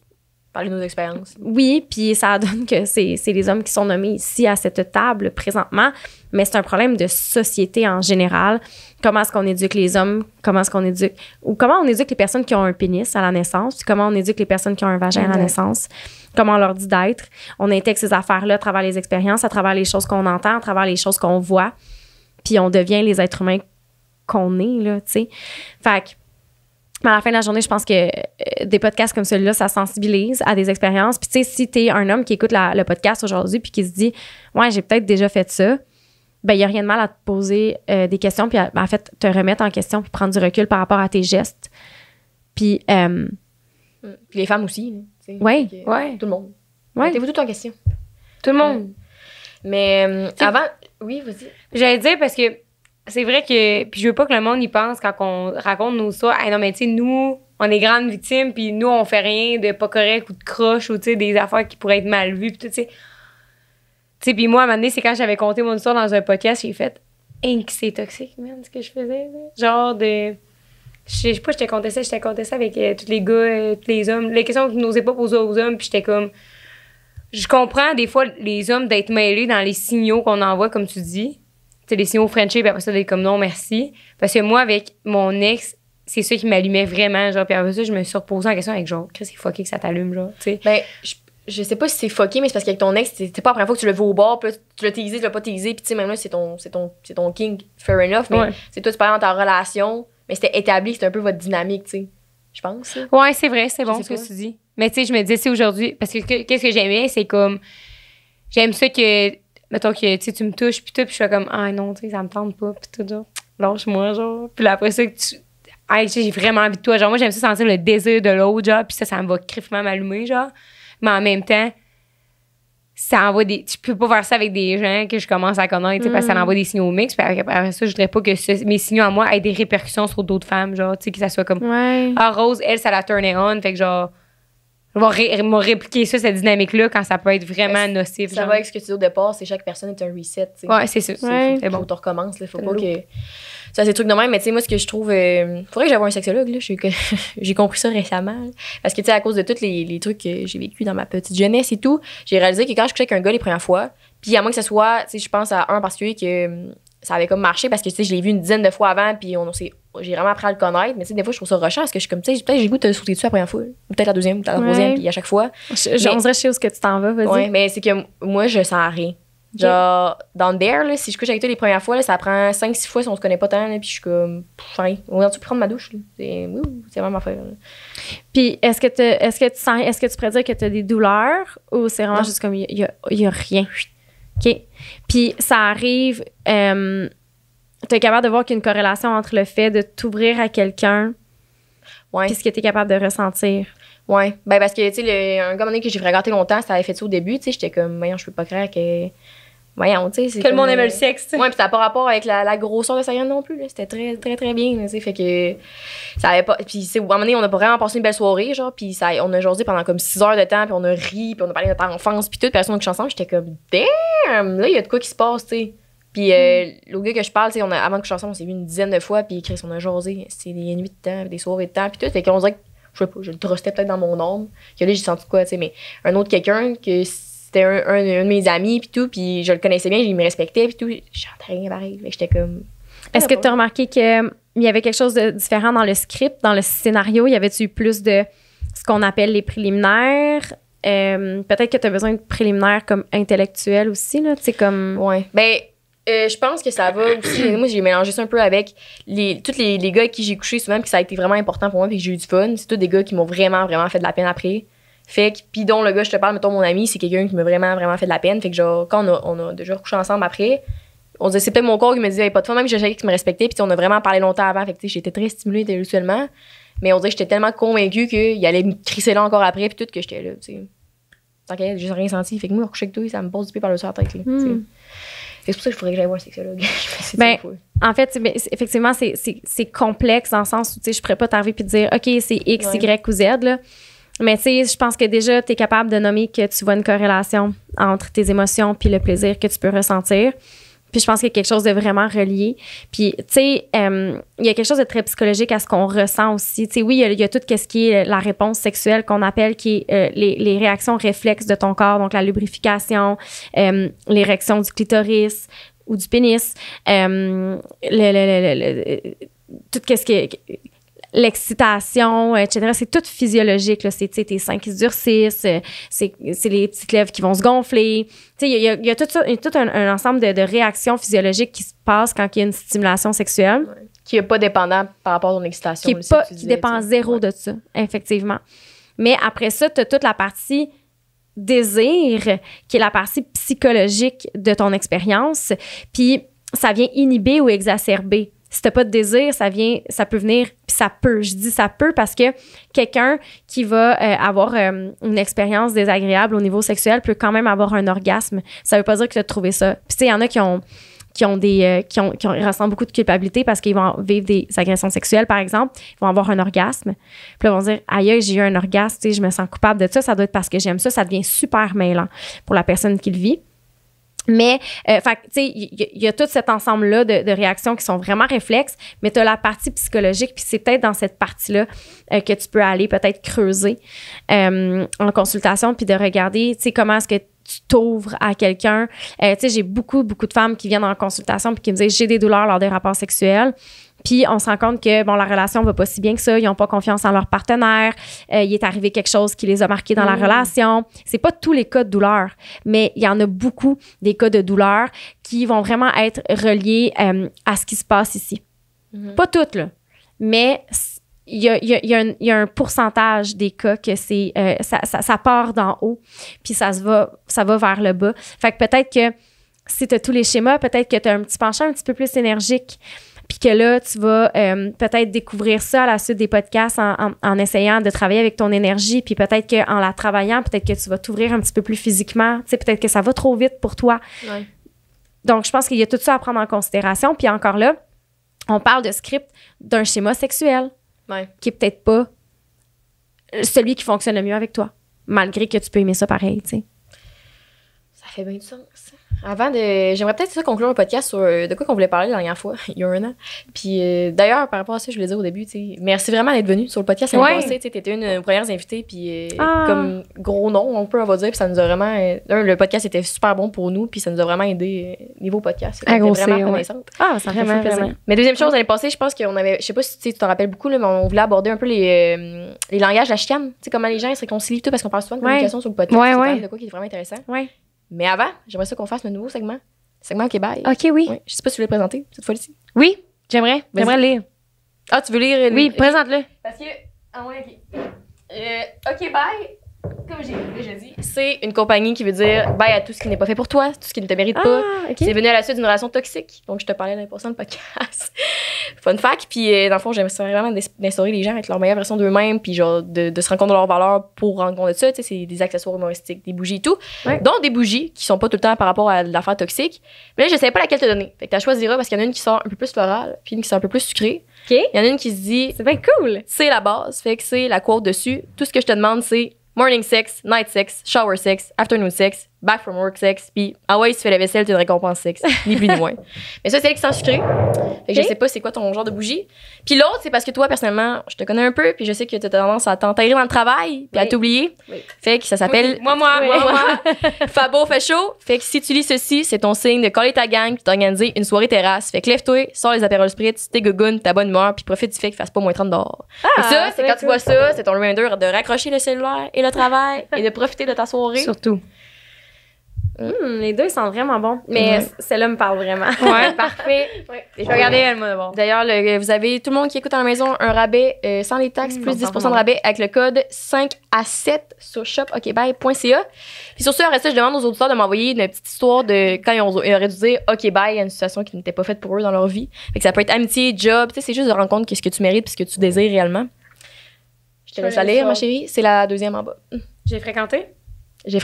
Parler de nos expériences. Oui, puis ça donne que c'est les hommes qui sont nommés ici à cette table présentement, mais c'est un problème de société en général. Comment est-ce qu'on éduque les hommes? Comment on éduque les personnes qui ont un pénis à la naissance? Puis comment on éduque les personnes qui ont un vagin à la naissance? Comment on leur dit d'être? On intègre ces affaires-là à travers les expériences, à travers les choses qu'on entend, à travers les choses qu'on voit. Puis on devient les êtres humains qu'on est, là, tu sais. Fait que, mais à la fin de la journée, je pense que des podcasts comme celui-là, ça sensibilise à des expériences. Puis, tu sais, si t'es un homme qui écoute le podcast aujourd'hui puis qui se dit « Ouais, j'ai peut-être déjà fait ça », ben il n'y a rien de mal à te poser des questions puis en fait, te remettre en question puis prendre du recul par rapport à tes gestes. Puis... Puis les femmes aussi. Ouais. Ouais. Tout le monde. Ouais. Mettez-vous tout en question. Tout le monde. Mais avant... Oui, vas-y. J'allais dire parce que c'est vrai que... Puis je veux pas que le monde y pense quand on raconte nos histoires. Hey, non, mais tu sais, nous, on est grandes victimes puis nous, on fait rien de pas correct ou de croche ou, tu sais, des affaires qui pourraient être mal vues puis tout, tu sais. Tu sais, puis moi, à un moment donné, c'est quand j'avais conté mon histoire dans un podcast, j'ai fait « Hein, que c'est toxique, man, ce que je faisais. » Genre de... Je sais pas, je te contais ça avec tous les gars, tous les hommes. Les questions que je n'osais pas poser aux hommes, puis j'étais comme... Je comprends, des fois, les hommes d'être mêlés dans les signaux qu'on envoie, comme tu dis. Tu sais, les signaux friendship, puis après ça, d'être comme « Non, merci. » Parce que moi, avec mon ex, c'est ça qui m'allumait vraiment, genre. Puis après ça, je me suis reposée en question avec genre « Qu'est-ce c'est fucké que ça t'allume, genre, tu sais. » Ben, je sais pas si c'est fucké, mais c'est parce qu'avec ton ex, c'était pas la première fois que tu le veux au bar, puis là, tu l'as teasé, tu l'as pas teasé, puis tu sais, même là, c'est ton king, fair enough, mais Ouais. c'est toi, tu parles dans ta relation, mais c'était établi, c'était un peu votre dynamique, tu sais. Je pense. Là. Ouais, c'est vrai, c'est bon sais ce que pas. tu dis. Mais tu sais, je me disais, c'est aujourd'hui. Parce que qu'est-ce que j'aimais, c'est comme. J'aime ça que. Mettons que tu me touches, puis tout, puis je suis comme, ah non, tu sais, ça me tente pas, puis tout, genre, lâche-moi, genre. Puis là, après ça, que tu. Ah, tu sais, j'ai vraiment envie de toi. Genre, moi, j'aime ça sentir le désir de l'autre, genre, puis ça me va criffement m'allumer, genre. Mais en même temps, ça envoie des. Tu peux pas faire ça avec des gens que je commence à connaître, tu sais, parce que ça envoie des signaux mixtes. Puis après ça, je voudrais pas que mes signaux à moi aient des répercussions sur d'autres femmes, genre, tu sais, que ça soit comme. Ouais. Ah, Rose, elle, ça la turn on. Fait que genre, je vais répliquer ça, cette dynamique-là, quand ça peut être vraiment nocif. Ça genre. va avec ce que tu dis au départ, c'est chaque personne est un reset, tu sais. Ouais, c'est ça. Ouais. C'est Faut bon. que tu recommences, là. Faut C'est pas lourd. que. Ça, c'est des trucs de même, mais tu sais, moi, ce que je trouve. Faudrait que j'aille voir un sexologue, là. J'ai compris ça récemment. Là. Parce que, tu sais, à cause de tous les trucs que j'ai vécu dans ma petite jeunesse et tout, j'ai réalisé que quand je couchais avec un gars les premières fois, puis à moins que ce soit, tu sais, je pense à un en particulier que ça avait comme marché parce que, tu sais, je l'ai vu une dizaine de fois avant, puis j'ai vraiment appris à le connaître, mais tu sais, des fois, je trouve ça rushant parce que je suis comme, tu sais, peut-être j'ai le goût de te sauter dessus la première fois, ou peut-être la deuxième, ou peut-être la troisième, puis à chaque fois. On dirait, je sais où est-ce que tu t'en vas, vas-y. Ouais, mais c'est que moi, je sens rien. Genre, down there, là, si je couche avec toi les premières fois, là, ça prend 5-6 fois si on se connaît pas tant, là, puis je suis comme, rien. On va prendre ma douche, là. C'est vraiment affaire. Là. Puis est-ce que tu pourrais dire que tu as des douleurs ou c'est vraiment Non. juste comme il y a rien? OK. Puis ça arrive, tu es capable de voir qu'il y a une corrélation entre le fait de t'ouvrir à quelqu'un Ouais. et ce que tu es capable de ressentir. Ouais. Ben, parce que, tu sais, un gars que j'ai fréquenté longtemps, ça avait fait ça au début, tu sais, j'étais comme, voyons, je peux pas croire que. Voyons, tu sais, c'est. Que le comme, monde aime le sexe, tu sais. Ouais, puis ça n'a pas rapport avec la grosseur de sa graine non plus, là. C'était très, très, très bien, là, tu sais. Fait que. Ça avait pas. Puis, à un moment donné, on a vraiment passé une belle soirée, genre, puis on a jasé pendant comme 6 heures de temps, puis on a ri, puis on a parlé de notre enfance, puis toute personne qui ensemble, j'étais comme, damn, là, il y a de quoi qui se passe, tu sais. Puis, le gars que je parle, tu sais, avant que je ensemble, on s'est vu une dizaine de fois, puis Chris, on a jasé. C'était des nuits de temps, des soirées de temps, puis tout. Fait qu'on dirait que, je sais pas, je le trustais peut-être dans mon âme. Que là, j'ai senti quoi, tu sais, mais un autre quelqu'un, que c'était un de mes amis, puis tout, puis je le connaissais bien, il me respectait, puis tout. J'entendais rien pareil. Fait que j'étais comme. Est-ce que tu as remarqué qu'il y avait quelque chose de différent dans le script, dans le scénario? Y avait-tu plus de ce qu'on appelle les préliminaires? Peut-être que tu as besoin de préliminaires comme intellectuels aussi, là, tu sais, comme... Ouais. Ben, je pense que ça va aussi. Moi, j'ai mélangé ça un peu avec tous les gars avec qui j'ai couché souvent, puis ça a été vraiment important pour moi, puis que j'ai eu du fun. C'est tous des gars qui m'ont vraiment, vraiment fait de la peine après. Fait que, puis dont le gars, je te parle, mettons, mon ami, c'est quelqu'un qui m'a vraiment, vraiment fait de la peine. Fait que, genre, quand on a déjà couché ensemble après, on se disait, c'est peut-être mon corps qui me disait, pas de fun, même si je savais qu'il me respectait, puis on a vraiment parlé longtemps avant. Fait que, tu sais, j'étais très stimulée intellectuellement. Mais on dirait que j'étais tellement convaincue qu'il allait me crisser là encore après, puis tout, que j'étais là, tu sais. Tant qu'il j'ai rien senti. Fait que moi, coucher avec toi, ça me passe du pied par le dessus de la tête, là, tu sais. C'est pour ça qu'il faudrait que j'aille voir un sexologue. Ben, en fait, effectivement, c'est complexe dans le sens où, tu sais, je pourrais pas t'arriver puis te dire, OK, c'est X, Ouais. Y ou Z, là. Mais tu sais, je pense que déjà, tu es capable de nommer que tu vois une corrélation entre tes émotions puis le plaisir que tu peux ressentir. Puis je pense qu'il y a quelque chose de vraiment relié. Puis, tu sais, il y a quelque chose de très psychologique à ce qu'on ressent aussi. Tu sais, oui, il y a tout ce qui est la réponse sexuelle qu'on appelle, qui est les réactions réflexes de ton corps, donc la lubrification, l'érection du clitoris ou du pénis, tout ce qui est l'excitation, etc. C'est tout physiologique, là. C'est, tu sais, tes seins qui se durcissent, c'est les petites lèvres qui vont se gonfler. Tu sais, il y a tout ça, tout un ensemble de réactions physiologiques qui se passent quand il y a une stimulation sexuelle. Ouais. Qui n'est pas dépendant par rapport à ton excitation. Qui dépend zéro de ça, effectivement. Mais après ça, tu as toute la partie désir, qui est la partie psychologique de ton expérience. Puis ça vient inhiber ou exacerber. Si t'as pas de désir, ça peut venir, puis je dis ça peut parce que quelqu'un qui va avoir une expérience désagréable au niveau sexuel peut quand même avoir un orgasme. Ça veut pas dire que tu as trouvé ça. Puis tu sais, il y en a qui ressentent beaucoup de culpabilité parce qu'ils vont vivre des agressions sexuelles, par exemple. Ils vont avoir un orgasme. Puis là, ils vont dire, aïe, j'ai eu un orgasme, tu sais, je me sens coupable de ça. Ça doit être parce que j'aime ça. Ça devient super mêlant pour la personne qui le vit. Mais, tu sais, il y a tout cet ensemble-là de réactions qui sont vraiment réflexes, mais tu as la partie psychologique, puis c'est peut-être dans cette partie-là que tu peux aller peut-être creuser en consultation, puis de regarder, tu sais, comment est-ce que tu t'ouvres à quelqu'un. Tu sais, j'ai beaucoup de femmes qui viennent en consultation puis qui me disent « j'ai des douleurs lors des rapports sexuels ». Puis on se rend compte que, bon, la relation va pas si bien que ça. Ils n'ont pas confiance en leur partenaire. Il est arrivé quelque chose qui les a marqués dans la relation. C'est pas tous les cas de douleur, mais il y en a beaucoup des cas de douleur qui vont vraiment être reliés à ce qui se passe ici. Pas toutes, là. Mais il y a un pourcentage des cas que c'est ça part d'en haut, puis ça va vers le bas. Fait que peut-être que si tu as tous les schémas, peut-être que tu as un petit penchant un petit peu plus énergique, puis que là, tu vas peut-être découvrir ça à la suite des podcasts en essayant de travailler avec ton énergie, puis peut-être qu'en la travaillant, peut-être que tu vas t'ouvrir un petit peu plus physiquement, tu sais, peut-être que ça va trop vite pour toi. Ouais. Donc, je pense qu'il y a tout ça à prendre en considération. Puis encore là, on parle de script d'un schéma sexuel qui est peut-être pas celui qui fonctionne le mieux avec toi, malgré que tu peux aimer ça pareil, tu sais. Ça fait bien du sens. J'aimerais peut-être ça conclure un podcast sur de quoi qu'on voulait parler la dernière fois, il y a un an. Puis d'ailleurs, par rapport à ça, je voulais dire au début, tu sais, merci vraiment d'être venue sur le podcast l'année passée. Tu étais une des premières invitées, puis comme gros nom, on va dire, puis ça nous a vraiment. Le podcast était super bon pour nous, puis ça nous a vraiment aidé niveau podcast. C'était vraiment reconnaissante. Ah, ça fait plaisir. Mais deuxième chose, l'année passée, je pense qu'on avait, je sais pas si tu t'en rappelles beaucoup, là, mais on voulait aborder un peu les langages de la chicane, tu sais, comment les gens se réconcilient, tout, parce qu'on parle souvent de communication sur le podcast. C'est de quoi qui est vraiment intéressant. Mais avant, j'aimerais ça qu'on fasse le nouveau segment. Segment OK Bye. OK, oui. Je sais pas si tu veux le présenter cette fois-ci. Oui, j'aimerais le lire. Ah, tu veux lire? Oui, présente-le. Parce que... Ah ouais, OK. OK Bye, comme j'ai déjà dit, c'est une compagnie qui veut dire bye à tout ce qui n'est pas fait pour toi, tout ce qui ne te mérite pas. Okay. C'est venu à la suite d'une relation toxique. Donc, je te parlais l'année passée dans le podcast. Fun fact. Puis, dans le fond, j'aimerais vraiment d'instaurer les gens avec leur meilleure version d'eux-mêmes, puis genre de se rendre compte de leurs valeurs pour rendre compte de ça. Tu sais, c'est des accessoires humoristiques, des bougies et tout. Dont des bougies qui sont pas tout le temps par rapport à l'affaire toxique. Mais là, je savais pas laquelle te donner. Fait que tu choisiras parce qu'il y en a une qui sort un peu plus florale, puis une qui sort un peu plus sucrée. OK. Il y en a une qui se dit... C'est bien cool. C'est la base. Fait que c'est la quote dessus. Tout ce que je te demande, c'est morning sex, night sex, shower sex, afternoon sex, back from work sex, puis ah ouais, si tu fais la vaisselle, tu as une récompense sexe, ni plus ni moins. Mais ça, c'est elle qui s'en sucré. Fait que je sais pas c'est quoi ton genre de bougie. Puis l'autre, c'est parce que toi, personnellement, je te connais un peu, puis je sais que tu as tendance à t'enterrer dans le travail, puis à t'oublier. Fait que ça s'appelle... Moi. Fabo fait chaud. Fait que si tu lis ceci, c'est ton signe de coller ta gang puis d'organiser une soirée terrasse. Fait que lève-toi, sors les apérols spritz, tes gougounes, ta bonne humeur, puis profite du fait qu'il fasse pas moins 30 dehors. Et ça, c'est quand tu vois ça, c'est ton reminder de raccrocher le cellulaire et le travail et de profiter de ta soirée. Surtout. Les deux sont vraiment bons. Mais celle-là me parle vraiment. Ouais, parfait. Je vais regarder elle, moi, d'abord. D'ailleurs, vous avez, tout le monde qui écoute à la maison, un rabais sans les taxes, plus 10% de rabais avec le code 5 à 7 sur shopokbye.ca. Puis sur ce, après ça, je demande aux auditeurs de m'envoyer une petite histoire de quand ils auraient dû dire OK bye à une situation qui n'était pas faite pour eux dans leur vie. Fait que ça peut être amitié, job, tu sais, c'est juste de rendre compte qu'est-ce que tu mérites puis ce que tu désires réellement. Je te laisse la lire, ma chérie. C'est la deuxième en bas. J'ai fréquenté. Je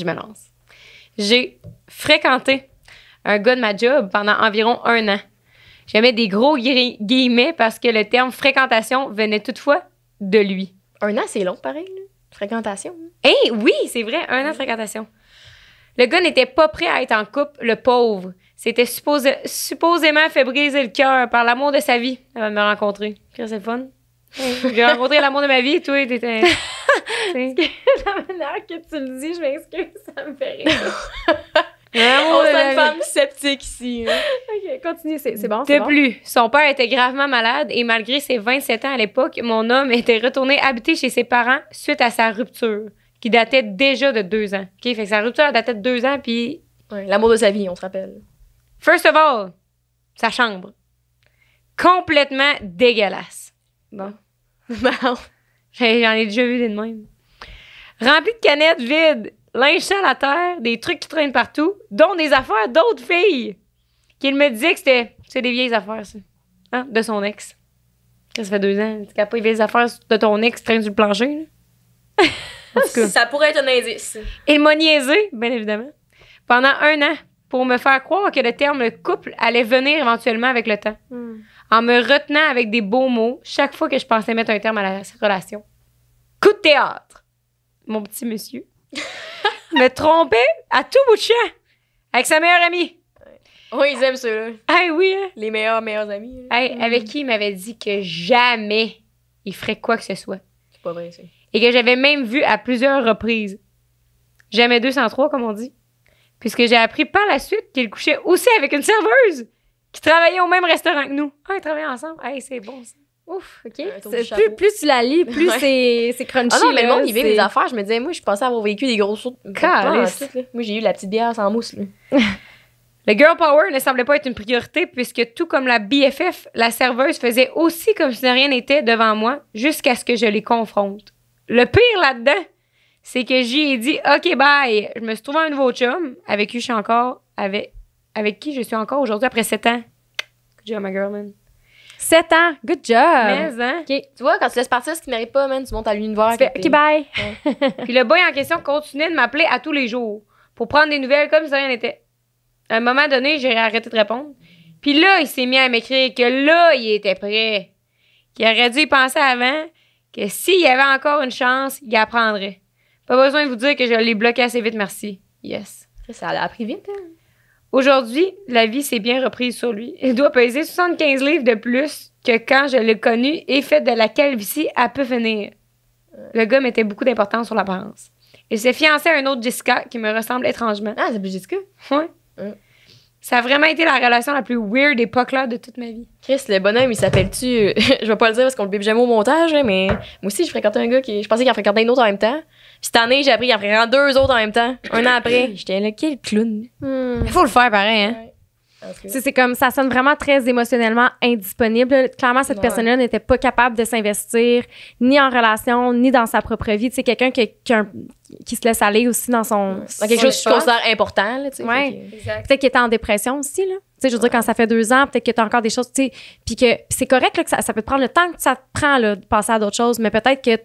me lance. J'ai fréquenté un gars de ma job pendant environ 1 an. Je mets des gros guillemets parce que le terme fréquentation venait toutefois de lui. 1 an, c'est long, pareil, là. Fréquentation. Oui, c'est vrai, 1 an de fréquentation. Le gars n'était pas prêt à être en couple, le pauvre. C'était supposément fait briser le cœur par l'amour de sa vie avant de me rencontrer. C'est le fun. J'ai rencontré l'amour de ma vie, toi, t'étais... La manière que tu le dis, je m'excuse, ça me fait rire. On est une femme sceptique ici. Hein. OK, continue, c'est bon, De plus, son père était gravement malade et malgré ses 27 ans à l'époque, mon homme était retourné habiter chez ses parents suite à sa rupture, qui datait déjà de 2 ans. OK, fait que sa rupture datait de 2 ans, puis... Ouais, l'amour de sa vie, on se rappelle. First of all, sa chambre. Complètement dégueulasse. Bon. J'en ai déjà vu des de même. Rempli de canettes vides, linge sale à terre, des trucs qui traînent partout, dont des affaires d'autres filles. Qu'il me disait que c'est des vieilles affaires, ça. Hein? De son ex. Ça fait 2 ans. Tu n'as pas les vieilles affaires de ton ex qui traînent sur le plancher, là. En tout cas. Ça pourrait être un indice. Il m'a niaisé, bien évidemment, pendant 1 an pour me faire croire que le terme le couple allait venir éventuellement avec le temps. En me retenant avec des beaux mots chaque fois que je pensais mettre un terme à la relation. Coup de théâtre. Mon petit monsieur me trompait à tout bout de champ avec sa meilleure amie. Oui, ils aiment ceux-là. Hey, oui, hein? Les meilleurs amis. Hey, avec qui il m'avait dit que jamais il ferait quoi que ce soit. C'est pas vrai, ça. Et que j'avais même vu à plusieurs reprises. Jamais 203, comme on dit. Puisque j'ai appris par la suite qu'il couchait aussi avec une serveuse qui travaillait au même restaurant que nous. Ah, ils travaillaient ensemble. Hey, c'est bon, ça. Ouf, OK. tour du chapeau. Plus tu la lis, plus c'est crunchy. Ah non, mais le là, monde, il vit c'est- des affaires. Je me disais, moi, je pensais avoir vécu des gros sauts. Caliste. Moi, j'ai eu la petite bière sans mousse, là. Le girl power ne semblait pas être une priorité puisque tout comme la BFF, la serveuse faisait aussi comme si de rien n'était devant moi jusqu'à ce que je les confronte. Le pire là-dedans, c'est que j'y ai dit « OK, bye! » Je me suis trouvé un nouveau chum avec qui je suis encore... Avec qui je suis encore aujourd'hui après 7 ans. Good job, my girl, man. 7 ans. Good job. Mais, hein? Tu vois, quand tu laisses partir ce qui mérite pas, man, tu montes à l'univers. Tu fais, OK, bye. Puis le boy en question continuait de m'appeler à tous les jours pour prendre des nouvelles comme si de rien n'était. À un moment donné, j'ai arrêté de répondre. Puis là, il s'est mis à m'écrire que là, il était prêt. Qu'il aurait dû y penser avant, que s'il y avait encore une chance, il apprendrait. Pas besoin de vous dire que je l'ai bloqué assez vite, merci. Yes. Ça a appris vite, hein? Aujourd'hui, la vie s'est bien reprise sur lui. Il doit peser 75 livres de plus que quand je l'ai connu et fait de la calvitie à peu finir. Le gars mettait beaucoup d'importance sur l'apparence. Il s'est fiancé à un autre Jessica qui me ressemble étrangement. Ah, c'est plus Jessica. Ouais. Ça a vraiment été la relation la plus weird et pas claire de toute ma vie. Chris, le bonhomme, il s'appelle-tu... je vais pas le dire parce qu'on le bip jamais au montage, hein, mais moi aussi, je fréquentais un gars qui... Je pensais qu'il en fréquentait une autre en même temps. Puis cette année, j'ai appris qu'il en fréquentait 2 autres en même temps. 1 an après. J'étais là, quel clown. Il faut le faire pareil, hein? C'est comme ça sonne vraiment très émotionnellement indisponible. Clairement, cette Ouais. personne-là n'était pas capable de s'investir ni en relation, ni dans sa propre vie. C'est quelqu'un qui se laisse aller aussi dans son... Dans quelque chose que je considère important, là, tu sais. Ouais. fait que- Exact. Peut-être qu'il était en dépression aussi, là. Tu sais, je veux dire, quand ça fait 2 ans, peut-être que t'as encore des choses, tu sais. Puis c'est correct, là, que ça peut te prendre le temps que ça te prend, là, de passer à d'autres choses, mais peut-être que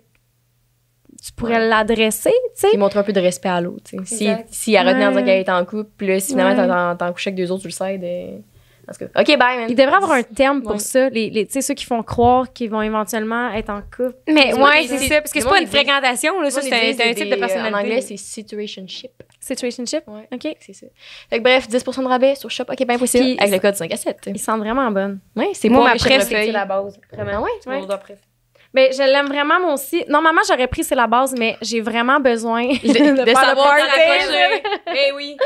tu pourrais l'adresser, tu sais. Il montre un peu de respect à l'autre, tu sais. Exact. Si elle retenait en Ouais. disant qu'elle est en couple, puis là, si finalement Ouais. t'en couches avec 2 autres, tu le sais. En tout cas, OK, bye, man. Il devrait avoir un terme pour Ouais. ça, tu sais, ceux qui font croire qu'ils vont éventuellement être en couple. Mais Du moins, ouais, les- c'est ça. Parce que du c'est moins, pas ils une disent- fréquentation, là. Ça, Moi, c'est ils disent un type de personnalité. En anglais, c'est situationship. Situationship. Ouais. OK. C'est ça. Fait que bref, 10% de rabais sur Shop. OK, ben possible. Puis- Avec le code 5 à 7. Ils sentent vraiment bonnes. Ouais, c'est Moi, pour ma les presse, chèvrefeuilles. c'est la base. Vraiment, ouais. Ouais. Mon odeur préf. Ben, je l'aime vraiment, moi aussi. Normalement, j'aurais pris c'est la base, mais j'ai vraiment besoin de, De faire le savoir party, là. Eh oui.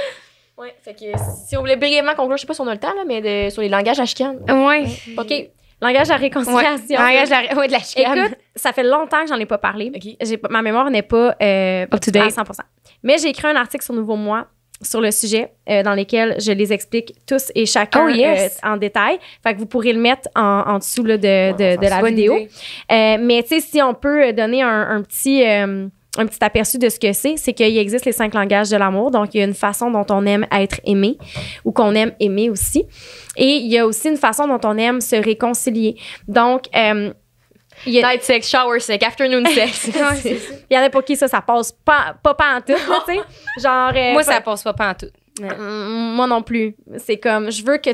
Ouais, fait que si on voulait brièvement conclure, je sais pas si on a le temps, là, mais sur les langages à chicane. Ouais. OK. Langage à réconciliation. Langage de la chicane. Écoute, ça fait longtemps que j'en ai pas parlé. OK. Ma mémoire n'est pas Up to date. à 100%. Mais j'ai écrit un article sur Nouveau Moi sur le sujet dans lequel je les explique tous et chacun Oh, yes. en détail. Fait que vous pourrez le mettre en dessous là, de la Bonne vidéo. idée. Mais tu sais, si on peut donner un petit aperçu de ce que c'est qu'il existe les 5 langages de l'amour. Donc, il y a une façon dont on aime être aimé ou qu'on aime aimer aussi. Et il y a aussi une façon dont on aime se réconcilier. Donc, il y a- Night sex, shower sex, afternoon sex. il y en a pour qui ça passe pas en tout, là, tu sais. Genre, Moi, ça passe pas en tout. Moi non plus. C'est comme, je veux que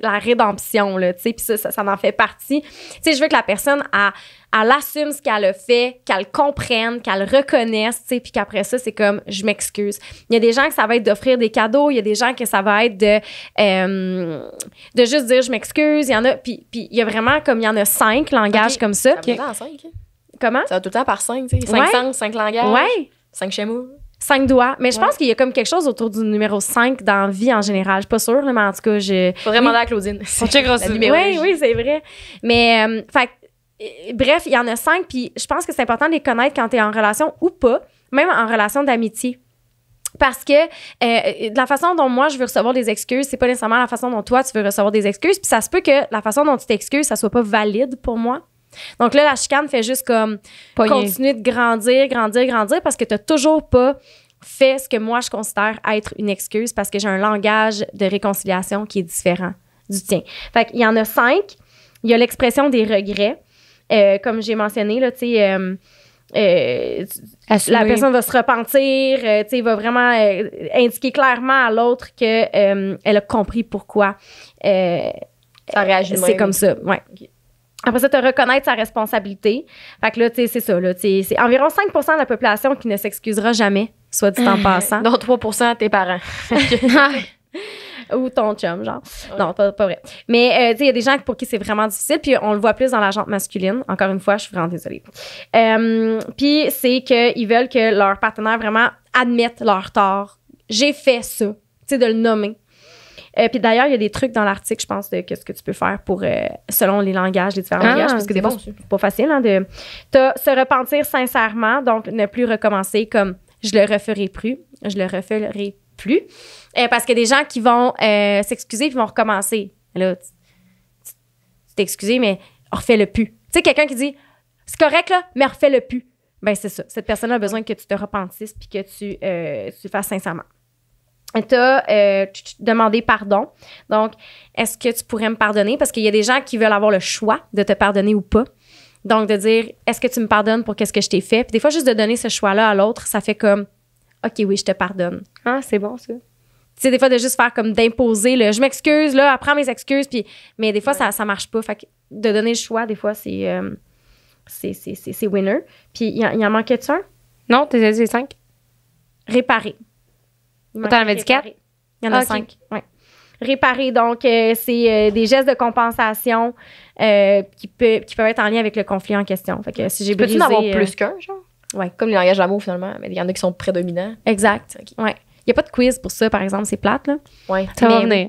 la rédemption, là, tu sais, puis ça en fait partie. Tu sais, je veux que la personne, elle assume ce qu'elle a fait, qu'elle comprenne, qu'elle reconnaisse, tu sais, puis qu'après ça, c'est comme, je m'excuse. Il y a des gens que ça va être d'offrir des cadeaux, il y a des gens que ça va être de juste dire, je m'excuse. Il y en a, puis il y a vraiment, comme il y en a 5 langages comme ça. Ça va tout le temps en 5. Comment? Ça va tout le temps par 5, tu sais. 5 sens, 5 langages. Ouais. 5 schémas. 5 doigts. Mais je pense qu'il y a comme quelque chose autour du numéro 5 dans la vie en général. Je suis pas sûre, là, mais en tout cas, Faudrait demander à Claudine. On checkera ça. Oui, c'est vrai. Mais, bref, il y en a 5, puis je pense que c'est important de les connaître quand tu es en relation ou pas, même en relation d'amitié. Parce que de la façon dont moi, je veux recevoir des excuses, c'est pas nécessairement la façon dont toi, tu veux recevoir des excuses. Puis ça se peut que la façon dont tu t'excuses, ça soit pas valide pour moi. Donc là, la chicane fait juste comme continuer de grandir parce que tu n'as toujours pas fait ce que moi, je considère être une excuse parce que j'ai un langage de réconciliation qui est différent du tien. Fait qu'il y en a 5. Il y a l'expression des regrets. Comme j'ai mentionné, là, tu sais, la personne va se repentir, tu sais, va vraiment indiquer clairement à l'autre qu'elle a compris pourquoi ça réagit c'est comme ça. Ouais. Okay. Après ça, te reconnaître sa responsabilité. Fait que là, tu sais, c'est ça. Là, c'est environ 5% de la population qui ne s'excusera jamais, soit dit en passant. Dont 3% tes parents. Ou ton chum, genre. Ouais. Non, pas vrai. Mais, tu sais, il y a des gens pour qui c'est vraiment difficile, puis on le voit plus dans la jante masculine. Encore une fois, je suis vraiment désolée. Puis, c'est qu'ils veulent que leur partenaire vraiment admette leur tort. J'ai fait ça. Tu sais, de le nommer. Puis d'ailleurs, il y a des trucs dans l'article, je pense, de ce que tu peux faire pour, selon les langages, les différents langages, parce que des fois, c'est pas facile, hein, t'as se repentir sincèrement, donc ne plus recommencer comme je le referai plus, parce que des gens qui vont s'excuser puis vont recommencer. Là, tu t'excuses, mais refais-le plus. Tu sais, quelqu'un qui dit c'est correct, là, mais refais-le plus. Ben, c'est ça. Cette personne a besoin que tu te repentisses puis que tu fasses sincèrement. Tu as demandé pardon. Donc, est-ce que tu pourrais me pardonner? Parce qu'il y a des gens qui veulent avoir le choix de te pardonner ou pas. Donc, de dire, est-ce que tu me pardonnes pour qu'est-ce que je t'ai fait? Puis des fois, juste de donner ce choix-là à l'autre, ça fait comme, OK, oui, je te pardonne. Ah, c'est bon, ça. Tu sais, des fois, de juste faire comme d'imposer le je m'excuse, là, apprends mes excuses. Puis, mais des fois, ça marche pas. Fait que de donner le choix, des fois, c'est winner. Puis, il y en manquait-tu un? Non, t'as dit 5. Réparer. T'en avais dit 4? Il y en a 5. Okay. Ouais. Réparer, donc, c'est des gestes de compensation qui peuvent être en lien avec le conflit en question. Fait que si j'ai brisé... Peux-tu en avoir plus qu'un, genre? Ouais. Comme les langages d'amour, finalement. Mais il y en a qui sont prédominants. Exact. Okay. Ouais. Il n'y a pas de quiz pour ça, par exemple. C'est plate, là. Ouais. Ça va venir.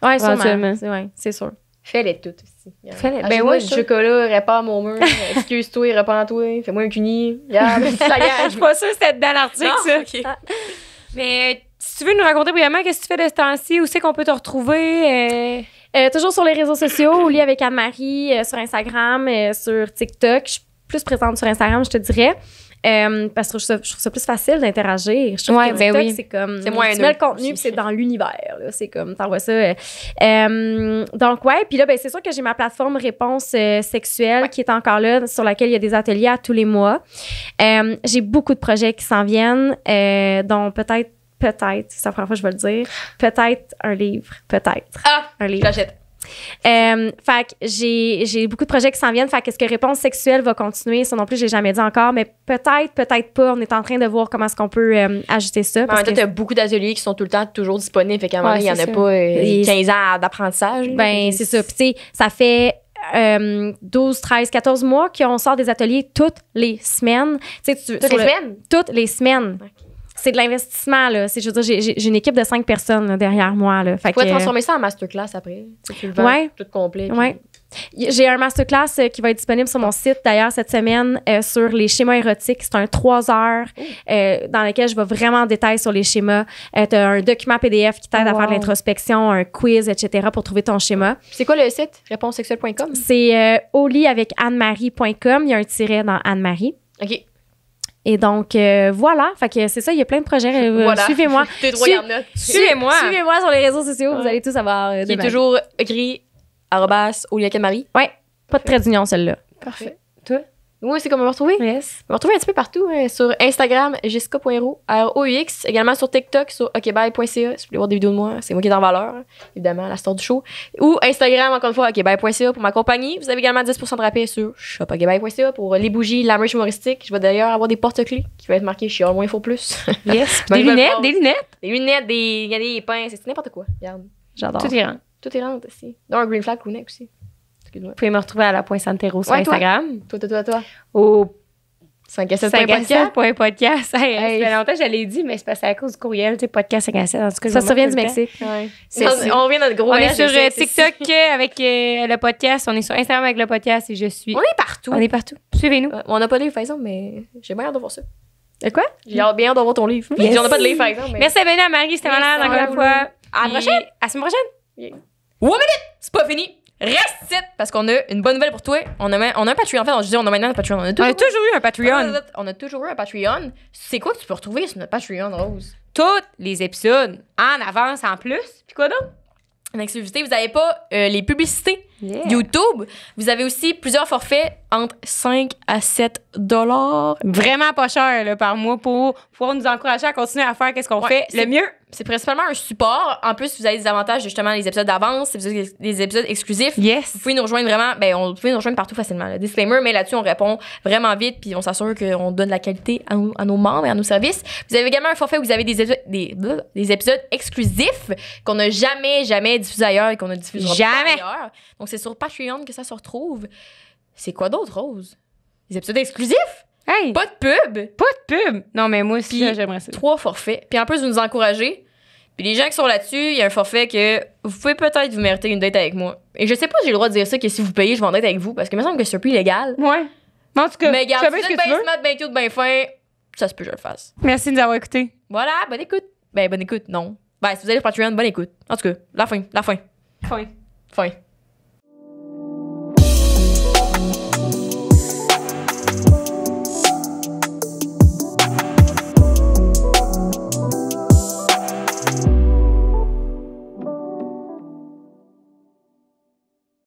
Ouais, sûrement. Ouais, c'est sûr. Fais-les toutes aussi. Fais-les. Ben ouais, du chocolat, répare mon mur. Excuse-toi, repends-toi. Fais-moi un cuni. Je suis pas sûre que c'était dans l'article, ça. Okay. Mais si tu veux nous raconter brièvement qu'est-ce que tu fais de ce temps-ci, où c'est qu'on peut te retrouver? Toujours sur les réseaux sociaux, au lit avec Anne-Marie, sur Instagram, sur TikTok. Je suis plus présente sur Instagram, je te dirais. Parce que je trouve ça plus facile d'interagir. Je trouve que TikTok, oui. c'est comme... C'est moins tu mets le contenu, puis c'est dans l'univers. Là. C'est comme, t'envoies ça. Donc, ouais. Puis là, ben, c'est sûr que j'ai ma plateforme Réponse sexuelle qui est encore là, sur laquelle il y a des ateliers à tous les mois. J'ai beaucoup de projets qui s'en viennent, dont peut-être, c'est la première fois que je vais le dire, peut-être un livre, peut-être. Un livre. J'achète. Fait que j'ai beaucoup de projets qui s'en viennent. Fait que est-ce que Réponse sexuelle va continuer? Ça non plus, je l'ai jamais dit encore, mais peut-être pas. On est en train de voir comment est-ce qu'on peut ajuster ça. Parce que tu as beaucoup d'ateliers qui sont tout le temps toujours disponibles. Fait qu'à un moment donné, il n'y en a pas 15 ans d'apprentissage. Ben, c'est ça. Puis tu sais, ça fait 12, 13, 14 mois qu'on sort des ateliers toutes les semaines. Toutes les semaines. Okay. C'est de l'investissement, là. Je veux dire, j'ai une équipe de 5 personnes là, derrière moi. Là. Tu pourrais transformer ça en masterclass après. Tu le vends tout complet. Ouais. J'ai un masterclass qui va être disponible sur mon site, d'ailleurs, cette semaine, sur les schémas érotiques. C'est un 3 heures dans lequel je vais vraiment en détail sur les schémas. Tu as un document PDF qui t'aide à faire de l'introspection, un quiz, etc. pour trouver ton schéma. C'est quoi le site? Réponsesexuelle.com? C'est au lit avec Anne-Marie.com. Il y a un tiret dans Anne-Marie. OK. Et donc, voilà. Fait que c'est ça, il y a plein de projets. Voilà. Suivez-moi. Suivez-moi. Suivez-moi sur les réseaux sociaux. Vous allez tous avoir Il est toujours écrit @oliakenmarie. Ouais. Pas de trait d'union, celle-là. Parfait. Toi? Oui, c'est comme on va retrouver. Yes. On va retrouver un petit peu partout. Sur Instagram, jessica.roux, ROUX. Également sur TikTok, sur okbye.ca. Si vous voulez voir des vidéos de moi, c'est moi qui est en valeur, évidemment, la star du show. Ou Instagram, encore une fois, okbye.ca pour ma compagnie. Vous avez également 10% de rabais sur shopokbye.ca pour les bougies, la merch humoristique. Je vais d'ailleurs avoir des porte-clés qui vont être marqués chez All Moins Info Plus. Yes. Ben, Des je vais le lunettes, faire. des lunettes. Des lunettes, des pinces, c'est n'importe quoi. Regarde. J'adore. Tout est rend. Tout est rentre aussi. Non, un green flag crewneck aussi. Excuse-moi. Vous pouvez me retrouver à la Point Santero sur Ouais, toi. Instagram. Toi. Au 5 à 7 5 à 7.podcast. Hey, Hey. Ça fait longtemps que je l'ai dit, mais c'est parce que c'est à cause du courriel, tu sais, podcast 5 à 7. En tout cas, Ça je se revient me du manque tout le Mexique. Ouais. C'est- On revient à notre gros temps. On est voyage, sur je sais, c'est TikTok avec le podcast. On est sur Instagram avec le podcast et je suis. On est partout. On est partout. Suivez-nous. On n'a pas de livre, par exemple, mais j'ai bien hâte de voir ça. De quoi? J'ai bien hâte de voir ton livre. Yes. On n'a pas de livre, par exemple. Mais... Merci à venir à Marie, c'était Merci, malade encore une Marie. fois. À la Puis, prochaine. À la semaine prochaine. C'est pas fini. Reste ici parce qu'on a une bonne nouvelle pour toi. On a un Patreon. En fait, je disais, on a maintenant un Patreon. On a toujours eu un Patreon. On a toujours eu un Patreon. C'est quoi que tu peux retrouver sur notre Patreon, Rose? Tous les épisodes en avance en plus. Puis quoi d'autre? En exclusivité, vous n'avez pas les publicités YouTube. Vous avez aussi plusieurs forfaits entre 5 à 7 $. Vraiment pas cher là, par mois pour pouvoir nous encourager à continuer à faire qu'est-ce qu'on Ouais, fait c'est- le mieux. C'est principalement un support. En plus, vous avez des avantages, justement, les épisodes d'avance, des épisodes exclusifs. Yes. Vous pouvez nous rejoindre vraiment, vous pouvez nous rejoindre partout facilement. Là. Disclaimer, mais là-dessus, on répond vraiment vite, puis on s'assure qu'on donne de la qualité à nos membres et à nos services. Vous avez également un forfait où vous avez des épisodes exclusifs qu'on n'a jamais diffusés ailleurs et qu'on ne diffusera pas Jamais. ailleurs. Donc, c'est sur Patreon que ça se retrouve. C'est quoi d'autre, Rose? Des épisodes exclusifs? Hey, Pas de pub? pas de pub. Non, mais moi aussi, Puis, là, j'aimerais ça. 3 forfaits. Puis en plus, vous nous encouragez. Puis les gens qui sont là-dessus, il y a un forfait que vous pouvez peut-être vous mériter une date avec moi. Et je sais pas si j'ai le droit de dire ça, que si vous payez, je vais en date avec vous, parce que il me semble que c'est un peu illégal. Ouais. Mais en tout cas, Mais tu regarde, fais si bien vous ce êtes que tu bien veux. smart, bien cute, bien fin, ça se peut que je le fasse. Merci de nous avoir écoutés. Voilà, bonne écoute. Bonne écoute, non. Si vous allez sur Patreon, bonne écoute. En tout cas, la fin. Fin. Fin.